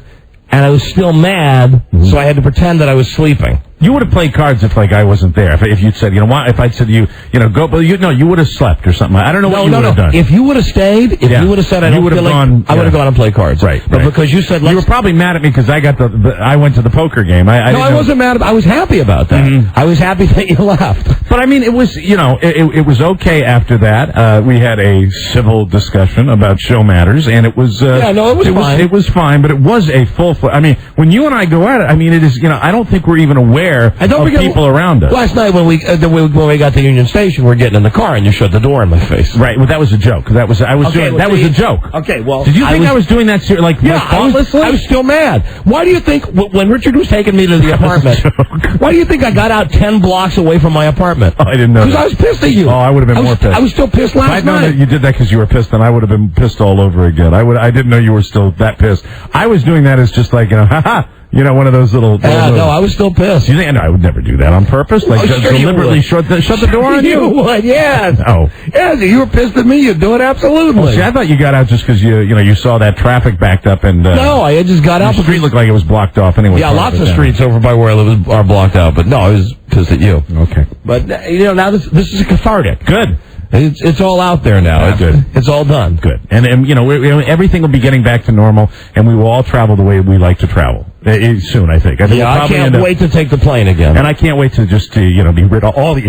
[SPEAKER 1] And I was still mad, so I had to pretend that I was sleeping.
[SPEAKER 2] You would have played cards if I wasn't there. If you'd said, if I'd said to you, go, but you would have slept or something. I don't know what you would have done.
[SPEAKER 1] If you would have stayed, you would have said, I would have gone and played cards.
[SPEAKER 2] Right.
[SPEAKER 1] But because you said,
[SPEAKER 2] you were probably mad at me because I went to the poker game.
[SPEAKER 1] I wasn't mad. I was happy about that. Mm-hmm. I was happy that you left.
[SPEAKER 2] But I mean, it was, it was okay after that. We had a civil discussion about show matters, and it was,
[SPEAKER 1] it was fine.
[SPEAKER 2] It was fine, but it was a full, I mean, when you and I go at it, I mean, it is, I don't think we're even aware of people around us.
[SPEAKER 1] Last night when we got to Union Station, we're getting in the car and you shut the door in my face.
[SPEAKER 2] Right. Well, that was a joke. That was a joke.
[SPEAKER 1] Okay. Well,
[SPEAKER 2] did you think I was doing that thoughtlessly?
[SPEAKER 1] I was still mad. Why do you think when Richard was taking me to the apartment? Why do you think I got out 10 blocks away from my apartment?
[SPEAKER 2] Oh, I didn't know.
[SPEAKER 1] Because I was pissed at you.
[SPEAKER 2] Oh, I would have been more pissed.
[SPEAKER 1] I was still pissed last night.
[SPEAKER 2] If I'd known that you did that because you were pissed, then I would have been pissed all over again. I didn't know you were still that pissed. I was doing that as just like haha. One of those little...
[SPEAKER 1] no, I was still pissed.
[SPEAKER 2] You think I would never do that on purpose? Like, deliberately shut the door on you?
[SPEAKER 1] You would, yes.
[SPEAKER 2] Oh.
[SPEAKER 1] Yes, you were pissed at me, you'd do it absolutely.
[SPEAKER 2] Well, see, I thought you got out just because you saw that traffic backed up and...
[SPEAKER 1] no, I just got out.
[SPEAKER 2] The street looked like it was blocked off anyway.
[SPEAKER 1] Yeah, lots of streets over by where I live are blocked out, but no, I was pissed at you.
[SPEAKER 2] Okay.
[SPEAKER 1] But, now this is cathartic.
[SPEAKER 2] Good.
[SPEAKER 1] It's all out there now.
[SPEAKER 2] Good.
[SPEAKER 1] It's all done.
[SPEAKER 2] Good. And everything will be getting back to normal, and we will all travel the way we like to travel. Soon, I think. I think
[SPEAKER 1] I can't wait to take the plane again.
[SPEAKER 2] And I can't wait to just, be rid of all the...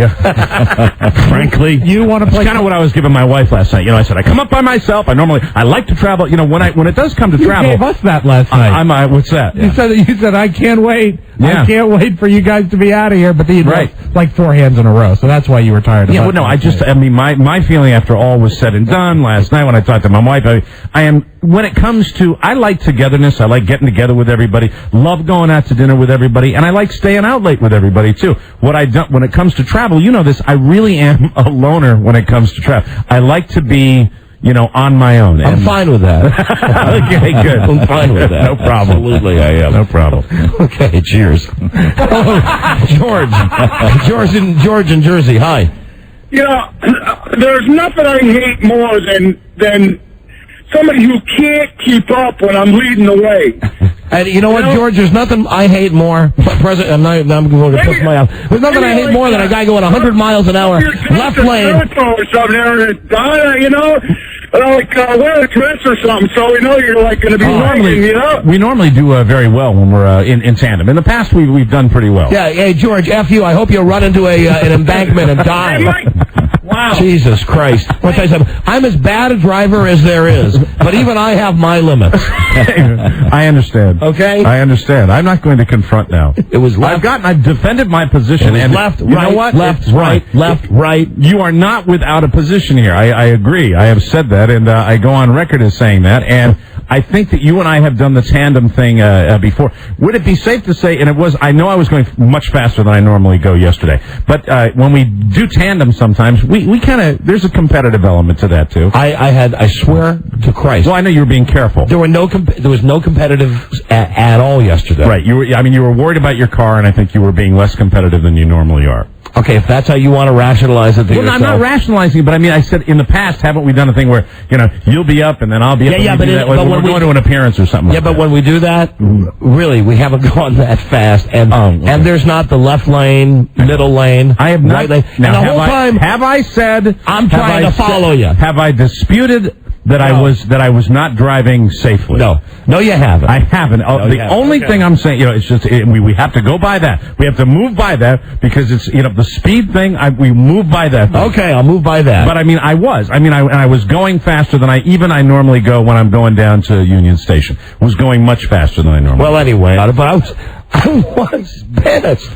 [SPEAKER 2] frankly,
[SPEAKER 3] you want to play...
[SPEAKER 2] It's kind of what I was giving my wife last night. I said, I come up by myself. I like to travel. When it does come to travel...
[SPEAKER 3] You gave us that last night.
[SPEAKER 2] What's that?
[SPEAKER 3] You said, I can't wait.
[SPEAKER 2] Yeah.
[SPEAKER 3] I can't wait for you guys to be out of here. But then you lost like 4 hands in a row. So that's why you were tired of it.
[SPEAKER 2] My feeling after all was said and done last night when I talked to my wife, when it comes to, I like togetherness. I like getting together with everybody. Love going out to dinner with everybody, and I like staying out late with everybody too. When it comes to travel, this, I really am a loner when it comes to travel. I like to be, on my own.
[SPEAKER 1] I'm fine with that.
[SPEAKER 2] Okay, good.
[SPEAKER 1] I'm fine with that.
[SPEAKER 2] No problem.
[SPEAKER 1] Absolutely, I am.
[SPEAKER 2] No problem.
[SPEAKER 1] Okay, cheers. George in Jersey. Hi.
[SPEAKER 9] There's nothing I hate more than somebody who can't keep up when I'm leading the way.
[SPEAKER 1] And you know what, George? There's nothing I hate more. I'm going to put my out. There's nothing I hate more than a guy going 100 miles an hour, left lane.
[SPEAKER 9] Or something there, wear a dress or something, so we know you're going to be working,
[SPEAKER 2] We normally do very well when we're in tandem. In the past, we've done pretty well.
[SPEAKER 1] Yeah, hey, George, F you. I hope you'll run into an embankment and die.
[SPEAKER 9] Wow.
[SPEAKER 1] Jesus Christ. I'll tell you something. I'm as bad a driver as there is, but even I have my limits.
[SPEAKER 2] I understand.
[SPEAKER 1] Okay?
[SPEAKER 2] I understand. I'm not going to confront now.
[SPEAKER 1] It was left.
[SPEAKER 2] I've defended my position.
[SPEAKER 1] And left, right,
[SPEAKER 2] know what?
[SPEAKER 1] left, right, left, right.
[SPEAKER 2] You are not without a position here. I agree. I have said that, and I go on record as saying that, and I think that you and I have done the tandem thing before. Would it be safe to say, and I know I was going much faster than I normally go yesterday, but when we do tandem sometimes, we kind of, there's a competitive element to that too.
[SPEAKER 1] I swear to Christ.
[SPEAKER 2] Well, I know you were being careful.
[SPEAKER 1] There was no competitive at all yesterday.
[SPEAKER 2] Right. You were worried about your car, and I think you were being less competitive than you normally are.
[SPEAKER 1] Okay, if that's how you want to rationalize it to yourself.
[SPEAKER 2] I'm not rationalizing, but I said in the past, haven't we done a thing where, you'll be up and then I'll be up and when we're going to an appearance or something like that.
[SPEAKER 1] Yeah, but when we do that, really, we haven't gone that fast. And and there's not the left lane, middle lane,
[SPEAKER 2] I have not,
[SPEAKER 1] right lane.
[SPEAKER 2] Now,
[SPEAKER 1] and the whole time,
[SPEAKER 2] have I said...
[SPEAKER 1] I'm trying to follow you.
[SPEAKER 2] Have I disputed... That I was not driving safely.
[SPEAKER 1] No, you haven't.
[SPEAKER 2] I haven't. The only thing I'm saying, it's just we have to go by that. We have to move by that because it's the speed thing. We move by that thing.
[SPEAKER 1] Okay, I'll move by that.
[SPEAKER 2] But I was going faster than I normally go when I'm going down to Union Station. Was going much faster than I normally.
[SPEAKER 1] Well, anyway, but I was pissed.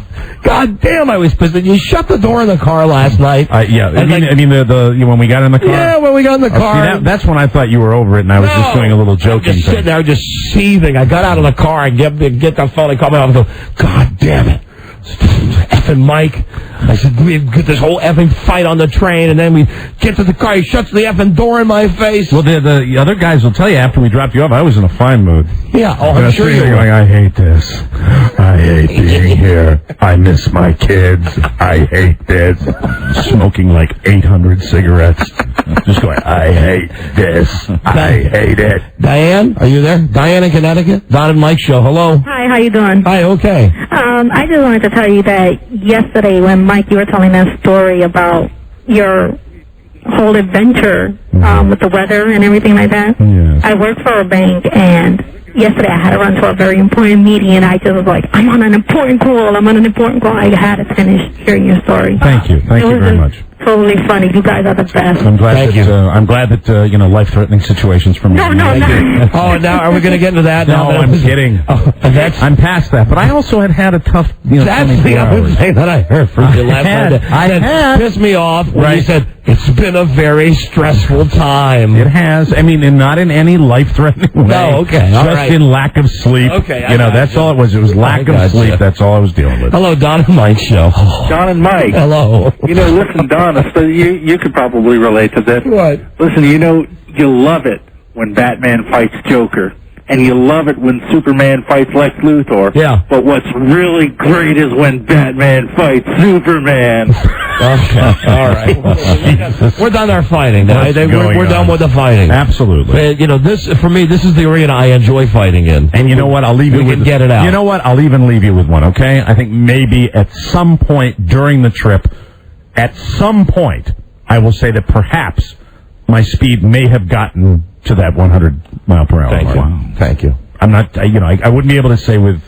[SPEAKER 1] God damn, I was pissed. You shut the door in the car last night.
[SPEAKER 2] Yeah, when we got in the car?
[SPEAKER 1] Yeah, when we got in the car.
[SPEAKER 2] That's when I thought you were over it, and I was just doing a little joking
[SPEAKER 1] thing. Sitting there just seething. I got out of the car and get the phone and call me off and go, God damn it. Effing Mike. I said, we get this whole effing fight on the train, and then we get to the car. He shuts the effing door in my face.
[SPEAKER 2] Well, the other guys will tell you after we dropped you off, I was in a fine mood.
[SPEAKER 1] Yeah, I'm sure you were.
[SPEAKER 2] Going, I hate this. I hate being here. I miss my kids. I hate this. Smoking like 800 cigarettes. Just going, I hate this. I hate it.
[SPEAKER 1] Diane, are you there? Diane in Connecticut? Don and Mike show. Hello.
[SPEAKER 13] Hi, how you doing?
[SPEAKER 1] Hi, okay.
[SPEAKER 13] I just wanted to tell you that yesterday when Mike, you were telling that story about your whole adventure with the weather and everything like that.
[SPEAKER 2] Yes.
[SPEAKER 13] I work for a bank, and yesterday I had to run to a very important meeting, and I just was like, I'm on an important call. I had to finish hearing your story.
[SPEAKER 2] Thank you. Thank you very much.
[SPEAKER 13] Totally funny. You guys are the best.
[SPEAKER 2] I'm glad that life-threatening situations from
[SPEAKER 13] No.
[SPEAKER 1] Oh, now are we going to get into that?
[SPEAKER 2] No, I'm kidding. I'm past that. But I also had a tough.
[SPEAKER 1] That's the other thing that I heard from you last night. That pissed me off when you said it's been a very stressful time.
[SPEAKER 2] It has. I mean, and not in any life-threatening way.
[SPEAKER 1] No, okay,
[SPEAKER 2] just in lack of sleep.
[SPEAKER 1] Okay,
[SPEAKER 2] that's all it was. It was lack of sleep. That's all I was dealing with.
[SPEAKER 1] Hello, Don and Mike show.
[SPEAKER 23] Don and Mike.
[SPEAKER 1] Hello.
[SPEAKER 23] Listen, Don. You could probably relate to this.
[SPEAKER 1] What?
[SPEAKER 23] Listen, you love it when Batman fights Joker, and you love it when Superman fights Lex Luthor.
[SPEAKER 1] Yeah.
[SPEAKER 23] But what's really great is when Batman fights Superman.
[SPEAKER 1] Okay. All right. We're done our fighting now. We're done with the fighting.
[SPEAKER 2] Absolutely.
[SPEAKER 1] This for me, this is the arena I enjoy fighting in.
[SPEAKER 2] And you know what? I'll leave you with
[SPEAKER 1] get it out.
[SPEAKER 2] You know what? I'll even leave you with one. Okay? I think maybe at some point during the trip. At some point, I will say that perhaps my speed may have gotten to that 100 mile per hour mark.
[SPEAKER 1] Thank you.
[SPEAKER 2] I'm not, I wouldn't be able to say with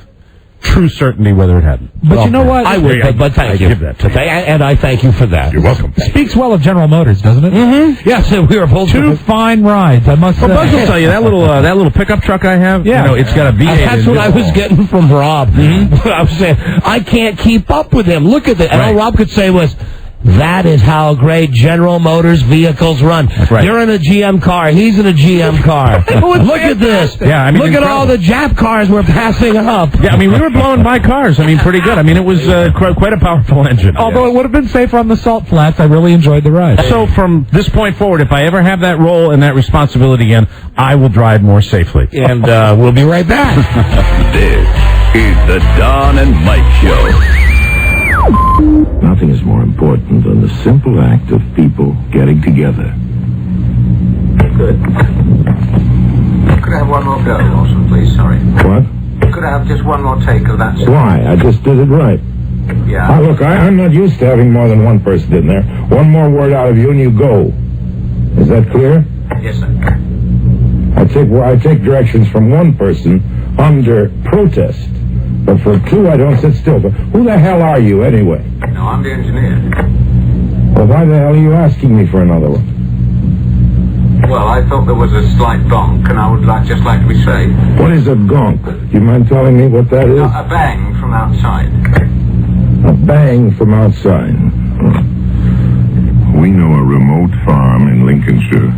[SPEAKER 2] true certainty whether it hadn't.
[SPEAKER 3] But you know what?
[SPEAKER 1] I would, but thank you. And I thank you for that.
[SPEAKER 4] You're welcome.
[SPEAKER 3] Speaks well of General Motors, doesn't it?
[SPEAKER 1] Mm-hmm. Yes, we were both
[SPEAKER 3] two fine rides, I must say.
[SPEAKER 2] Well, Buzz will tell you, that little pickup truck I have, it's got a V8.
[SPEAKER 1] That's what I was getting from Rob. Mm-hmm. I was saying, I can't keep up with him. Look at that. And all Rob could say was, that is how great General Motors vehicles run.
[SPEAKER 2] Right.
[SPEAKER 1] You're in a GM car. He's in a GM car. Look at this.
[SPEAKER 2] Yeah, I mean,
[SPEAKER 1] look at all the Jap cars we're passing up.
[SPEAKER 2] Yeah, I mean, we were blowing by cars. I mean, pretty good. I mean, it was quite a powerful engine.
[SPEAKER 3] Although it would have been safer on the salt flats, I really enjoyed the ride.
[SPEAKER 2] So from this point forward, if I ever have that role and that responsibility again, I will drive more safely.
[SPEAKER 1] And we'll be right back.
[SPEAKER 10] This is the Don and Mike Show.
[SPEAKER 12] Nothing is more important than the simple act of people getting together.
[SPEAKER 5] Good. Could I have one more go, Lawson, please? Sorry.
[SPEAKER 12] What?
[SPEAKER 5] Could I have just one more take of that?
[SPEAKER 12] Why? I just did it right.
[SPEAKER 5] Yeah.
[SPEAKER 12] Look, I'm not used to having more than one person in there. One more word out of you and you go. Is that clear?
[SPEAKER 5] Yes, sir.
[SPEAKER 12] I take directions from one person under protest. But for two, I don't sit still. But who the hell are you, anyway?
[SPEAKER 5] No, I'm the engineer.
[SPEAKER 12] Well, why the hell are you asking me for another one?
[SPEAKER 5] Well, I thought there was a slight gonk, and I would just like to be safe.
[SPEAKER 12] What is a gonk? Do you mind telling me what that is?
[SPEAKER 5] A bang from outside.
[SPEAKER 12] A bang from outside.
[SPEAKER 16] We know a remote farm in Lincolnshire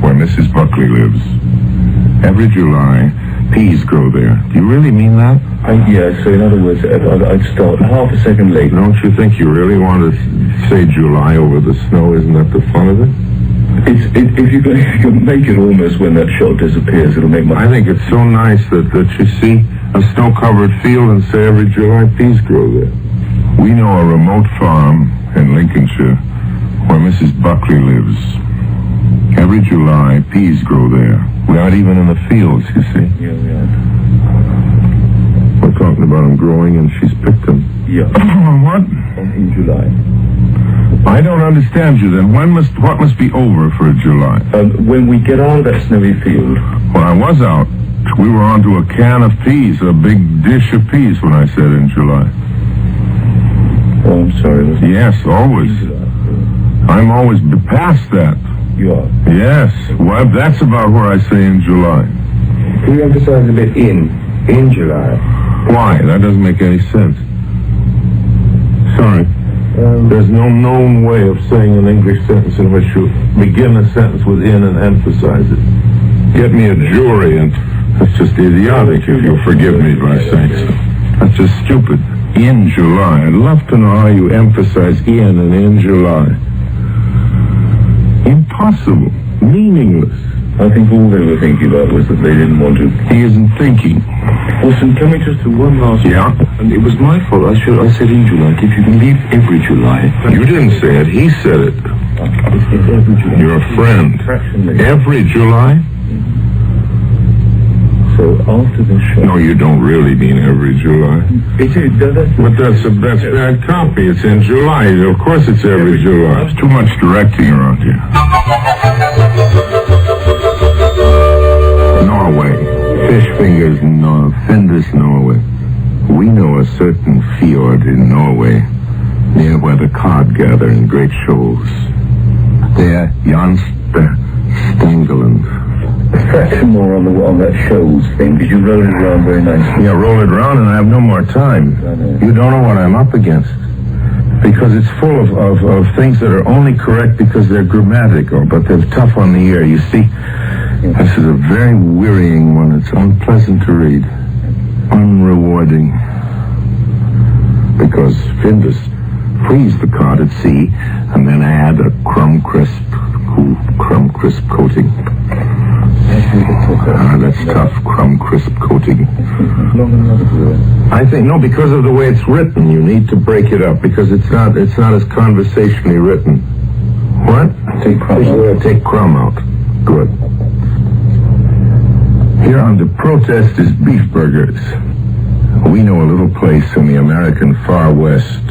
[SPEAKER 16] where Mrs. Buckley lives. Every July, peas grow there. Do you really mean that?
[SPEAKER 12] Yeah, so in other words, I'd start half a second late.
[SPEAKER 16] Don't you think you really want to say July over the snow? Isn't that the fun of it?
[SPEAKER 12] If you can make it almost when that shot disappears, it'll make my...
[SPEAKER 16] I think it's so nice that you see a snow-covered field and say every July peas grow there. We know a remote farm in Lincolnshire where Mrs. Buckley lives. Every July, peas grow there. We aren't even in the fields, you see.
[SPEAKER 12] Yeah, we aren't.
[SPEAKER 16] We're talking about them growing and she's picked them.
[SPEAKER 12] Yeah.
[SPEAKER 16] What?
[SPEAKER 12] In July.
[SPEAKER 16] I don't understand you then. What must be over for July?
[SPEAKER 12] When we get out of that snowy field.
[SPEAKER 16] When I was out, we were onto a can of peas, a big dish of peas when I said in July.
[SPEAKER 12] Oh, I'm sorry.
[SPEAKER 16] Yes, always. I'm always past that.
[SPEAKER 12] You are?
[SPEAKER 16] Yes. Well, that's about where I say in July.
[SPEAKER 12] Can you emphasize a bit in July?
[SPEAKER 16] Why? That doesn't make any sense. Sorry. There's no known way of saying an English sentence in which you begin a sentence with in and emphasize it. Get me a jury, and that's just idiotic, if you'll forgive me by saying so. That's just stupid. In July. I'd love to know how you emphasize in and in July. Impossible. Meaningless.
[SPEAKER 12] I think all they were thinking about was that they didn't want to.
[SPEAKER 16] He isn't thinking.
[SPEAKER 12] Listen, can we just do one last...
[SPEAKER 16] Yeah?
[SPEAKER 12] And it was my fault. I said in July. If you can leave every July...
[SPEAKER 16] You didn't say it. He said it.
[SPEAKER 12] It's every July.
[SPEAKER 16] You're a friend. Every July?
[SPEAKER 12] So after the show...
[SPEAKER 16] No, you don't really mean every July.
[SPEAKER 12] It is.
[SPEAKER 16] But that's bad copy. It's in July. Of course it's every July. There's too much directing around here. Norway. Fish fingers, Findus, Norway. We know a certain fjord in Norway, near where the cod gather in great shoals. There, Stangeland.
[SPEAKER 12] Fraction more on that shows thing, because you roll it around very nicely.
[SPEAKER 16] Yeah, roll it around and I have no more time. You don't know what I'm up against. Because it's full of things that are only correct because they're grammatical, but they're tough on the ear. You see, this is a very wearying one. It's unpleasant to read. Unrewarding. Because Findus freeze the cod at sea and then add a crumb crisp coating. That's tough, crumb crisp coating. I think, no, because of the way it's written, you need to break it up, because it's not as conversationally written. What? Take crumb out. Good. Here under protest is beef burgers. We know a little place in the American far west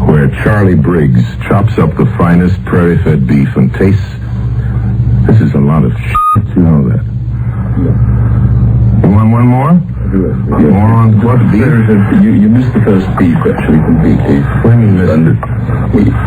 [SPEAKER 16] where Charlie Briggs chops up the finest prairie-fed beef and tastes... This is a lot of shit, you know that. You want one more? More on what beef?
[SPEAKER 12] You missed the first beef, actually, completely.
[SPEAKER 16] What do you mean,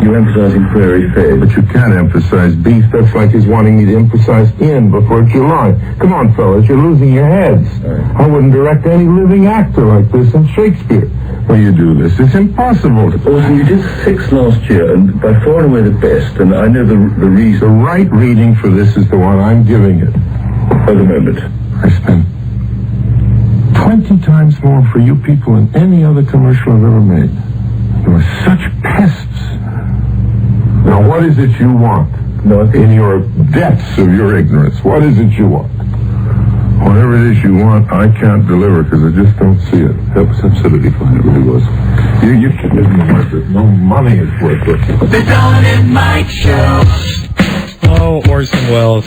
[SPEAKER 12] You're emphasizing prairie fed.
[SPEAKER 16] But you can't emphasize beef. That's like he's wanting me to emphasize in before July. Come on, fellas, you're losing your heads. I wouldn't direct any living actor like this in Shakespeare. Well, you do this. It's impossible.
[SPEAKER 12] Orson, you did 6 last year, and by far and away the best, and I know the reason.
[SPEAKER 16] The right reading for this is the one I'm giving it.
[SPEAKER 12] At the moment.
[SPEAKER 16] I spent 20 times more for you people than any other commercial I've ever made. You are such pests. Now, what is it you want? In your depths of your ignorance, what is it you want? Whatever it is you want, I can't deliver because I just don't see it. That was absolutely fine. It really was. You should live in the market. No money is worth it.
[SPEAKER 10] The Don and Mike Show.
[SPEAKER 3] Oh, Orson Welles.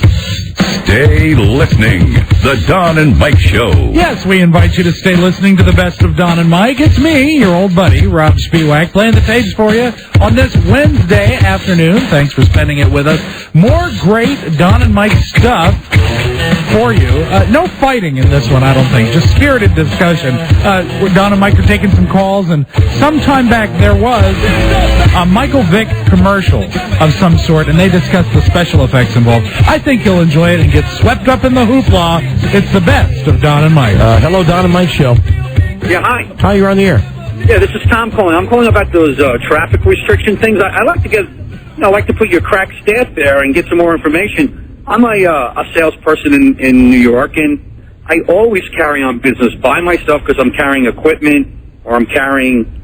[SPEAKER 10] Stay listening. The Don and Mike Show.
[SPEAKER 3] Yes, we invite you to stay listening to the best of Don and Mike. It's me, your old buddy, Rob Spiewak, playing the tapes for you on this Wednesday afternoon. Thanks for spending it with us. More great Don and Mike stuff for you. No fighting in this one, I don't think. Just spirited discussion. Don and Mike are taking some calls, and sometime back there was a Michael Vick commercial of some sort, and they discussed the special effects involved. I think you'll enjoy it and get swept up in the hoopla. It's the best of Don and Mike.
[SPEAKER 1] Hello, Don and Mike Show.
[SPEAKER 17] Yeah, hi.
[SPEAKER 1] Hi, you're on the air.
[SPEAKER 17] Yeah, this is Tom calling. I'm calling about those traffic restriction things. I like to get, I like to put your crack staff there and get some more information. I'm a salesperson in New York, and I always carry on business by myself because I'm carrying equipment or I'm carrying,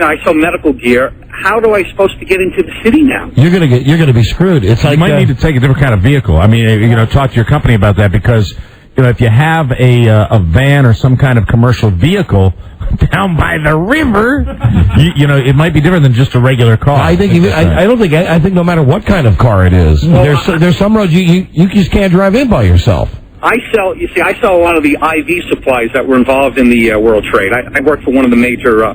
[SPEAKER 17] I sell medical gear. How do I supposed to get into the city now?
[SPEAKER 1] You're gonna be screwed. It's like
[SPEAKER 2] you might need to take a different kind of vehicle. I mean, talk to your company about that because if you have a van or some kind of commercial vehicle down by the river, it might be different than just a regular car.
[SPEAKER 1] I think I think no matter what kind of car it is, there's some roads you just can't drive in by yourself.
[SPEAKER 17] I sell a lot of the IV supplies that were involved in the World Trade. I work for one of the major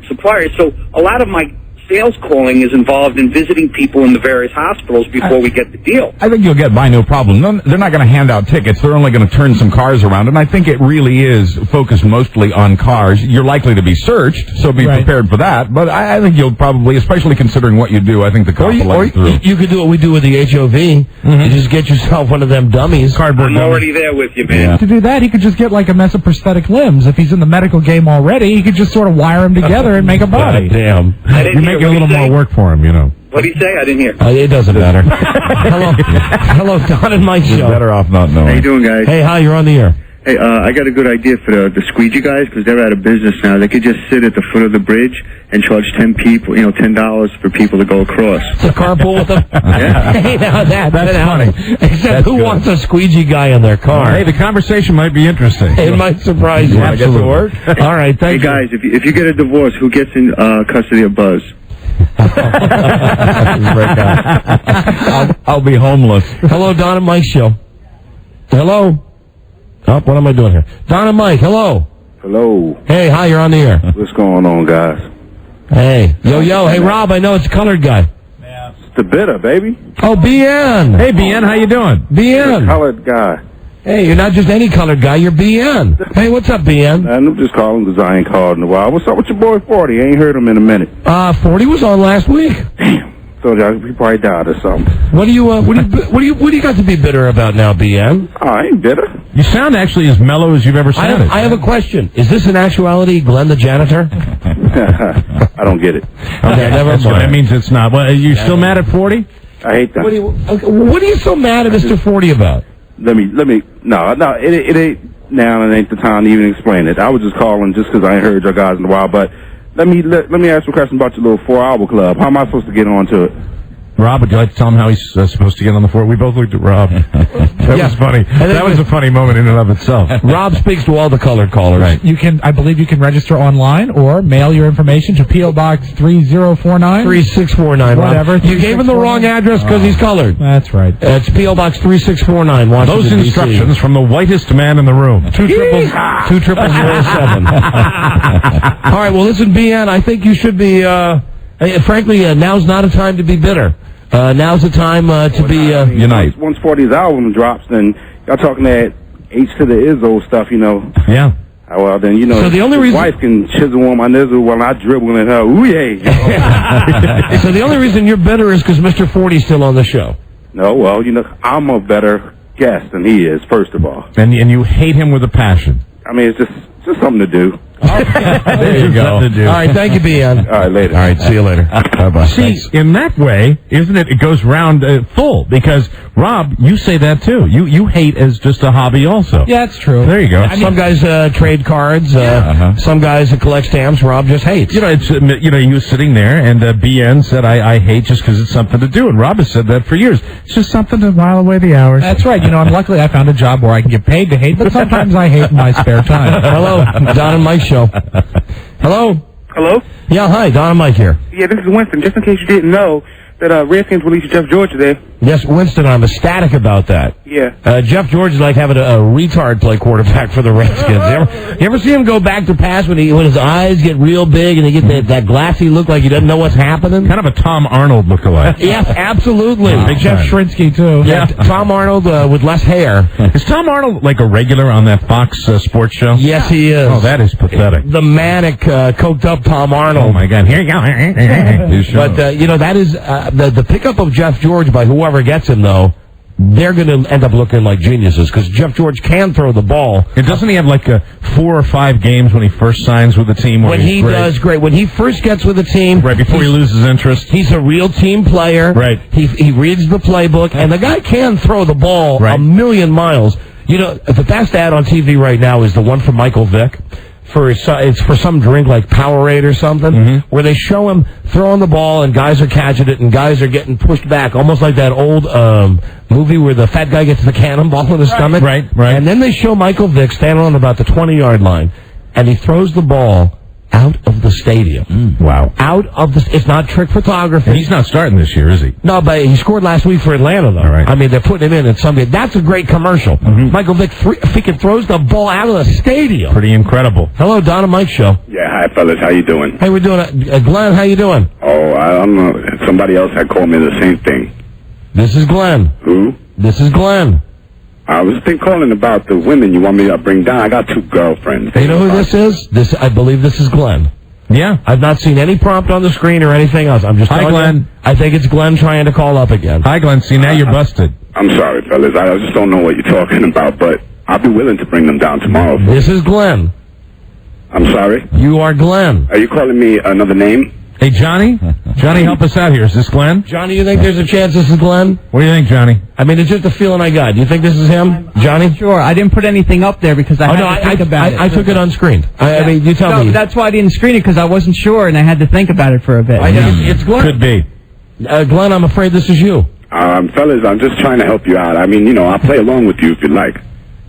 [SPEAKER 17] suppliers, so a lot of my sales calling is involved in visiting people in the various hospitals before we get the deal.
[SPEAKER 4] I think you'll get by no problem. They're not going to hand out tickets. They're only going to turn some cars around, and I think it really is focused mostly on cars. You're likely to be searched, so be prepared for that. But I think you'll probably, especially considering what you do, I think the car will let you through.
[SPEAKER 1] You could do what we do with the HOV. Mm-hmm. You just get yourself one of them dummies.
[SPEAKER 17] Cardboard dummies. I'm already there with you, man.
[SPEAKER 3] Yeah. To do that, he could just get like a mess of prosthetic limbs. If he's in the medical game already, he could just sort of wire them together and make a body.
[SPEAKER 1] Damn.
[SPEAKER 2] You make a little more work for him,
[SPEAKER 17] What did he say? I didn't hear.
[SPEAKER 1] It doesn't matter. Hello, Don and Mike Show.
[SPEAKER 4] Better off not knowing.
[SPEAKER 18] How you doing, guys?
[SPEAKER 1] Hey, hi, you're on the air.
[SPEAKER 18] Hey, I got a good idea for the squeegee guys because they're out of business now. They could just sit at the foot of the bridge and charge $10 for people to go across.
[SPEAKER 1] To carpool with them?
[SPEAKER 18] Yeah.
[SPEAKER 1] Hey, now that's
[SPEAKER 2] funny.
[SPEAKER 1] Except who wants a squeegee guy in their car?
[SPEAKER 2] Hey, the conversation might be interesting.
[SPEAKER 1] It might surprise you.
[SPEAKER 2] Absolutely.
[SPEAKER 1] Work. All right, thank you.
[SPEAKER 18] Hey, guys, if you get a divorce, who gets in custody of Buzz?
[SPEAKER 4] I'll be homeless.
[SPEAKER 1] Hello, Don and Mike Show. Hello. Oh, what am I doing here? Don and Mike, hello.
[SPEAKER 19] Hello.
[SPEAKER 1] Hey, hi, you're on the air.
[SPEAKER 19] What's going on, guys?
[SPEAKER 1] Hey. Yo. Hey, Rob, I know it's a colored guy.
[SPEAKER 19] Yeah. It's the bitter, baby.
[SPEAKER 1] Oh, BN.
[SPEAKER 2] Hey, BN, how you doing?
[SPEAKER 1] BN.
[SPEAKER 19] The colored guy.
[SPEAKER 1] Hey, you're not just any colored guy, you're BN. Hey, what's up, BN?
[SPEAKER 19] I'm just calling because I ain't called in a while. What's up with your boy 40? I ain't heard him in a minute.
[SPEAKER 1] 40 was on last week.
[SPEAKER 19] Damn. Told you he probably died or something.
[SPEAKER 1] What do you got to be bitter about now, BN?
[SPEAKER 19] Oh, I ain't bitter.
[SPEAKER 2] You sound actually as mellow as you've ever sounded.
[SPEAKER 1] I have a question. Is this in actuality Glenn the janitor?
[SPEAKER 19] I don't get it.
[SPEAKER 1] Okay, never mind.
[SPEAKER 2] That means it's not. Well, are you still mad at 40?
[SPEAKER 19] I hate that.
[SPEAKER 1] What are you so mad at Mr. 40 about?
[SPEAKER 19] No, it ain't now and it ain't the time to even explain it. I was just calling just because I ain't heard your guys in a while, but let me ask you a question about your little 4-hour club. How am I supposed to get on to it?
[SPEAKER 2] Rob, would you like to tell him how he's supposed to get on the floor? We both looked at Rob. That was funny. That was a funny moment in and of itself.
[SPEAKER 1] Rob speaks to all the colored callers.
[SPEAKER 2] Right.
[SPEAKER 3] I believe you can register online or mail your information to P.O. Box 3049.
[SPEAKER 1] 3649.
[SPEAKER 3] Whatever.
[SPEAKER 1] You gave him the wrong address because he's colored.
[SPEAKER 3] That's right.
[SPEAKER 1] It's P.O. Box 3649, Washington,
[SPEAKER 2] Those instructions from the whitest man in the room.
[SPEAKER 1] 20007. All right, well, listen, BN, I think you should be, frankly, now's not a time to be bitter. Now's the time to be...
[SPEAKER 19] Unite. Once 40's album drops, then y'all talking that H to the Izzo stuff, you know.
[SPEAKER 2] Yeah.
[SPEAKER 19] Well, then, you know,
[SPEAKER 1] So the only
[SPEAKER 19] his
[SPEAKER 1] reason-
[SPEAKER 19] wife can chisel on my nizzle while I dribble in her. Ooh, yeah. You know?
[SPEAKER 1] So the only reason you're bitter is because Mr. 40's still on the show.
[SPEAKER 19] No, well, you know, I'm a better guest than he is, first of all.
[SPEAKER 2] And you hate him with a passion.
[SPEAKER 19] I mean, it's just something to do.
[SPEAKER 2] There you go.
[SPEAKER 1] All right, thank you, Ben.
[SPEAKER 19] All right, later.
[SPEAKER 2] All right, see you later. Bye-bye. See, in that way, isn't it? It goes round full because Rob, you say that too. You hate as just a hobby, also.
[SPEAKER 3] Yeah, it's true.
[SPEAKER 2] There you go.
[SPEAKER 1] Some guys trade cards. Some guys collect stamps. Rob just hates.
[SPEAKER 2] You know, it's he was sitting there, and BN said, "I hate just because it's something to do." And Rob has said that for years. It's just something to while away the hours.
[SPEAKER 3] That's right. You know, and luckily I found a job where I can get paid to hate, but sometimes I hate in my spare time.
[SPEAKER 1] Hello, Don and Mike show. Hello.
[SPEAKER 18] Hello?
[SPEAKER 1] Yeah, hi, Don and Mike here.
[SPEAKER 18] Yeah, this is Winston. Just in case you didn't know that Redskins released Jeff George today.
[SPEAKER 1] Yes, Winston, I'm ecstatic about that.
[SPEAKER 18] Yeah.
[SPEAKER 1] Jeff George is like having a retard play quarterback for the Redskins. You ever see him go back to pass when his eyes get real big and he gets that glassy look like he doesn't know what's happening?
[SPEAKER 2] Kind of a Tom Arnold lookalike.
[SPEAKER 1] Yes, absolutely.
[SPEAKER 2] Big
[SPEAKER 3] Jeff Shrinsky, too.
[SPEAKER 1] Yeah, Tom Arnold with less hair.
[SPEAKER 2] Is Tom Arnold like a regular on that Fox sports show?
[SPEAKER 1] Yes, he is.
[SPEAKER 2] Oh, that is pathetic.
[SPEAKER 1] The manic, coked up Tom Arnold.
[SPEAKER 2] Oh, my God. Here you go.
[SPEAKER 1] But, that is the pickup of Jeff George by whoever gets him, though. They're going to end up looking like geniuses because Jeff George can throw the ball.
[SPEAKER 2] And doesn't he have like 4 or 5 games when he first signs with the team?
[SPEAKER 1] When he does great. When he first gets with the team.
[SPEAKER 2] Right, before he loses interest.
[SPEAKER 1] He's a real team player.
[SPEAKER 2] Right.
[SPEAKER 1] He reads the playbook, and the guy can throw the ball a million miles. You know, the best ad on TV right now is the one from Michael Vick. It's for some drink like Powerade or something, where they show him throwing the ball and guys are catching it and guys are getting pushed back, almost like that old movie where the fat guy gets the cannonball in his stomach.
[SPEAKER 2] Right.
[SPEAKER 1] And then they show Michael Vick standing on about the 20-yard line, and he throws the ball out of the stadium.
[SPEAKER 2] Wow.
[SPEAKER 1] Out of the... It's not trick photography.
[SPEAKER 2] He's not starting this year, is he?
[SPEAKER 1] No, but he scored last week for Atlanta, though.
[SPEAKER 2] All right.
[SPEAKER 1] I mean, they're putting him in at Sunday. That's a great commercial. Michael Vick freaking throws the ball out of the stadium.
[SPEAKER 2] Pretty incredible.
[SPEAKER 1] Hello, Don and Mike show.
[SPEAKER 18] Yeah, hi, fellas. How you doing?
[SPEAKER 1] Hey, we're doing it. Glenn, how you doing?
[SPEAKER 18] Oh, I don't know. Somebody else had called me the same thing.
[SPEAKER 1] This is Glenn.
[SPEAKER 18] Who?
[SPEAKER 1] This is Glenn.
[SPEAKER 18] I was calling about the women you want me to bring down. I got 2 girlfriends.
[SPEAKER 1] You know who this is? I believe this is Glenn.
[SPEAKER 2] Yeah.
[SPEAKER 1] I've not seen any prompt on the screen or anything else. I'm just
[SPEAKER 2] Hi,
[SPEAKER 1] telling
[SPEAKER 2] Glenn.
[SPEAKER 1] you, I think it's Glenn trying to call up again.
[SPEAKER 2] Hi, Glenn. See, now you're busted.
[SPEAKER 18] I'm sorry, fellas. I just don't know what you're talking about, but I'll be willing to bring them down tomorrow.
[SPEAKER 1] This is Glenn.
[SPEAKER 18] I'm sorry?
[SPEAKER 1] You are Glenn.
[SPEAKER 18] Are you calling me another name?
[SPEAKER 2] Hey, Johnny? Johnny, help us out here. Is this Glenn?
[SPEAKER 1] Johnny, you think there's a chance this is Glenn?
[SPEAKER 2] What do you think, Johnny?
[SPEAKER 1] I mean, it's just a feeling I got. Do you think this is him, Johnny?
[SPEAKER 20] Sure. I didn't put anything up there because I had to think about it.
[SPEAKER 1] I took it unscreened. I mean, you tell me.
[SPEAKER 20] That's why I didn't screen it, because I wasn't sure, and I had to think about it for a bit.
[SPEAKER 1] It's Glenn.
[SPEAKER 2] Could be.
[SPEAKER 1] Glenn, I'm afraid this is you.
[SPEAKER 18] Fellas, I'm just trying to help you out. I mean, I'll play along with you if you like.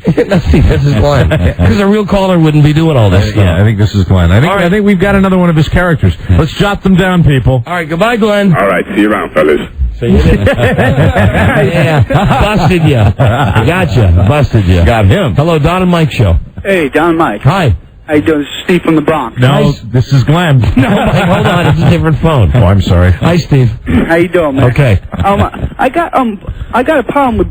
[SPEAKER 1] Let's see, this is Glenn. Because a real caller wouldn't be doing all this stuff.
[SPEAKER 2] Yeah, I think this is Glenn. I think we've got another one of his characters. Let's jot them down, people.
[SPEAKER 1] All right, goodbye, Glenn.
[SPEAKER 18] All right, see you around, fellas.
[SPEAKER 1] See you yeah, busted you. Gotcha, busted you.
[SPEAKER 2] Got him.
[SPEAKER 1] Hello, Don and Mike show.
[SPEAKER 23] Hey, Don and Mike.
[SPEAKER 1] Hi.
[SPEAKER 23] How you doing? This is Steve from the Bronx.
[SPEAKER 2] No, this is Glenn.
[SPEAKER 1] No, Mike, hold on. It's a different phone.
[SPEAKER 2] Oh, I'm sorry.
[SPEAKER 1] Hi, Steve.
[SPEAKER 23] How you doing, man?
[SPEAKER 1] Okay.
[SPEAKER 23] I got a problem with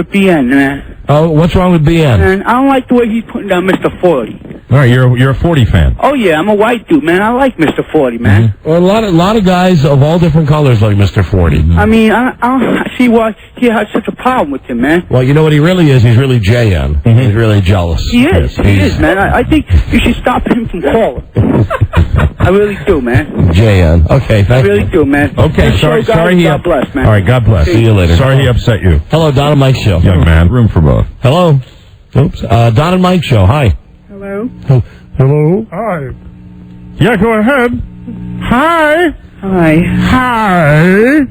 [SPEAKER 23] BN, man.
[SPEAKER 1] Oh, what's wrong with BN?
[SPEAKER 23] And I don't like the way he's putting down Mr. 40.
[SPEAKER 2] All right, you're a 40 fan.
[SPEAKER 23] Oh yeah, I'm a white dude, man. I like Mr. 40, man.
[SPEAKER 1] Well, a lot of guys of all different colors like Mr. 40.
[SPEAKER 23] I mean, I don't see why he has such a problem with him, man.
[SPEAKER 1] Well, you know what he really is? He's really JN. He's really jealous.
[SPEAKER 23] He is. He is, man. I think you should stop him from calling. I really do, man.
[SPEAKER 1] JN. Okay,
[SPEAKER 23] I
[SPEAKER 1] thank you.
[SPEAKER 23] really do, man.
[SPEAKER 1] Okay, sorry.
[SPEAKER 23] God bless, man.
[SPEAKER 2] All right, God bless.
[SPEAKER 1] See you later.
[SPEAKER 2] Sorry he upset you.
[SPEAKER 1] Hello, Don and Mike show.
[SPEAKER 2] Young man, room for both.
[SPEAKER 1] Hello. Oops. Don and Mike show. Hi.
[SPEAKER 23] Hello.
[SPEAKER 1] Hello.
[SPEAKER 2] Hi. Yeah, go ahead. Hi.
[SPEAKER 23] Hi.
[SPEAKER 2] Hi.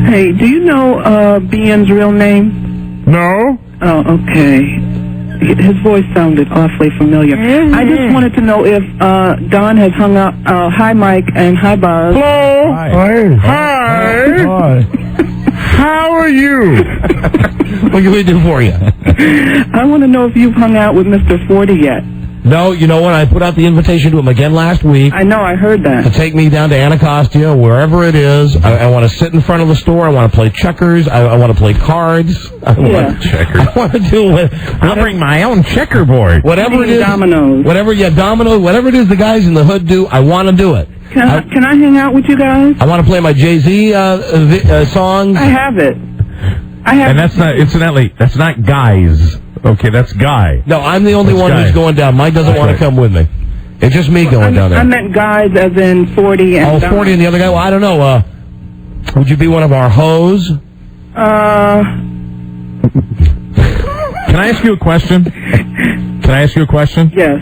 [SPEAKER 23] Hey, do you know BN's real name?
[SPEAKER 2] No.
[SPEAKER 23] Oh, okay. His voice sounded awfully familiar. I just wanted to know if Don has hung up. Hi, Mike, and hi, Buzz.
[SPEAKER 2] Hello.
[SPEAKER 1] Hi.
[SPEAKER 2] Hi. How are you?
[SPEAKER 1] What can we do for you?
[SPEAKER 23] I want to know if you've hung out with Mr. 40 yet.
[SPEAKER 1] No, you know what? I put out the invitation to him again last week.
[SPEAKER 23] I know, I heard that.
[SPEAKER 1] To take me down to Anacostia, wherever it is. I want to sit in front of the store. I want to play checkers. I want to play cards. I want to do it.
[SPEAKER 2] I'll bring my own checkerboard.
[SPEAKER 1] Whatever it is.
[SPEAKER 23] Dominoes.
[SPEAKER 1] Dominoes. Whatever it is the guys in the hood do, I want to do it.
[SPEAKER 23] Can I hang out with you guys?
[SPEAKER 1] I want to play my Jay-Z songs.
[SPEAKER 23] I have it.
[SPEAKER 2] And that's not, incidentally, that's not guys. Okay, that's Guy.
[SPEAKER 1] No, I'm the only one who's going down. Mike doesn't want to come with me. It's just me going down there.
[SPEAKER 23] I meant guys as in 40 and...
[SPEAKER 1] 40 and the other guy? Well, I don't know. Would you be one of our hoes?
[SPEAKER 2] Can I ask you a question?
[SPEAKER 23] Yes.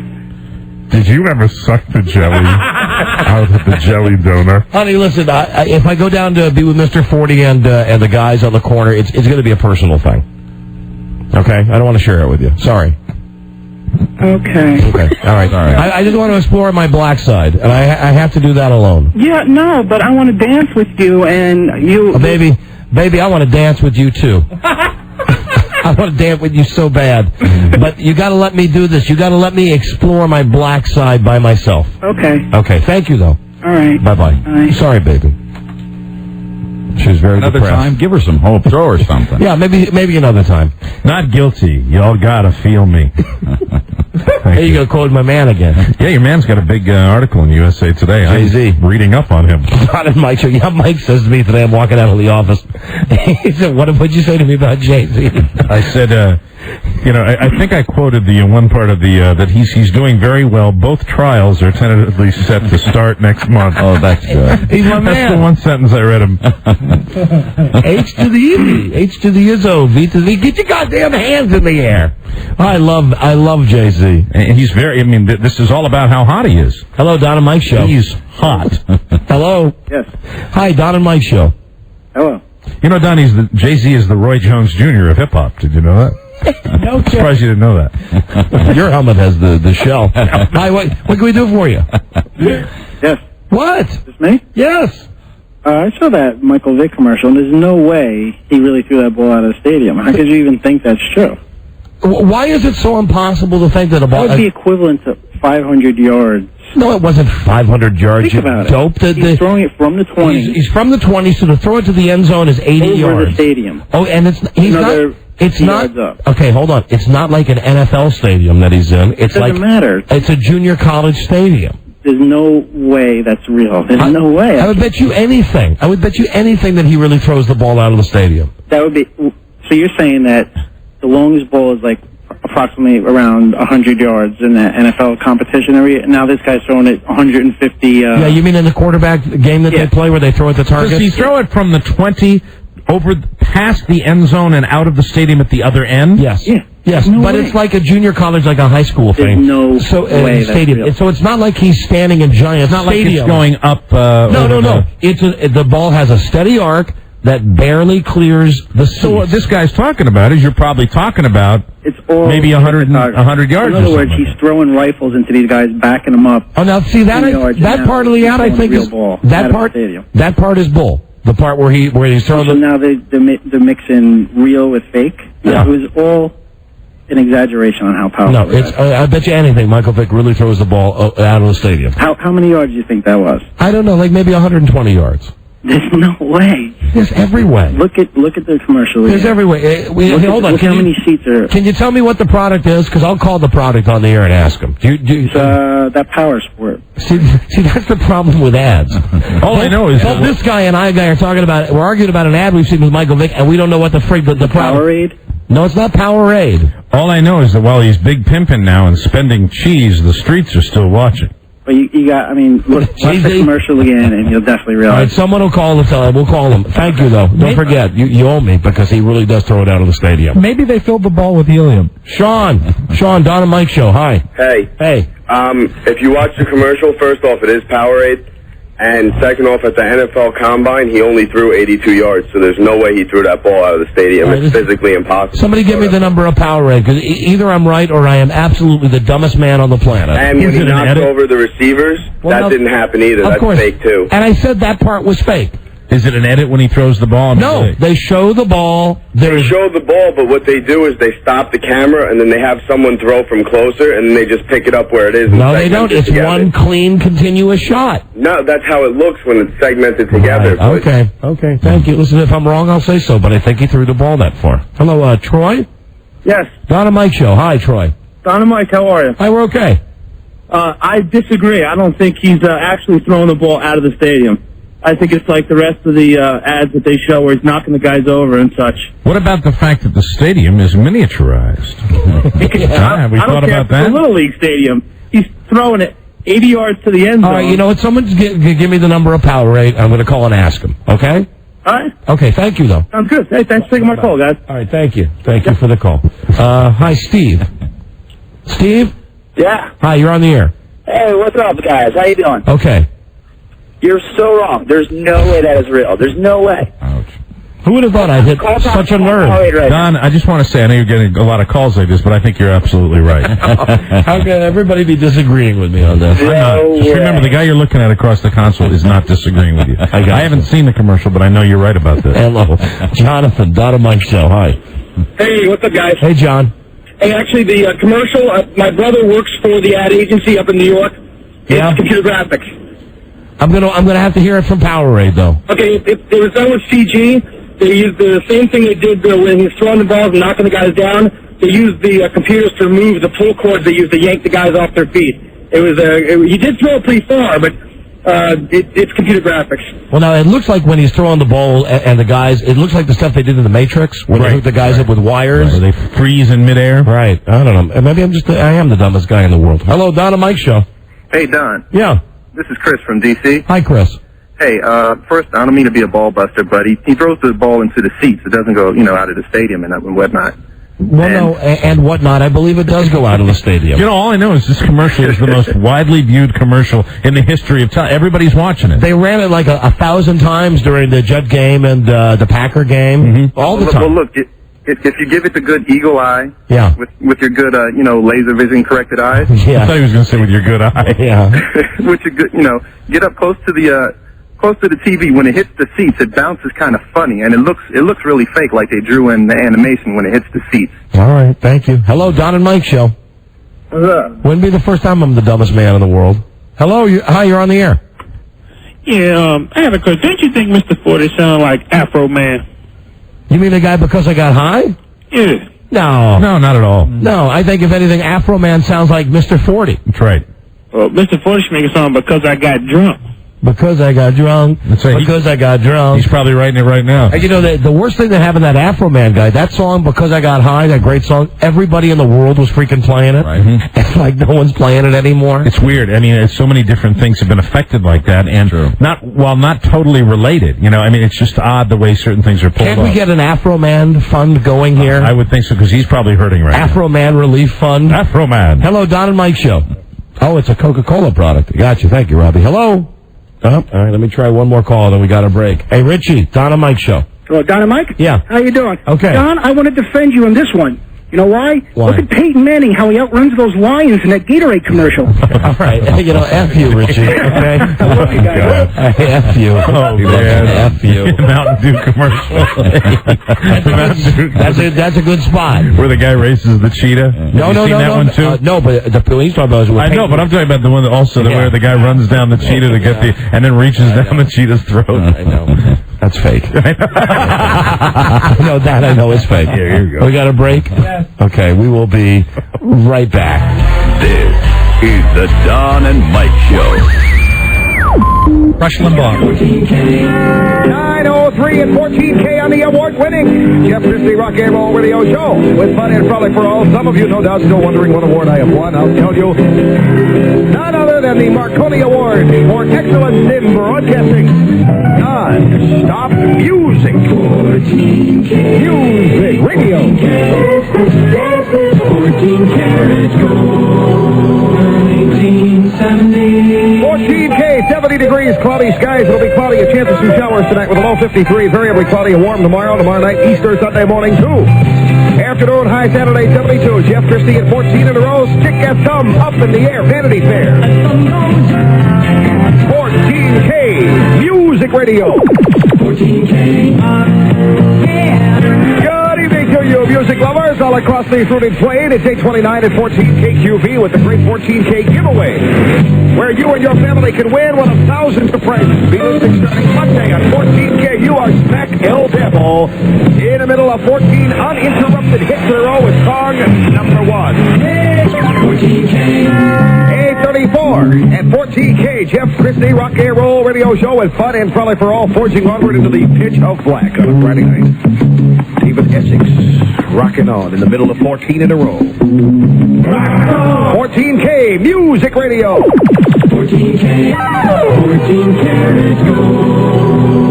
[SPEAKER 16] Did you ever suck the jelly out of the jelly donut?
[SPEAKER 1] Honey, listen, if I go down to be with Mr. 40 and the guys on the corner, it's going to be a personal thing. Okay? I don't want to share it with you. Sorry.
[SPEAKER 23] Okay.
[SPEAKER 1] All right. I just want to explore my black side, and I have to do that alone.
[SPEAKER 23] Yeah, no, but I want to dance with you, and you...
[SPEAKER 1] Oh, baby, I want to dance with you, too. I want to dance with you so bad. But you got to let me do this. You got to let me explore my black side by myself.
[SPEAKER 23] Okay.
[SPEAKER 1] Okay, thank you, though.
[SPEAKER 23] All right.
[SPEAKER 1] Bye-bye.
[SPEAKER 23] Bye.
[SPEAKER 1] Sorry, baby. She's very
[SPEAKER 4] another
[SPEAKER 1] depressed.
[SPEAKER 4] time, give her some hope. Throw her something.
[SPEAKER 1] Yeah, maybe another time.
[SPEAKER 2] Not guilty. Y'all gotta feel me.
[SPEAKER 1] There you go, quote my man again.
[SPEAKER 2] Yeah, your man's got a big article in USA Today.
[SPEAKER 1] Jay-Z.
[SPEAKER 2] I'm reading up on him.
[SPEAKER 1] Don and Mike show. Yeah, Mike says to me today, I'm walking out of the office. He said, what'd you say to me about Jay-Z?
[SPEAKER 2] I said, I think I quoted the one part of the that he's doing very well. Both trials are tentatively set to start next month.
[SPEAKER 4] Oh, that's good.
[SPEAKER 1] He's my man.
[SPEAKER 2] That's the one sentence I read him.
[SPEAKER 1] H to the E, H to the Izzo, V to the V. Get your goddamn hands in the air. I love Jay-Z.
[SPEAKER 2] And he's very, this is all about how hot he is.
[SPEAKER 1] Hello, Don and Mike Show.
[SPEAKER 2] He's hot.
[SPEAKER 1] Hello.
[SPEAKER 23] Yes.
[SPEAKER 1] Hi, Don and Mike Show.
[SPEAKER 23] Hello.
[SPEAKER 2] You know, Don, Jay-Z is the Roy Jones Jr. of hip-hop. Did you know that?
[SPEAKER 23] No,
[SPEAKER 2] surprised you didn't know that.
[SPEAKER 1] Your helmet has the shell. Hi, what can we do for you?
[SPEAKER 23] Yes.
[SPEAKER 1] What?
[SPEAKER 23] It's me?
[SPEAKER 1] Yes.
[SPEAKER 23] I saw that Michael Vick commercial, and there's no way he really threw that ball out of the stadium. How could you even think that's true?
[SPEAKER 1] Why is it so impossible to think that a ball...
[SPEAKER 23] That would be equivalent to 500 yards.
[SPEAKER 1] No, it wasn't 500 yards.
[SPEAKER 23] Think about
[SPEAKER 1] dope.
[SPEAKER 23] it. He's throwing it from the 20.
[SPEAKER 1] He's from the 20, so to throw it to the end zone is 80 yards.
[SPEAKER 23] Over the stadium.
[SPEAKER 1] Oh, and he's
[SPEAKER 23] Another
[SPEAKER 1] not... It's not...
[SPEAKER 23] up.
[SPEAKER 1] Okay, hold on. It's not like an NFL stadium that he's in. It's
[SPEAKER 23] doesn't matter.
[SPEAKER 1] It's a junior college stadium.
[SPEAKER 23] There's no way that's real. There's no way.
[SPEAKER 1] I would bet you anything. I would bet you anything that he really throws the ball out of the stadium.
[SPEAKER 23] That would be... So you're saying that the longest ball is like approximately around 100 yards in the NFL competition area. Now this guy's throwing it 150...
[SPEAKER 1] yeah, you mean in the quarterback game that they play where they throw at the target?
[SPEAKER 2] Does he throw it from the 20 over past the end zone and out of the stadium at the other end?
[SPEAKER 1] Yes.
[SPEAKER 23] Yeah.
[SPEAKER 1] Yes,
[SPEAKER 23] No
[SPEAKER 1] but
[SPEAKER 23] way.
[SPEAKER 1] it's like a junior college, like a high school thing.
[SPEAKER 23] No way
[SPEAKER 1] stadium.
[SPEAKER 23] that's real.
[SPEAKER 1] So it's not like he's standing in giant
[SPEAKER 2] It's not like
[SPEAKER 1] stadium.
[SPEAKER 2] it's going up...
[SPEAKER 1] No. The ball has a steady arc that barely clears the seats.
[SPEAKER 2] So what this guy's talking about is you're probably talking about
[SPEAKER 23] It's all
[SPEAKER 2] maybe 100 yards.
[SPEAKER 23] In other words, he's throwing rifles into these guys, backing them up.
[SPEAKER 1] Oh, now see that part of the ad, I think is that part is bull. The part where he's throwing.
[SPEAKER 23] So now they're mixing real with fake.
[SPEAKER 1] Yeah.
[SPEAKER 23] It was all an exaggeration on how powerful.
[SPEAKER 1] No, I bet you anything. Michael Vick really throws the ball out of the stadium.
[SPEAKER 23] How many yards do you think that was?
[SPEAKER 1] I don't know, like maybe 120 yards.
[SPEAKER 23] There's no way.
[SPEAKER 1] There's every way.
[SPEAKER 23] Look at the commercial.
[SPEAKER 1] There's every way. Hold on.
[SPEAKER 23] Look how many seats are.
[SPEAKER 1] Can you tell me what the product is? Because I'll call the product on the air and ask them.
[SPEAKER 23] That Power Sport.
[SPEAKER 1] See, that's the problem with ads.
[SPEAKER 2] All I know is
[SPEAKER 1] that this guy and I are talking about. We're arguing about an ad we've seen with Michael Vick, and we don't know what the frig the product.
[SPEAKER 23] Powerade.
[SPEAKER 1] No, it's not Powerade.
[SPEAKER 2] All I know is that while he's big pimping now and spending cheese, the streets are still watching.
[SPEAKER 23] But you got, watch the commercial again, and you'll definitely realize.
[SPEAKER 1] All right, someone will call and tell him. We'll call him. Thank you, though. Don't forget, you owe me because he really does throw it out of the stadium.
[SPEAKER 14] Maybe they filled the ball with helium.
[SPEAKER 1] Sean, Don and Mike Show. Hi.
[SPEAKER 11] Hey. If you watch the commercial, first off, it is Powerade. And second off, at the NFL Combine, he only threw 82 yards, so there's no way he threw that ball out of the stadium. It's physically impossible.
[SPEAKER 1] Somebody give me the number of Powerade, because either I'm right or I am absolutely the dumbest man on the planet.
[SPEAKER 11] And when he knocked over the receivers, that didn't happen either. That's fake, too.
[SPEAKER 1] And I said that part was fake.
[SPEAKER 2] Is it an edit when he throws the ball?
[SPEAKER 1] No, they show the ball.
[SPEAKER 11] They show the ball, but what they do is they stop the camera, and then they have someone throw from closer, and then they just pick it up where it is.
[SPEAKER 1] No, they don't. It's one clean, continuous shot.
[SPEAKER 11] No, that's how it looks when it's segmented together.
[SPEAKER 1] Right. Okay, thank you. Listen, if I'm wrong, I'll say so, but I think he threw the ball that far. Hello, Troy?
[SPEAKER 6] Yes.
[SPEAKER 1] Don and Mike Show. Hi, Troy.
[SPEAKER 6] Don and Mike, how are you?
[SPEAKER 1] Hi, we're okay.
[SPEAKER 6] I disagree. I don't think he's actually throwing the ball out of the stadium. I think it's like the rest of the ads that they show where he's knocking the guys over and such.
[SPEAKER 2] What about the fact that the stadium is miniaturized? Have we thought about that?
[SPEAKER 6] It's a Little League stadium. He's throwing it 80 yards to the end zone.
[SPEAKER 1] All right, you know what? Someone give me the number of Powerade. I'm going to call and ask him, okay?
[SPEAKER 6] All right.
[SPEAKER 1] Okay, thank you, though.
[SPEAKER 6] Sounds good. Hey, thanks for taking my call, guys.
[SPEAKER 1] All right, thank you. Thank you for the call. Hi, Steve. Steve?
[SPEAKER 21] Yeah.
[SPEAKER 1] Hi, you're on the air.
[SPEAKER 21] Hey, what's up, guys? How you doing?
[SPEAKER 1] Okay.
[SPEAKER 21] You're so wrong. There's no way that is real. There's no way.
[SPEAKER 2] Ouch.
[SPEAKER 1] Who would have thought I'd hit such a nerve?
[SPEAKER 2] Don, I just want to say, I know you're getting a lot of calls like this, but I think you're absolutely right.
[SPEAKER 1] How can everybody be disagreeing with me on this?
[SPEAKER 2] I'm not. Just remember, the guy you're looking at across the console is not disagreeing with you. I haven't seen the commercial, but I know you're right about this.
[SPEAKER 1] Hello. Jonathan, Don and Mike Show. Hi.
[SPEAKER 22] Hey, what's up, guys?
[SPEAKER 1] Hey, John.
[SPEAKER 22] Hey, actually, the commercial, my brother works for the ad agency up in New York.
[SPEAKER 1] Yeah.
[SPEAKER 22] It's computer graphics.
[SPEAKER 1] I'm gonna have to hear it from Powerade, though.
[SPEAKER 22] Okay, it was done with CG. They used the same thing they did when he was throwing the balls and knocking the guys down. They used the computers to remove the pull cords they used to yank the guys off their feet. It was he did throw it pretty far, but it's computer graphics.
[SPEAKER 1] Well, now it looks like when he's throwing the ball and the guys, it looks like the stuff they did in the Matrix when they hook the guys up with wires.
[SPEAKER 2] Right, they freeze in midair.
[SPEAKER 1] Right. I don't know. Maybe I am the dumbest guy in the world. Hello, Don and Mike Show.
[SPEAKER 24] Hey, Don.
[SPEAKER 1] Yeah.
[SPEAKER 24] This is Chris from D.C.
[SPEAKER 1] Hi, Chris.
[SPEAKER 24] Hey, first, I don't mean to be a ball buster, but he throws the ball into the seats. It doesn't go, out of the stadium and whatnot.
[SPEAKER 1] Well, and whatnot. I believe it does go out of the stadium.
[SPEAKER 2] You know, all I know is this commercial is the most widely viewed commercial in the history of time. Everybody's watching it.
[SPEAKER 1] They ran it like 1,000 times during the Jet game and the Packer game. All the time.
[SPEAKER 24] Well, look, if you give it the good eagle eye,
[SPEAKER 1] yeah,
[SPEAKER 24] with your good, laser vision corrected eyes.
[SPEAKER 1] Yeah.
[SPEAKER 2] I thought he was going to say with your good eye.
[SPEAKER 1] Yeah.
[SPEAKER 24] With your good, get up close to the TV. When it hits the seats, it bounces kind of funny, and it looks really fake, like they drew in the animation when it hits the seats.
[SPEAKER 1] All right, thank you. Hello, Don and Mike Show.
[SPEAKER 24] What's up?
[SPEAKER 1] Wouldn't be the first time I'm the dumbest man in the world. Hello, hi, you're on the air.
[SPEAKER 25] Yeah, I have a question. Don't you think Mr. 40 sound like Afro Man?
[SPEAKER 1] You mean the guy because I got high?
[SPEAKER 25] Yeah.
[SPEAKER 1] No.
[SPEAKER 2] No, not at all.
[SPEAKER 1] No, I think if anything, Afro Man sounds like Mr. 40.
[SPEAKER 2] That's right.
[SPEAKER 25] Well, Mr. 40 should make a song because I got drunk.
[SPEAKER 1] Because I got drunk.
[SPEAKER 2] That's right.
[SPEAKER 1] Because I got drunk.
[SPEAKER 2] He's probably writing it right now.
[SPEAKER 1] And the worst thing to have in that Afro Man guy, that song, Because I Got High, that great song, everybody in the world was freaking playing it.
[SPEAKER 2] Right.
[SPEAKER 1] It's like no one's playing it anymore.
[SPEAKER 2] It's weird. I mean, so many different things have been affected like that, and not totally related. It's just odd the way certain things are pulled off.
[SPEAKER 1] Can't we get an Afro Man fund going here?
[SPEAKER 2] I would think so, because he's probably hurting right now.
[SPEAKER 1] Afro Man Relief Fund.
[SPEAKER 2] Afro Man.
[SPEAKER 1] Hello, Don and Mike Show. Oh, it's a Coca-Cola product. Gotcha. Thank you, Robbie. Hello. All right, let me try one more call, then we got a break. Hey, Richie, Don and Mike Show.
[SPEAKER 26] Well, Don and Mike?
[SPEAKER 1] Yeah.
[SPEAKER 26] How you doing?
[SPEAKER 1] Okay.
[SPEAKER 26] Don, I want to defend you on this one. You know why?
[SPEAKER 1] Why?
[SPEAKER 26] Look at Peyton Manning, how he outruns those Lions in that Gatorade commercial.
[SPEAKER 1] All right. F you, Richie. Okay?
[SPEAKER 26] I love you guys.
[SPEAKER 1] F you.
[SPEAKER 2] Oh, man.
[SPEAKER 1] F you.
[SPEAKER 2] Mountain Dew commercial.
[SPEAKER 1] That's a good spot.
[SPEAKER 2] Where the guy races the cheetah.
[SPEAKER 1] No,
[SPEAKER 2] that one too?
[SPEAKER 1] No, but the police talking about
[SPEAKER 2] I know, but I'm talking about the one where the guy runs down the cheetah to get and then reaches down the cheetah's throat.
[SPEAKER 1] I know. That's fake. I know is fake.
[SPEAKER 2] Here you go.
[SPEAKER 1] We got a break? Okay, we will be right back.
[SPEAKER 10] This is the Don and Mike Show.
[SPEAKER 3] Rush Limbaugh.
[SPEAKER 27] 903 and 14K on the award-winning Jeff Christie Rock and Roll Radio Show. With fun and frolic for all. Some of you, no doubt, still wondering what award I have won. I'll tell you. None other than the Marconi Award for Excellence in Broadcasting. Non-stop music. 14K. Music Radio. 14 karat gold. 1970. 14K, 70 degrees, cloudy skies. It'll be cloudy, a chance of some showers tonight with a low 53, variably cloudy and warm tomorrow night, Easter Sunday morning, too. Afternoon, high Saturday, 72. Jeff Christie at 14 in a row. Stick at thumb up in the air, Vanity Fair. 14K, Music Radio. 14K. Good evening to you, music lovers all across the fruited plain. It's 8:29 at 14KQV with the great 14K giveaway, where you and your family can win one of thousands of prizes. Be listening starting Monday on 14K. You are smack El Devil in the middle of 14 uninterrupted hits in a row with song number 1. 14K. 8:34 at 14K. Jeff Christie Rock and Roll Radio Show with fun and frolic for all, forging onward into the pitch of black on a Friday night. David Essex rocking on in the middle of 14 in a row. 14K Music Radio. 14K. 14K. Let's go.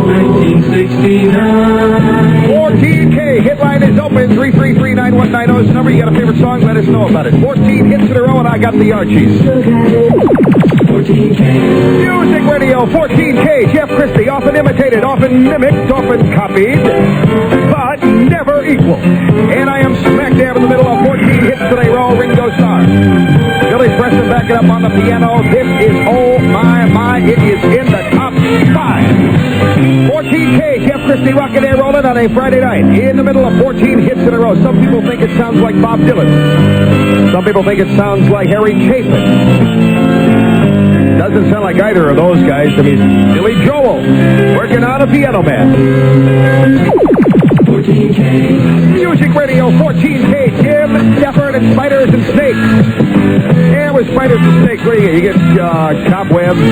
[SPEAKER 27] 1969. 14K hit line is open. 333-9190 is the number. You got a favorite song? Let us know about it. 14 hits in a row, and I got the Archies. 14K. Music Radio, 14K. Jeff Christie, often imitated, often mimicked, often copied, but never equal. And I am smack dab in the middle of 14 hits today. Roll Ringo Starr. Billy Preston backing up on the piano. This is oh my, it is in the top 5. 14K, Jeff Christie rocking and rolling on a Friday night. In the middle of 14 hits in a row. Some people think it sounds like Bob Dylan. Some people think it sounds like Harry Chapin. Doesn't sound like either of those guys to me. Billy Joel working on a piano man. 14K. Music Radio, 14K. Jim Stafford and Spiders and Snakes. Yeah, with Spiders and Snakes, what do you get? You get cobwebs, a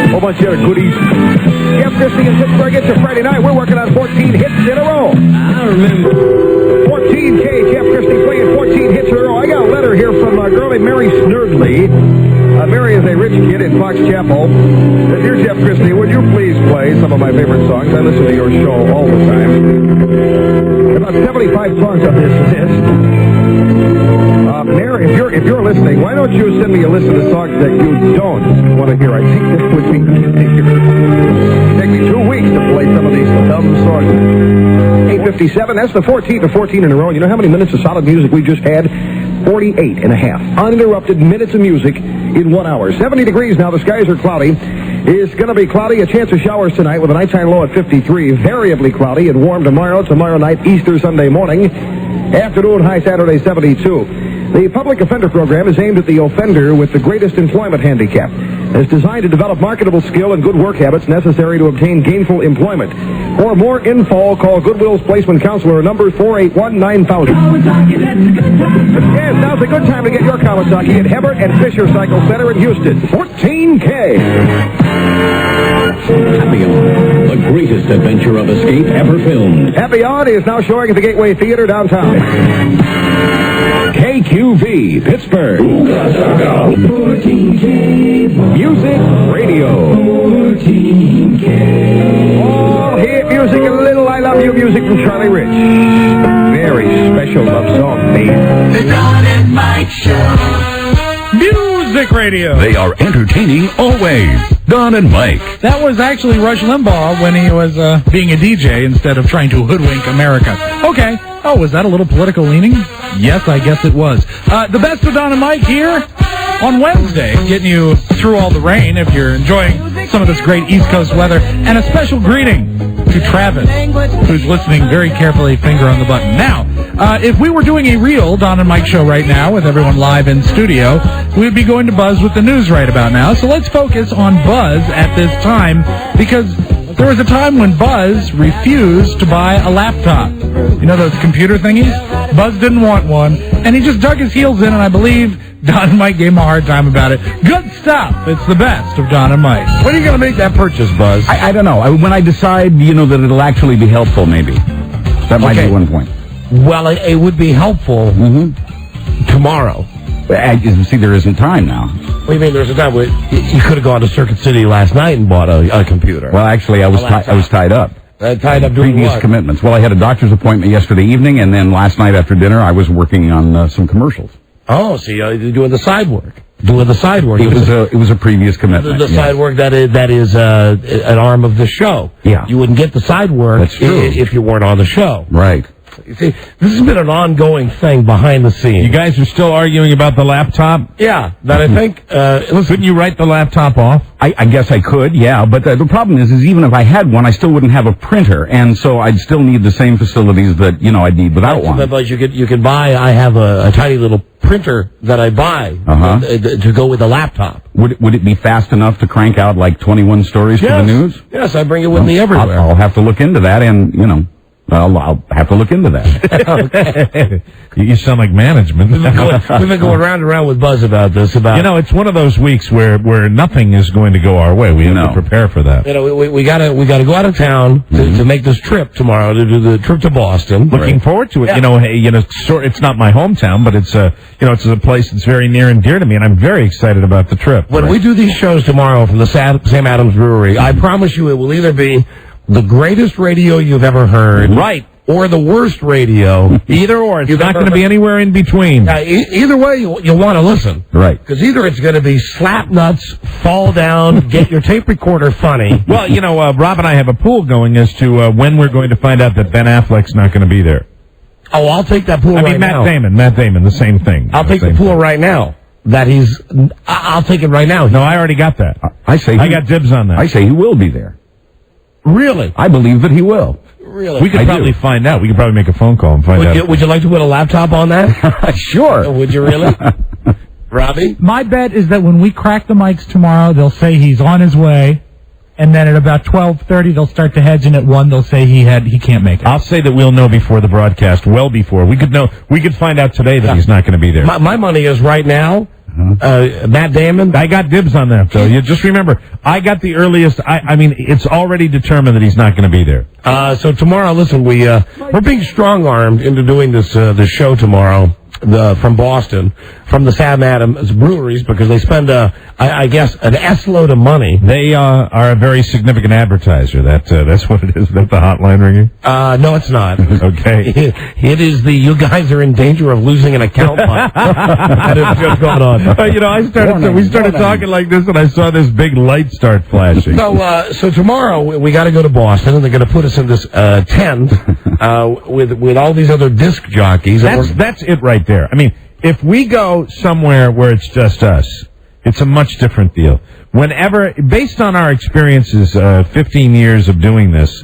[SPEAKER 27] whole bunch of other goodies. Jeff Christie in Pittsburgh. It's a Friday night. We're working on 14 hits in a row. I remember. 14K. Jeff Christie playing 14 hits in a row. I got a letter here from a girl named Mary Snurdley. Mary is a rich kid in Fox Chapel. Dear Jeff Christie, would you please play some of my favorite songs? I listen to your show all the time. About 75 songs on this list. Mary, if you're listening, why don't you send me a list of the songs that you don't want to hear? I think this would be take me 2 weeks to play some of these dumb songs. 8:57. That's the 14th of 14 in a row. You know how many minutes of solid music we just had? 48 and a half uninterrupted minutes of music in 1 hour. 70 degrees now. The skies are cloudy. It's going to be cloudy. A chance of showers tonight with a nighttime low at 53. Variably cloudy and warm tomorrow. Tomorrow night, Easter Sunday morning. Afternoon high Saturday, 72. The public offender program is aimed at the offender with the greatest employment handicap. It's designed to develop marketable skill and good work habits necessary to obtain gainful employment. For more info, call Goodwill's Placement Counselor, number 481-9000. Yes, now's a good time to get your Kawasaki at Hebert and Fisher Cycle Center in Houston. 14K.
[SPEAKER 10] Happy On, the greatest adventure of escape ever filmed.
[SPEAKER 27] Happy On is now showing at the Gateway Theater downtown.
[SPEAKER 10] KQV, Pittsburgh.
[SPEAKER 27] 14K. Music Radio. 14K. All hit music and a little I Love You music from Charlie Rich. Very special love song made.
[SPEAKER 10] The Don and Mike Show.
[SPEAKER 3] Music Radio.
[SPEAKER 10] They are entertaining always. Don and Mike.
[SPEAKER 3] That was actually Rush Limbaugh when he was being a DJ instead of trying to hoodwink America. Okay. Oh, was that a little political leaning? Yes, I guess it was. The best of Don and Mike here on Wednesday, getting you through all the rain if you're enjoying some of this great East Coast weather. And a special greeting to Travis, who's listening very carefully, finger on the button. Now, if we were doing a real Don and Mike show right now with everyone live in studio, we'd be going to Buzz with the news right about now. So let's focus on Buzz at this time, because there was a time when Buzz refused to buy a laptop. You know those computer thingies? Buzz didn't want one, and he just dug his heels in, and I believe Don and Mike gave him a hard time about it. Good stuff. It's the best of Don and Mike.
[SPEAKER 1] When are you going to make that purchase, Buzz?
[SPEAKER 4] I don't know. When I decide, that it'll actually be helpful, maybe. That might be one point.
[SPEAKER 1] Well, it would be helpful tomorrow.
[SPEAKER 4] See, there isn't time now.
[SPEAKER 1] What do you mean there's a time? You could have gone to Circuit City last night and bought a computer.
[SPEAKER 4] Well, actually, I was tied up.
[SPEAKER 1] Tied up doing
[SPEAKER 4] previous
[SPEAKER 1] what?
[SPEAKER 4] commitments. Well, I had a doctor's appointment yesterday evening, and then last night after dinner, I was working on some commercials.
[SPEAKER 1] Oh, so you're doing the side work. Doing the side work.
[SPEAKER 4] It was a previous commitment.
[SPEAKER 1] The side work that is an arm of the show.
[SPEAKER 4] Yeah.
[SPEAKER 1] You wouldn't get the side work
[SPEAKER 4] That's true.
[SPEAKER 1] if you weren't on the show.
[SPEAKER 4] Right.
[SPEAKER 1] You see, this has been an ongoing thing behind the scenes.
[SPEAKER 2] You guys are still arguing about the laptop?
[SPEAKER 1] Yeah, that I think...
[SPEAKER 2] couldn't you write the laptop off?
[SPEAKER 4] I guess I could, yeah, but the problem is even if I had one, I still wouldn't have a printer, and so I'd still need the same facilities that, I'd need without one.
[SPEAKER 1] But you could buy, I have a tiny little printer that I buy to go with the laptop.
[SPEAKER 4] Would it be fast enough to crank out like 21 stories for the news?
[SPEAKER 1] Yes, I bring it with me everywhere.
[SPEAKER 4] I'll have to look into that, and, I'll have to look into that.
[SPEAKER 2] You sound like management.
[SPEAKER 1] We've been going round and round with Buzz about this.
[SPEAKER 2] It's one of those weeks where nothing is going to go our way. We have to prepare for that.
[SPEAKER 1] We gotta go out of town to make this trip tomorrow, to do the trip to Boston.
[SPEAKER 2] Looking forward to it. Yeah. It's not my hometown, but it's it's a place that's very near and dear to me, and I'm very excited about the trip.
[SPEAKER 1] When we do these shows tomorrow from the Sam Adams Brewery, I promise you it will either be the greatest radio you've ever heard.
[SPEAKER 2] Right.
[SPEAKER 1] Or the worst radio.
[SPEAKER 2] Either or. It's not going to be anywhere in between.
[SPEAKER 1] Either way, you'll want to listen.
[SPEAKER 4] Right.
[SPEAKER 1] Because either it's going to be slap nuts, fall down, get your tape recorder funny.
[SPEAKER 2] Well, Rob and I have a pool going as to when we're going to find out that Ben Affleck's not going to be there.
[SPEAKER 1] Oh, I'll take that pool right now.
[SPEAKER 2] Matt Damon, the same thing.
[SPEAKER 1] I'll take the pool right now. I'll take it right now.
[SPEAKER 2] No, I already got that. I got dibs on that.
[SPEAKER 4] I say he will be there.
[SPEAKER 1] Really?
[SPEAKER 4] I believe that he will.
[SPEAKER 1] Really?
[SPEAKER 2] We could probably find out. We could probably make a phone call and find out.
[SPEAKER 1] Would you like to put a laptop on that?
[SPEAKER 4] Sure.
[SPEAKER 1] Would you really? Robbie?
[SPEAKER 3] My bet is that when we crack the mics tomorrow, they'll say he's on his way, and then at about 12:30 they'll start to hedge, and at 1 they'll say he can't make it.
[SPEAKER 2] I'll say that we'll know before the broadcast, well before. We could find out today that he's not going to be there.
[SPEAKER 1] My money is right now. Matt Damon.
[SPEAKER 2] I got dibs on that, though. You just remember, I got the earliest. I mean, it's already determined that he's not going to be there.
[SPEAKER 1] So tomorrow, listen, we're being strong-armed into doing this show tomorrow. From Boston, from the Sam Adams breweries, because they spend, I guess, an S-load of money.
[SPEAKER 2] They are a very significant advertiser. That's what it is. Is that the hotline ringing?
[SPEAKER 1] No, it's not.
[SPEAKER 2] Okay.
[SPEAKER 1] It is you guys are in danger of losing an account line. That has just gone on.
[SPEAKER 2] We started talking like this, and I saw this big light start flashing.
[SPEAKER 1] So tomorrow we got to go to Boston, and they're going to put us in this tent with all these other disc jockeys.
[SPEAKER 2] That's it right there. I mean, if we go somewhere where it's just us, it's a much different deal. Based on our experiences, 15 years of doing this,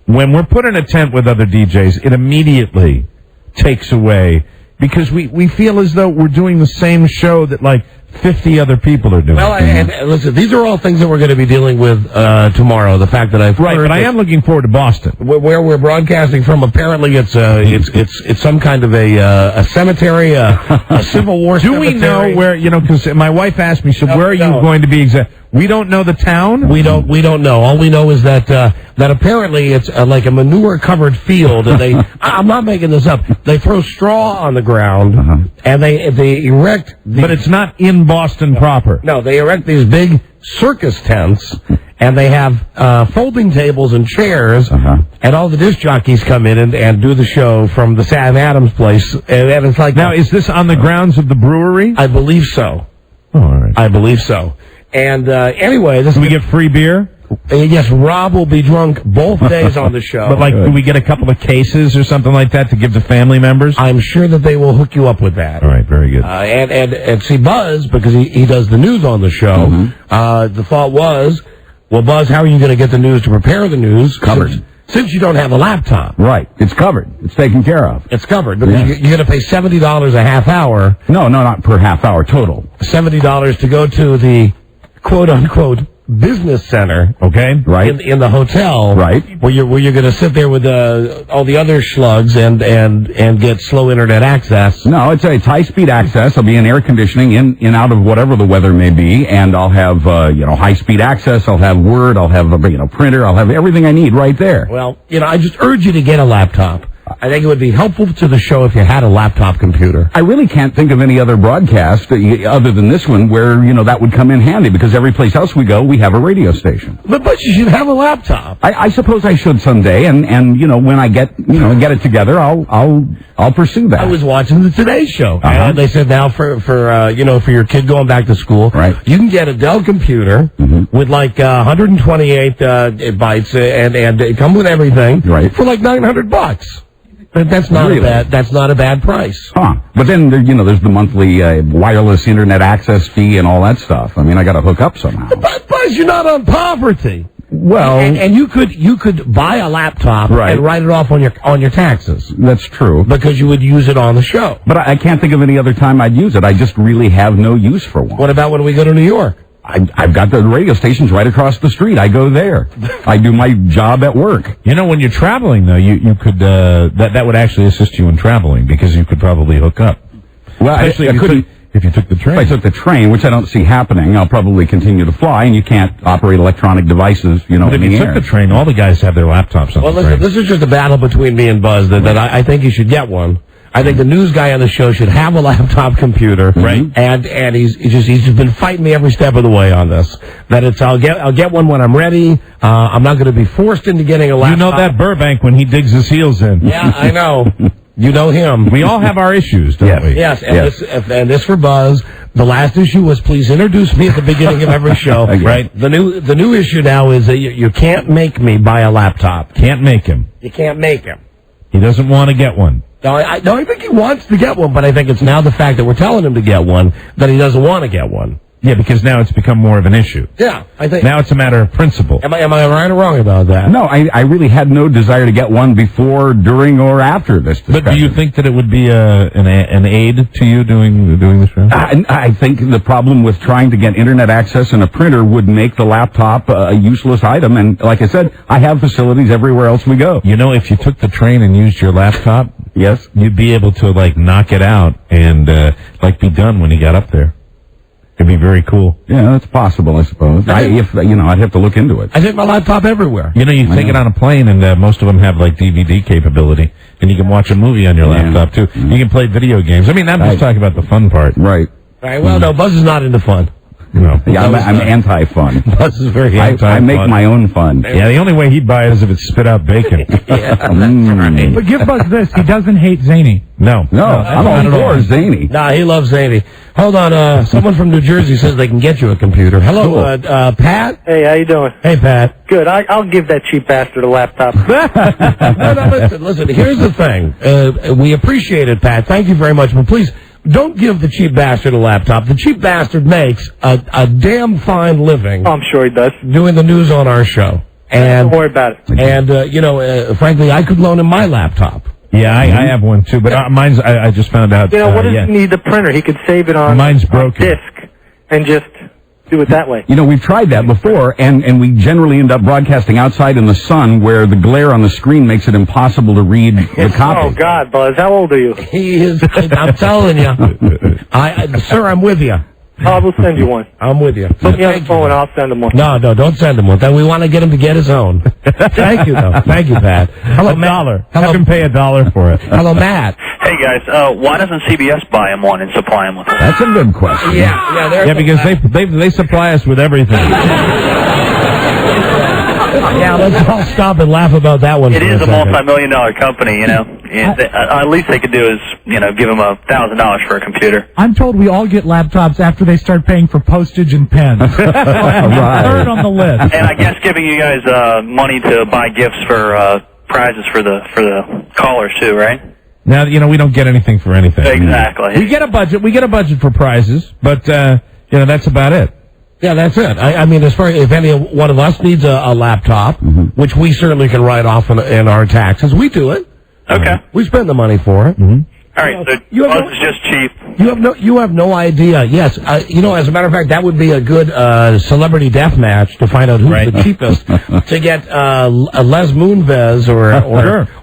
[SPEAKER 2] when we're put in a tent with other DJs, it immediately takes away, because we feel as though we're doing the same show that like 50 other people are doing.
[SPEAKER 1] Well, and listen, these are all things that we're going to be dealing with tomorrow. The fact that I've
[SPEAKER 2] right, but I am looking forward to Boston,
[SPEAKER 1] where we're broadcasting from. Apparently, it's some kind of a cemetery, a Civil War.
[SPEAKER 2] Do
[SPEAKER 1] cemetery.
[SPEAKER 2] we know where? Because my wife asked me, "So where are you going to be exactly?" We don't know the town.
[SPEAKER 1] We don't know. All we know is that apparently it's like a manure-covered field, and I'm not making this up. They throw straw on the ground, and they erect.
[SPEAKER 2] But it's not in Boston proper.
[SPEAKER 1] No, they erect these big circus tents, and they have folding tables and chairs, and all the disc jockeys come in and do the show from the Sam Adams place. And it's like,
[SPEAKER 2] now, is this on the grounds of the brewery?
[SPEAKER 1] I believe so.
[SPEAKER 2] Oh, all right.
[SPEAKER 1] I believe so. And anyway,
[SPEAKER 2] do we get free beer?
[SPEAKER 1] Yes, Rob will be drunk both days on the show.
[SPEAKER 2] But do we get a couple of cases or something like that to give to family members?
[SPEAKER 1] I'm sure that they will hook you up with that.
[SPEAKER 2] All right, very good.
[SPEAKER 1] And see, Buzz, because he does the news on the show, the thought was, well, Buzz, how are you going to get the news to prepare the news?
[SPEAKER 4] Covered.
[SPEAKER 1] Since you don't have a laptop.
[SPEAKER 4] Right. It's covered. It's taken care of.
[SPEAKER 1] It's covered. Because you're going to pay $70 a half hour.
[SPEAKER 4] No, not per half hour, total.
[SPEAKER 1] $70 to go to the quote-unquote business center,
[SPEAKER 2] okay,
[SPEAKER 4] right,
[SPEAKER 1] in the hotel,
[SPEAKER 4] right,
[SPEAKER 1] where you're going to sit there with all the other schlugs and get slow internet access.
[SPEAKER 4] No, it's high speed access. I'll be in air conditioning in out of whatever the weather may be, and I'll have high speed access. I'll have Word. I'll have a printer. I'll have everything I need right there.
[SPEAKER 1] Well, I just urge you to get a laptop. I think it would be helpful to the show if you had a laptop computer.
[SPEAKER 4] I really can't think of any other broadcast other than this one where, that would come in handy, because every place else we go, we have a radio station.
[SPEAKER 1] But you should have a laptop.
[SPEAKER 4] I suppose I should someday, and when I get it together, I'll pursue that.
[SPEAKER 1] I was watching the Today Show, and they said now for your kid going back to school,
[SPEAKER 4] right,
[SPEAKER 1] you can get a Dell computer with like 128 bytes and come with everything,
[SPEAKER 4] right,
[SPEAKER 1] for like $900. That's not
[SPEAKER 4] Really?
[SPEAKER 1] That's not a bad price.
[SPEAKER 4] Huh. But then, there's the monthly wireless internet access fee and all that stuff. I mean, I got to hook up somehow.
[SPEAKER 1] But you're not on poverty.
[SPEAKER 4] Well,
[SPEAKER 1] and you could buy a laptop and write it off on your taxes.
[SPEAKER 4] That's true.
[SPEAKER 1] Because you would use it on the show.
[SPEAKER 4] But I can't think of any other time I'd use it. I just really have no use for one.
[SPEAKER 1] What about when we go to New York?
[SPEAKER 4] I've got the radio stations right across the street. I go there. I do my job at work.
[SPEAKER 2] When you're traveling, though, you could that would actually assist you in traveling because you could probably hook up.
[SPEAKER 4] Well,
[SPEAKER 2] especially if you took the train.
[SPEAKER 4] If I took the train, which I don't see happening, I'll probably continue to fly, and you can't operate electronic devices,
[SPEAKER 2] But if you took the train, all the guys have their laptops on the train.
[SPEAKER 1] Listen, this is just a battle between me and Buzz that I think you should get one. I think the news guy on the show should have a laptop computer,
[SPEAKER 2] right?
[SPEAKER 1] And he's just been fighting me every step of the way on this. That I'll get one when I'm ready. I'm not going to be forced into getting a laptop.
[SPEAKER 2] You know that Burbank when he digs his heels in.
[SPEAKER 1] Yeah, I know. You know him.
[SPEAKER 2] We all have our issues, don't we?
[SPEAKER 1] Yes, and this for Buzz. The last issue was please introduce me at the beginning of every show.
[SPEAKER 2] Right.
[SPEAKER 1] The new issue now is that you can't make me buy a laptop.
[SPEAKER 2] Can't make him.
[SPEAKER 1] You can't make him.
[SPEAKER 2] He doesn't want to get one.
[SPEAKER 1] No, I think he wants to get one, but I think it's now the fact that we're telling him to get one that he doesn't want to get one.
[SPEAKER 2] Yeah, because now it's become more of an issue.
[SPEAKER 1] Yeah, I think.
[SPEAKER 2] Now it's a matter of principle.
[SPEAKER 1] Am I right or wrong about that?
[SPEAKER 4] No, I really had no desire to get one before, during, or after this discussion.
[SPEAKER 2] But do you think that it would be an aid to you doing the show?
[SPEAKER 4] I think the problem with trying to get internet access and a printer would make the laptop a useless item. And like I said, I have facilities everywhere else we go.
[SPEAKER 2] If you took the train and used your laptop,
[SPEAKER 4] yes,
[SPEAKER 2] you'd be able to knock it out and be done when you got up there. It'd be very cool.
[SPEAKER 4] Yeah, that's possible, I suppose. I'd have to look into it.
[SPEAKER 1] I take my laptop everywhere.
[SPEAKER 2] You take it on a plane, and most of them have DVD capability, and you can watch a movie on your laptop too. You can play video games. I'm just talking about the fun part.
[SPEAKER 4] Right.
[SPEAKER 1] All right. Well, no, Buzz is not into fun.
[SPEAKER 2] No.
[SPEAKER 4] Yeah, I'm anti-fun.
[SPEAKER 1] Buzz is very anti-fun.
[SPEAKER 4] I make my own fun.
[SPEAKER 2] Yeah, the only way he'd buy it is if it spit out bacon.
[SPEAKER 1] That's right.
[SPEAKER 3] But give Buzz this. He doesn't hate Zany.
[SPEAKER 2] No,
[SPEAKER 4] I'm all for Zany.
[SPEAKER 1] Nah, he loves Zany. Hold on, someone from New Jersey says they can get you a computer. Hello, Pat?
[SPEAKER 5] Hey, how you doing?
[SPEAKER 1] Hey, Pat.
[SPEAKER 5] Good. I'll give that cheap bastard a laptop.
[SPEAKER 1] No, listen, here's the thing. We appreciate it, Pat. Thank you very much, but please, don't give the cheap bastard a laptop. The cheap bastard makes a damn fine living.
[SPEAKER 5] I'm sure he does.
[SPEAKER 1] Doing the news on our show. And
[SPEAKER 5] don't worry about it.
[SPEAKER 1] And, frankly, I could loan him my laptop.
[SPEAKER 2] Yeah, I have one too, but mine's, I just found out.
[SPEAKER 5] What does he need the printer? He could save it on
[SPEAKER 2] mine's broken.
[SPEAKER 5] Disk and just do it that way.
[SPEAKER 4] We've tried that before, and we generally end up broadcasting outside in the sun where the glare on the screen makes it impossible to read the copy.
[SPEAKER 5] Oh, God, Buzz, how old are you?
[SPEAKER 1] He is, I'm telling you. Sir, I'm with you.
[SPEAKER 5] I will send you one.
[SPEAKER 1] I'm with you.
[SPEAKER 5] Put me on the phone and I'll send him one.
[SPEAKER 1] No, don't send him one. Then we want to get him to get his own. Thank you, though. Thank you, Pat. Hello, Matt.
[SPEAKER 2] Have him pay $1 for it.
[SPEAKER 1] Hello, Matt.
[SPEAKER 7] Hey, guys. Why doesn't CBS buy him one and supply him with it?
[SPEAKER 4] That's a good question.
[SPEAKER 1] Yeah,
[SPEAKER 2] because they supply us with everything.
[SPEAKER 1] Yeah, let's all stop and laugh about that one.
[SPEAKER 7] It is a multi-million-dollar company, And at least they could do is, give them $1,000 for a computer.
[SPEAKER 3] I'm told we all get laptops after they start paying for postage and pens.
[SPEAKER 4] Right.
[SPEAKER 3] Third on the list.
[SPEAKER 7] And I guess giving you guys money to buy gifts for prizes for the callers too, right?
[SPEAKER 2] Now, we don't get anything for anything.
[SPEAKER 7] Exactly.
[SPEAKER 2] We get a budget. We get a budget for prizes, but that's about it.
[SPEAKER 1] Yeah, that's it. I mean, as far as if any one of us needs a laptop, which we certainly can write off in our taxes, we do it.
[SPEAKER 7] Okay.
[SPEAKER 1] We spend the money for it.
[SPEAKER 7] All right, so Buzz is just cheap.
[SPEAKER 1] You have no idea. Yes, as a matter of fact, that would be a good celebrity death match to find out who's the cheapest. To get Les Moonves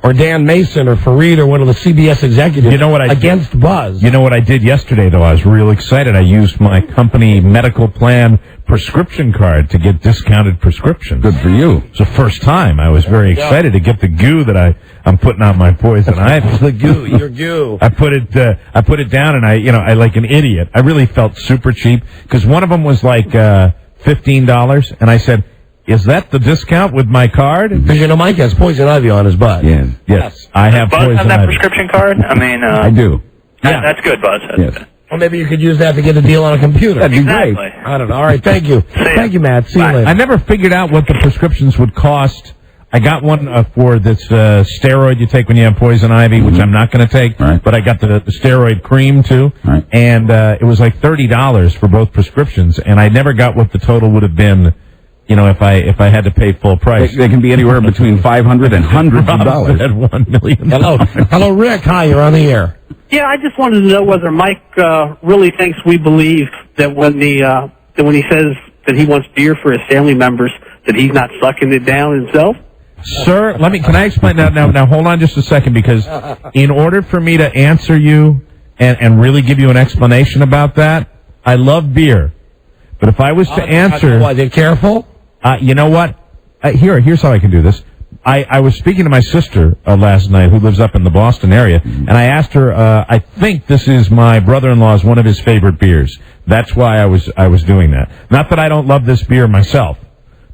[SPEAKER 1] or Dan Mason or Fareed or one of the CBS executives against Buzz.
[SPEAKER 2] You know what I did yesterday, though? I was real excited. I used my company medical plan prescription card to get discounted prescriptions.
[SPEAKER 4] Good for you.
[SPEAKER 2] It's the first time. I was very excited to get the goo that I'm putting on my poison ivy.
[SPEAKER 1] The goo, your goo.
[SPEAKER 2] I put it down, and I like an idiot. I really felt super cheap because one of them was like $15, and I said, "Is that the discount with my card?"
[SPEAKER 1] Because Mike has poison ivy on his butt.
[SPEAKER 2] Yes. I have
[SPEAKER 7] Buzz
[SPEAKER 2] poison
[SPEAKER 7] have that
[SPEAKER 2] ivy.
[SPEAKER 7] prescription card? I mean,
[SPEAKER 4] I do.
[SPEAKER 7] That's good, Buzz. That's good.
[SPEAKER 1] Well, maybe you could use that to get a deal on a computer.
[SPEAKER 4] That'd be great.
[SPEAKER 1] I don't know. All right, thank you. Thank you, Matt. See you later.
[SPEAKER 2] I never figured out what the prescriptions would cost I got one for this steroid you take when you have poison ivy, which I'm not going to take. Right. But I got the steroid cream too, and it was like $30 for both prescriptions, and I never got what the total would have been. If I had to pay full price.
[SPEAKER 4] They can be anywhere between $500 and hundreds of dollars.
[SPEAKER 2] At $1 million.
[SPEAKER 1] Hello, Rick. Hi, you're on the air.
[SPEAKER 8] Yeah, I just wanted to know whether Mike really thinks we believe that when he says that he wants beer for his family members, that he's not sucking it down himself.
[SPEAKER 2] Sir, can I explain that now? Now, hold on just a second, because in order for me to answer you and really give you an explanation about that, I love beer. But if I was to answer...
[SPEAKER 1] Why, they're careful?
[SPEAKER 2] You know what? Here's how I can do this. I was speaking to my sister last night, who lives up in the Boston area, and I asked her, I think this is my brother-in-law's one of his favorite beers. That's why I was doing that. Not that I don't love this beer myself,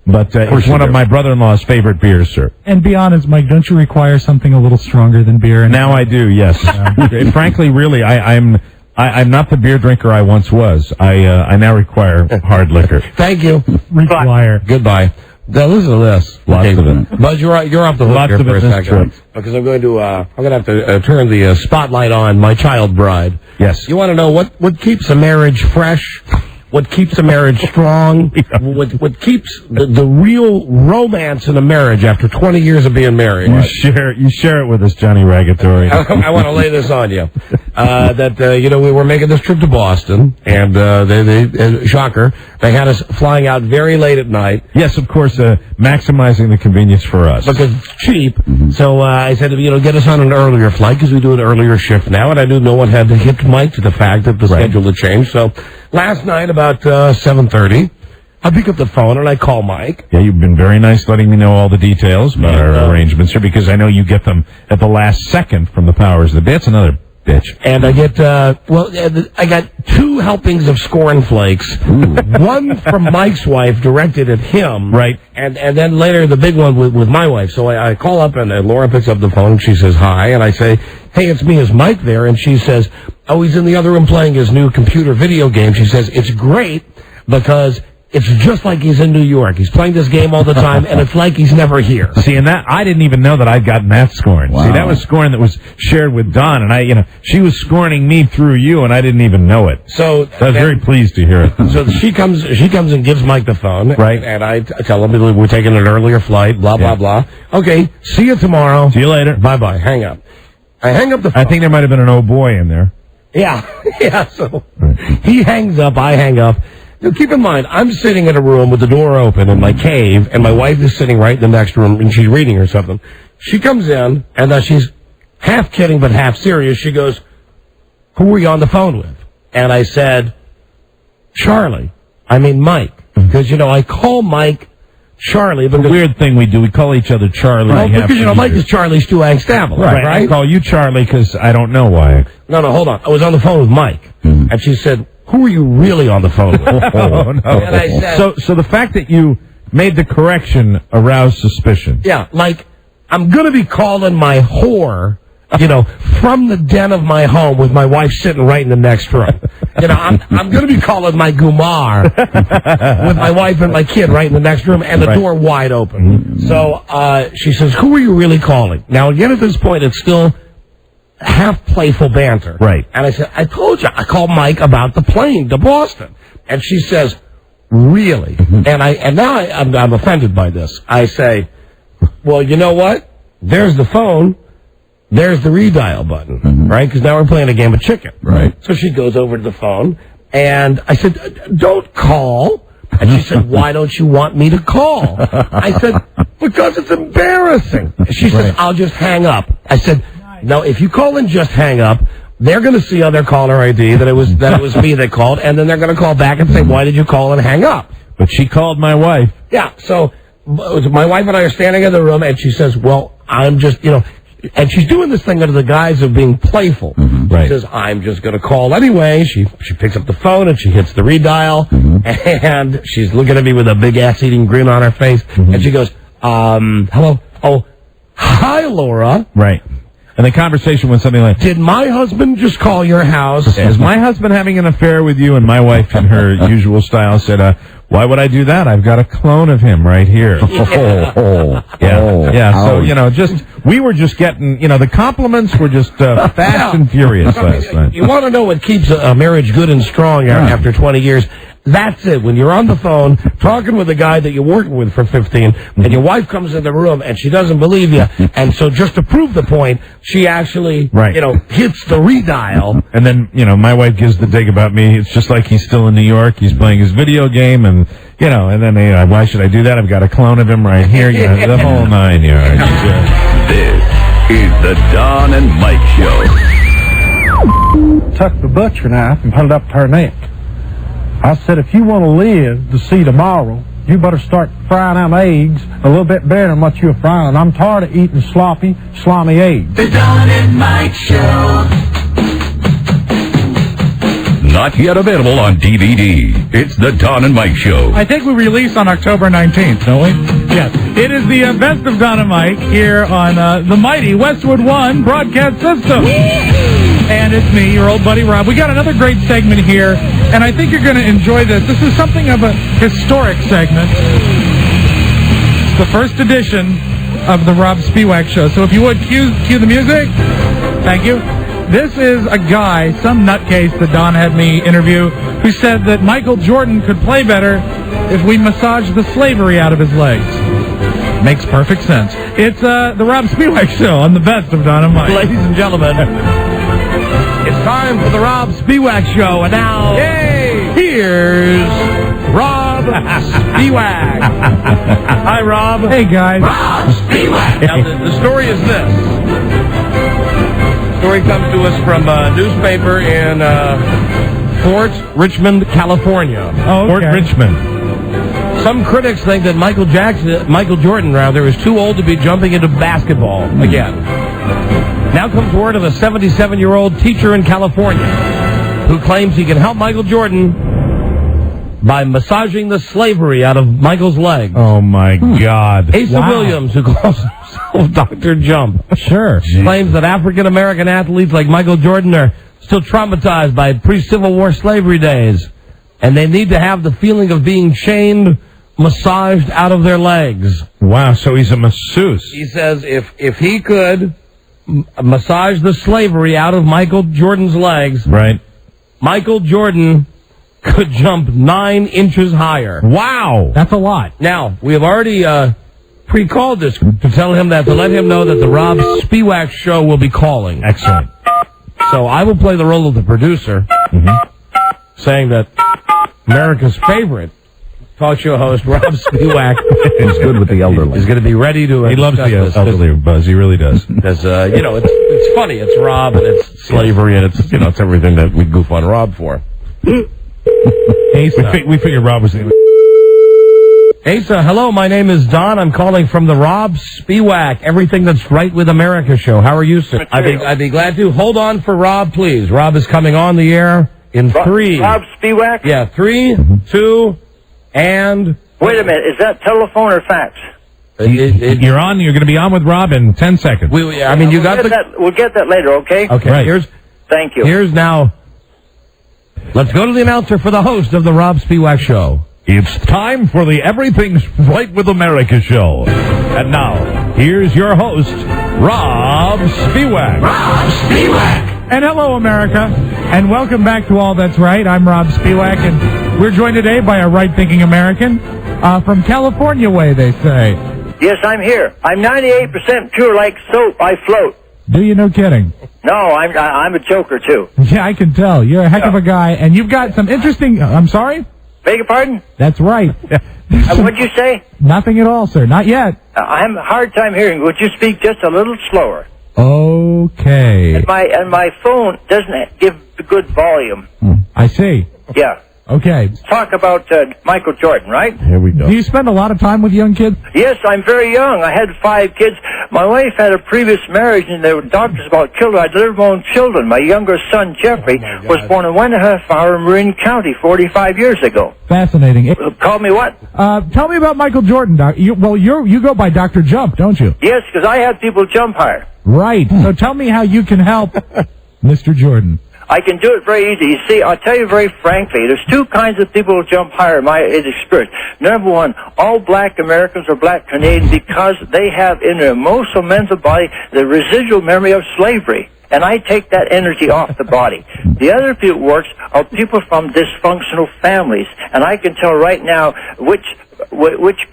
[SPEAKER 2] but it's one of my brother-in-law's favorite beers, sir.
[SPEAKER 9] And be honest, Mike, don't you require something a little stronger than beer?
[SPEAKER 2] Now I do, yes. Frankly, really, I'm not the beer drinker I once was. I now require hard liquor.
[SPEAKER 1] Thank you.
[SPEAKER 9] Require.
[SPEAKER 1] Goodbye. Now listen to this.
[SPEAKER 2] Lots of it.
[SPEAKER 1] Buzz, you're off the hook here for a second. Because I'm going to have to turn the spotlight on my child bride.
[SPEAKER 2] Yes.
[SPEAKER 1] You want to know what keeps a marriage fresh? What keeps a marriage strong? What keeps the real romance in a marriage after 20 years of being married?
[SPEAKER 2] You share it with us, Johnny Ragatori.
[SPEAKER 1] I want to lay this on you. We were making this trip to Boston, and they shocker, they had us flying out very late at night.
[SPEAKER 2] Yes, of course, maximizing the convenience for us.
[SPEAKER 1] Because it's cheap. So I said, get us on an earlier flight, because we do an earlier shift now, and I knew no one had to hit Mike to the fact that the schedule had changed. So last night, about 7:30, I pick up the phone and I call Mike.
[SPEAKER 2] Yeah, you've been very nice letting me know all the details about our arrangements here, because I know you get them at the last second from the powers that be. That's another bitch.
[SPEAKER 1] And I get, I got 2 helpings of Scorn Flakes. One from Mike's wife directed at him.
[SPEAKER 2] Right.
[SPEAKER 1] And then later the big one with my wife. So I call up and Laura picks up the phone. She says hi. And I say, hey, it's me. Is Mike there? And she says, oh, he's in the other room playing his new computer video game. She says, it's great because it's just like he's in New York. He's playing this game all the time, and it's like he's never here.
[SPEAKER 2] See, and that I didn't even know that I'd gotten that scorn. Wow. See, that was scorn that was shared with Dawn, and she was scorning me through you, and I didn't even know it.
[SPEAKER 1] So
[SPEAKER 2] I was very pleased to hear it.
[SPEAKER 1] So she comes and gives Mike the phone,
[SPEAKER 2] right?
[SPEAKER 1] And I tell him we're taking an earlier flight, blah blah blah. Okay, see you tomorrow.
[SPEAKER 2] See you later.
[SPEAKER 1] Bye bye. Hang up. I hang up the phone.
[SPEAKER 2] I think there might have been an oh boy in there.
[SPEAKER 1] Yeah. So he hangs up. I hang up. Now, keep in mind, I'm sitting in a room with the door open in my cave, and my wife is sitting right in the next room, and she's reading or something. She comes in, and she's half kidding but half serious. She goes, who were you on the phone with? And I said, Charlie. I mean Mike. Because, I call Mike Charlie. Because
[SPEAKER 2] the weird thing we do, we call each other Charlie.
[SPEAKER 1] Well, because, Mike is Charlie Stu Angstable. Right.
[SPEAKER 2] I call you Charlie because I don't know why.
[SPEAKER 1] No, hold on. I was on the phone with Mike, and she said, who are you really on the phone with?
[SPEAKER 2] Oh, no.
[SPEAKER 1] And I said,
[SPEAKER 2] so the fact that you made the correction aroused suspicion.
[SPEAKER 1] Yeah, like, I'm going to be calling my whore, from the den of my home with my wife sitting right in the next room. I'm going to be calling my gumar with my wife and my kid right in the next room and the door wide open. So she says, who are you really calling? Now, again, at this point, it's still half playful banter.
[SPEAKER 2] Right.
[SPEAKER 1] And I said, I told you, I called Mike about the plane to Boston. And she says, really? And now I'm offended by this. I say, well, you know what? There's the phone. There's the redial button, right? Because now we're playing a game of chicken.
[SPEAKER 4] Right.
[SPEAKER 1] So she goes over to the phone, and I said, don't call. And she said, why don't you want me to call? I said, because it's embarrassing. She says, I'll just hang up. I said, no, if you call and just hang up, they're going to see on their caller ID that it was me that called, and then they're going to call back and say, why did you call and hang up?
[SPEAKER 2] But she called my wife.
[SPEAKER 1] Yeah, so my wife and I are standing in the room, and she says, well, I'm just, and she's doing this thing under the guise of being playful. She says, I'm just going to call anyway. She picks up the phone, and she hits the redial, and she's looking at me with a big ass-eating grin on her face, and she goes, hello, oh, hi, Laura.
[SPEAKER 2] Right. And the conversation was something like,
[SPEAKER 1] did my husband just call your house?
[SPEAKER 2] Is my husband having an affair with you? And my wife, in her usual style, said, Why would I do that? I've got a clone of him right here. Yeah. So, we were just getting, the compliments were just fast and furious last night.
[SPEAKER 1] You want to know what keeps a marriage good and strong after 20 years? That's it. When you're on the phone talking with a guy that you're working with for 15, and your wife comes in the room and she doesn't believe you, and so just to prove the point, she actually, hits the redial.
[SPEAKER 2] And then, my wife gives the dig about me. It's just like he's still in New York. He's playing his video game, and then why should I do that? I've got a clone of him right here. The whole 9 yards.
[SPEAKER 10] This is the Don and Mike Show.
[SPEAKER 12] Took the butcher knife and put it up to her neck. I said, if you want to live to see tomorrow, you better start frying them eggs a little bit better than what you're frying. I'm tired of eating sloppy, slimy eggs.
[SPEAKER 10] The Don and Mike Show. Not yet available on DVD. It's the Don and Mike Show.
[SPEAKER 3] I think we release on October 19th, don't we? Yes. It is the best of Don and Mike here on the mighty Westwood One broadcast system. And it's me, your old buddy Rob. We got another great segment here, and I think you're going to enjoy this. This is something of a historic segment. It's the first edition of the Rob Spiewak Show. So if you would, cue the music. Thank you. This is a guy, some nutcase that Don had me interview, who said that Michael Jordan could play better if we massaged the slavery out of his legs. Makes perfect sense. It's the Rob Spiewak Show on the best of Don and Mike.
[SPEAKER 1] Ladies and gentlemen, it's time for the Rob Spiewak Show, and now, here's Rob Spiewak. Hi, Rob.
[SPEAKER 3] Hey, guys.
[SPEAKER 1] Rob Spiewak. Now, the story is this. The story comes to us from a newspaper in Fort Richmond, California.
[SPEAKER 3] Oh, okay.
[SPEAKER 2] Fort Richmond.
[SPEAKER 1] Some critics think that Michael Jordan, is too old to be jumping into basketball again. Now comes word of a 77-year-old teacher in California who claims he can help Michael Jordan by massaging the slavery out of Michael's legs.
[SPEAKER 2] Oh, my God.
[SPEAKER 1] Asa Williams, who calls himself Dr. Jump, claims that African-American athletes like Michael Jordan are still traumatized by pre-Civil War slavery days, and they need to have the feeling of being chained, massaged out of their legs.
[SPEAKER 2] Wow, so he's a masseuse.
[SPEAKER 1] He says if he could massage the slavery out of Michael Jordan's legs,
[SPEAKER 2] right,
[SPEAKER 1] Michael Jordan could jump 9 inches higher.
[SPEAKER 2] Wow.
[SPEAKER 3] That's a lot.
[SPEAKER 1] Now, we have already pre-called this to tell him that, to let him know that the Rob Spiewak Show will be calling.
[SPEAKER 2] Excellent.
[SPEAKER 1] So I will play the role of the producer, saying that America's favorite talk show host, Rob Spiewak,
[SPEAKER 4] is good with the elderly.
[SPEAKER 1] Is going to be ready to
[SPEAKER 2] He loves the elderly, Buzz. He really does.
[SPEAKER 1] Because, it's funny. It's Rob, and it's slavery, and it's, it's everything that we goof on Rob for.
[SPEAKER 2] Asa. We figured Rob was...
[SPEAKER 1] Asa, hello, my name is Don. I'm calling from the Rob Spiewak, Everything That's Right with America show. How are you, sir? I'd be glad to. Hold on for Rob, please. Rob is coming on the air in 3.
[SPEAKER 21] Rob Spiewak?
[SPEAKER 1] Yeah, 3, 2, and...
[SPEAKER 21] Wait a minute, is that telephone or fax?
[SPEAKER 2] You're on. You're going to be on with Rob in 10 seconds.
[SPEAKER 21] We'll get that later, okay?
[SPEAKER 1] Okay, right.
[SPEAKER 21] Thank you.
[SPEAKER 1] Here's now... Let's go to the announcer for the host of the Rob Spiewak Show.
[SPEAKER 2] It's time for the Everything's Right with America show. And now, here's your host, Rob Spiewak.
[SPEAKER 10] Rob Spiewak.
[SPEAKER 3] And hello, America. And welcome back to All That's Right. I'm Rob Spiewak, and we're joined today by a right-thinking American from California way, they say.
[SPEAKER 21] Yes, I'm here. I'm 98% pure like soap. I float.
[SPEAKER 3] Do you? No kidding.
[SPEAKER 21] No, I'm a joker, too.
[SPEAKER 3] Yeah, I can tell. You're a heck of a guy, and you've got some interesting... I'm sorry?
[SPEAKER 21] Beg your pardon?
[SPEAKER 3] That's right.
[SPEAKER 21] What'd you say?
[SPEAKER 3] Nothing at all, sir. Not yet.
[SPEAKER 21] I have a hard time hearing. Would you speak just a little slower?
[SPEAKER 3] Okay.
[SPEAKER 21] And my phone doesn't give the good volume.
[SPEAKER 3] I see.
[SPEAKER 21] Yeah.
[SPEAKER 3] Okay.
[SPEAKER 21] Talk about Michael Jordan, right?
[SPEAKER 2] Here we go.
[SPEAKER 3] Do you spend a lot of time with young kids?
[SPEAKER 21] Yes, I'm very young. I had 5 kids. My wife had a previous marriage, and there were doctors about children. I delivered my own children. My younger son, Jeffrey, was born in 1.5 hour in Marin County 45 years ago.
[SPEAKER 3] Fascinating.
[SPEAKER 21] Call me what?
[SPEAKER 3] Tell me about Michael Jordan, Doc. You go by Dr. Jump, don't you?
[SPEAKER 21] Yes, because I had people jump higher.
[SPEAKER 3] Right. So tell me how you can help Mr. Jordan.
[SPEAKER 21] I can do it very easy. You see, I'll tell you very frankly, there's two kinds of people who jump higher in my experience. Number one, all black Americans or black Canadians because they have in their emotional mental body the residual memory of slavery. And I take that energy off the body. The other people works are people from dysfunctional families. And I can tell right now which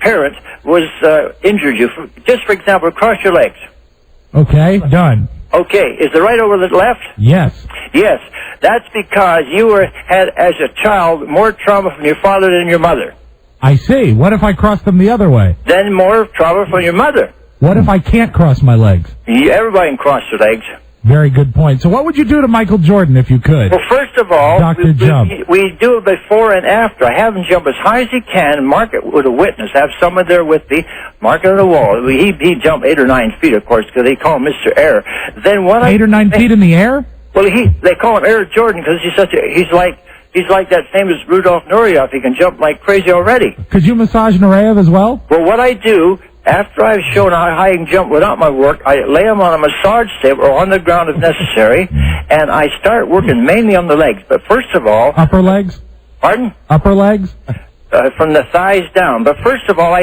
[SPEAKER 21] parent was injured you. Just for example, cross your legs.
[SPEAKER 3] Okay, done.
[SPEAKER 21] Okay, is the right over the left?
[SPEAKER 3] Yes.
[SPEAKER 21] Yes, that's because you had, as a child, more trauma from your father than your mother.
[SPEAKER 3] I see. What if I cross them the other way?
[SPEAKER 21] Then more trauma from your mother.
[SPEAKER 3] What if I can't cross my legs?
[SPEAKER 21] Everybody can cross their legs.
[SPEAKER 3] Very good point. So what would you do to Michael Jordan if you could?
[SPEAKER 21] Well, first of all, we do it before and after. I have him jump as high as he can and mark it with a witness. Have someone there with me, mark it on the wall. He jumped 8 or 9 feet, of course, because they call him Mr. Air. Then what?
[SPEAKER 3] 8 or 9 feet in the air?
[SPEAKER 21] Well, they call him Air Jordan because he's like that famous Rudolph Nureyev. He can jump like crazy already.
[SPEAKER 3] Could you massage Nureyev as well?
[SPEAKER 21] Well, what I do, after I've shown how high I can jump without my work, I lay him on a massage table or on the ground if necessary, and I start working mainly on the legs. But first of all...
[SPEAKER 3] Upper legs?
[SPEAKER 21] Pardon?
[SPEAKER 3] Upper legs?
[SPEAKER 21] From the thighs down. But first of all, I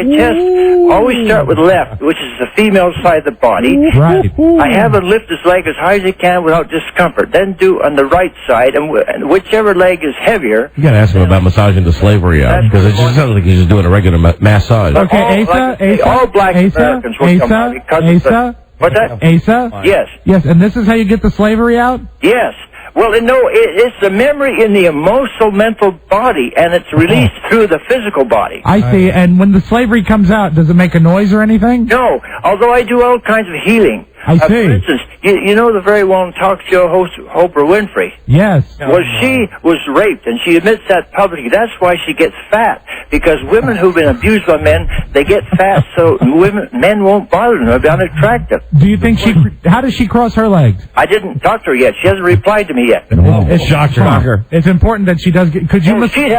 [SPEAKER 21] always start with left, which is the female side of the body.
[SPEAKER 3] Right.
[SPEAKER 21] I have him lift his leg as high as he can without discomfort. Then do on the right side, and whichever leg is heavier...
[SPEAKER 1] You gotta ask him about massaging the slavery out, because it just sounds like he's just doing a regular massage.
[SPEAKER 3] Okay,
[SPEAKER 21] all black Americans will come out because of the... What's that?
[SPEAKER 3] Asa?
[SPEAKER 21] Yes.
[SPEAKER 3] Yes, and this is how you get the slavery out?
[SPEAKER 21] Yes. Well, no, it's the memory in the emotional mental body, and it's released through the physical body.
[SPEAKER 3] I see, and when the slavery comes out, does it make a noise or anything?
[SPEAKER 21] No, although I do all kinds of healing.
[SPEAKER 3] I see.
[SPEAKER 21] For instance, you know the very well-known talk show host Oprah Winfrey?
[SPEAKER 3] Yes.
[SPEAKER 21] Well, she was raped, and she admits that publicly. That's why she gets fat, because women who've been abused by men, they get fat, so men won't bother them. They're unattractive.
[SPEAKER 3] Do you think how does she cross her legs?
[SPEAKER 21] I didn't talk to her yet. She hasn't replied to me yet.
[SPEAKER 3] It's shocker. It's important that she does get... Could you...
[SPEAKER 21] she'd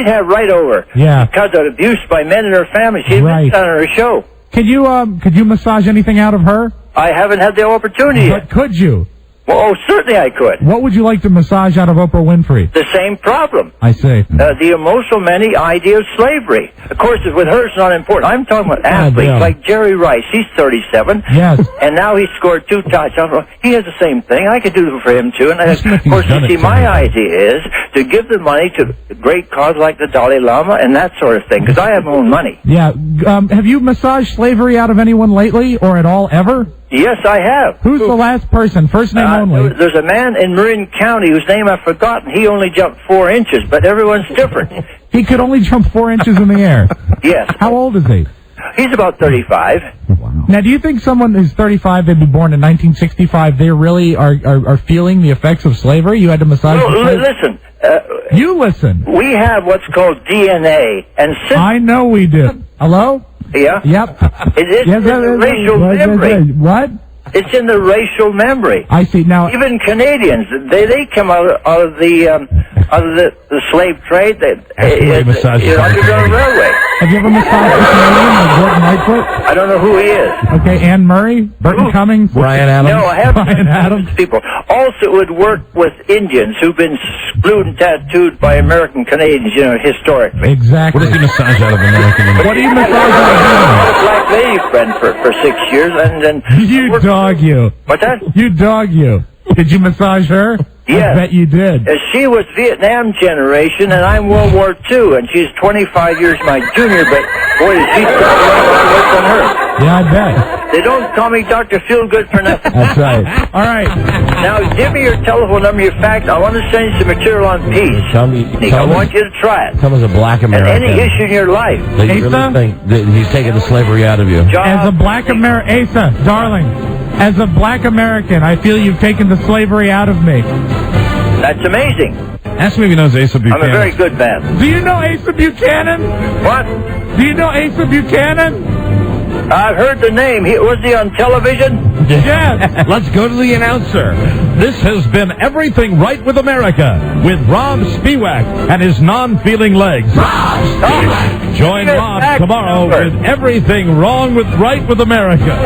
[SPEAKER 21] have right over.
[SPEAKER 3] Yeah.
[SPEAKER 21] Because of abuse by men in her family. She admits that on her show.
[SPEAKER 3] Could you massage anything out of her?
[SPEAKER 21] I haven't had the opportunity yet.
[SPEAKER 3] But could you?
[SPEAKER 21] Well, certainly I could.
[SPEAKER 3] What would you like to massage out of Oprah Winfrey?
[SPEAKER 21] The same problem.
[SPEAKER 3] I see.
[SPEAKER 21] The emotional many idea of slavery. Of course, with her, it's not important. I'm talking about athletes like Jerry Rice. He's 37.
[SPEAKER 3] Yes.
[SPEAKER 21] And now he scored 2 touchdowns. He has the same thing. I could do it for him, too. And of course, you see, my idea is to give the money to great cause like the Dalai Lama and that sort of thing, because I have my own money.
[SPEAKER 3] Yeah. Have you massaged slavery out of anyone lately, or at all, ever?
[SPEAKER 21] Yes, I have.
[SPEAKER 3] Who's the last person? First name only.
[SPEAKER 21] There's a man in Marin County whose name I've forgotten. He only jumped 4 inches, but everyone's different.
[SPEAKER 3] He could only jump 4 inches in the air.
[SPEAKER 21] Yes.
[SPEAKER 3] How old is he?
[SPEAKER 21] He's about 35.
[SPEAKER 3] Wow. Now, do you think someone who's 35, they'd be born in 1965, they really are feeling the effects of slavery? You had to massage
[SPEAKER 21] listen.
[SPEAKER 3] You listen.
[SPEAKER 21] We have what's called DNA. And
[SPEAKER 3] I know we do. Hello?
[SPEAKER 21] Yeah?
[SPEAKER 3] Yep.
[SPEAKER 21] It's in the racial memory.
[SPEAKER 3] What?
[SPEAKER 21] It's in the racial memory.
[SPEAKER 3] I see. Now,
[SPEAKER 21] even Canadians, they come out of the slave trade. Underground Railway.
[SPEAKER 3] Have you ever massaged a Canadian like Gordon Lightfoot?
[SPEAKER 21] I don't know who he is.
[SPEAKER 3] Okay, Anne Murray, Burton Cummings,
[SPEAKER 1] Brian Adams.
[SPEAKER 21] No, I haven't.
[SPEAKER 3] Brian Adams.
[SPEAKER 21] People. Also, it would work with Indians who've been glued and tattooed by American Canadians, historically.
[SPEAKER 3] Exactly.
[SPEAKER 2] What does he massage out of American Indians?
[SPEAKER 3] What do you massage out of
[SPEAKER 21] I had a black lady friend for 6 years, and then
[SPEAKER 3] you dog you.
[SPEAKER 21] What's that?
[SPEAKER 3] You dog you. Did you massage her?
[SPEAKER 21] Yes.
[SPEAKER 3] I bet you did.
[SPEAKER 21] She was Vietnam generation, and I'm World War II, and she's 25 years my junior, but boy, did she start worse than her.
[SPEAKER 3] Yeah, I bet.
[SPEAKER 21] They don't call me Dr. Feelgood for nothing.
[SPEAKER 3] That's right. All right.
[SPEAKER 21] Now, give me your telephone number, your fax. I want to send you some material on peace. I want you to try it.
[SPEAKER 1] Tell me as a black American.
[SPEAKER 21] And any issue in your life.
[SPEAKER 1] That you really think that he's taking the slavery out of you.
[SPEAKER 3] As a black American, Asa, darling, as a black American, I feel you've taken the slavery out of me.
[SPEAKER 21] That's amazing.
[SPEAKER 2] Ask me if he knows Asa Buchanan.
[SPEAKER 21] I'm a very good man.
[SPEAKER 3] Do you know Asa Buchanan?
[SPEAKER 21] What?
[SPEAKER 3] Do you know Asa Buchanan?
[SPEAKER 21] I've heard the name. Was he on television?
[SPEAKER 3] Yes.
[SPEAKER 1] Let's go to the announcer.
[SPEAKER 2] This has been Everything Right with America with Rob Spiewak and his non-feeling legs.
[SPEAKER 21] Rob Spiewak.
[SPEAKER 2] Join Rob tomorrow with Everything Wrong with Right with America.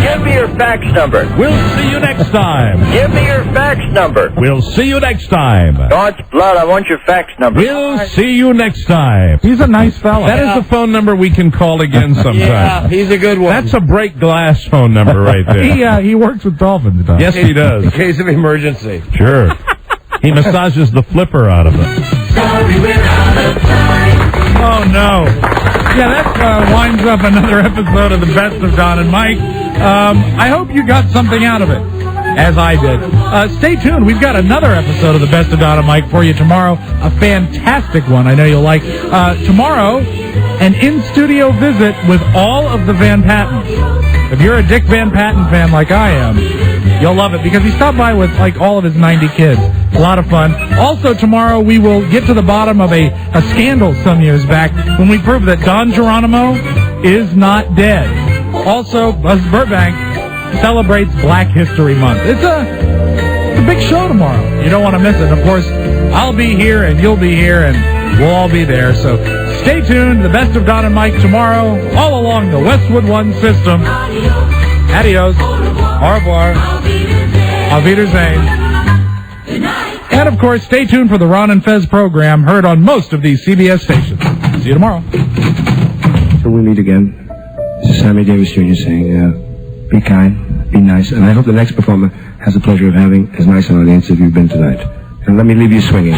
[SPEAKER 21] Give me your fax number.
[SPEAKER 2] We'll see you next time.
[SPEAKER 21] Give me your fax number.
[SPEAKER 2] We'll see you next time.
[SPEAKER 21] God's blood, I want your fax number.
[SPEAKER 2] We'll see you next time.
[SPEAKER 3] He's a nice fella.
[SPEAKER 2] That is the phone number we can call again sometime.
[SPEAKER 1] Yeah, he's a good one.
[SPEAKER 2] That's a break glass phone number right there.
[SPEAKER 3] He works with dolphins, does.
[SPEAKER 2] Yes, he does.
[SPEAKER 1] In case of emergency.
[SPEAKER 2] Sure. He massages the flipper out of it.
[SPEAKER 10] Sorry, we're out of time.
[SPEAKER 3] Oh, no. Yeah, that winds up another episode of The Best of Don and Mike. I hope you got something out of it, as I did. Stay tuned. We've got another episode of The Best of Don and Mike for you tomorrow. A fantastic one I know you'll like. Tomorrow, an in-studio visit with all of the Van Pattens. If you're a Dick Van Patten fan like I am, you'll love it because he stopped by with like all of his 90 kids. A lot of fun. Also tomorrow we will get to the bottom of a scandal some years back when we proved that Don Geronimo is not dead. Also, Buzz Burbank celebrates Black History Month. It's a big show tomorrow. You don't want to miss it. Of course, I'll be here and you'll be here and we'll all be there. So stay tuned. The Best of Don and Mike tomorrow, all along the Westwood One system. Adios. Au revoir. Auf Wiedersehen. And, of course, stay tuned for the Ron and Fez program, heard on most of these CBS stations. See you tomorrow.
[SPEAKER 13] So we meet again. This is Sammy Davis Jr. saying, be kind, be nice, and I hope the next performer has the pleasure of having as nice an audience as you've been tonight. And let me leave you swinging.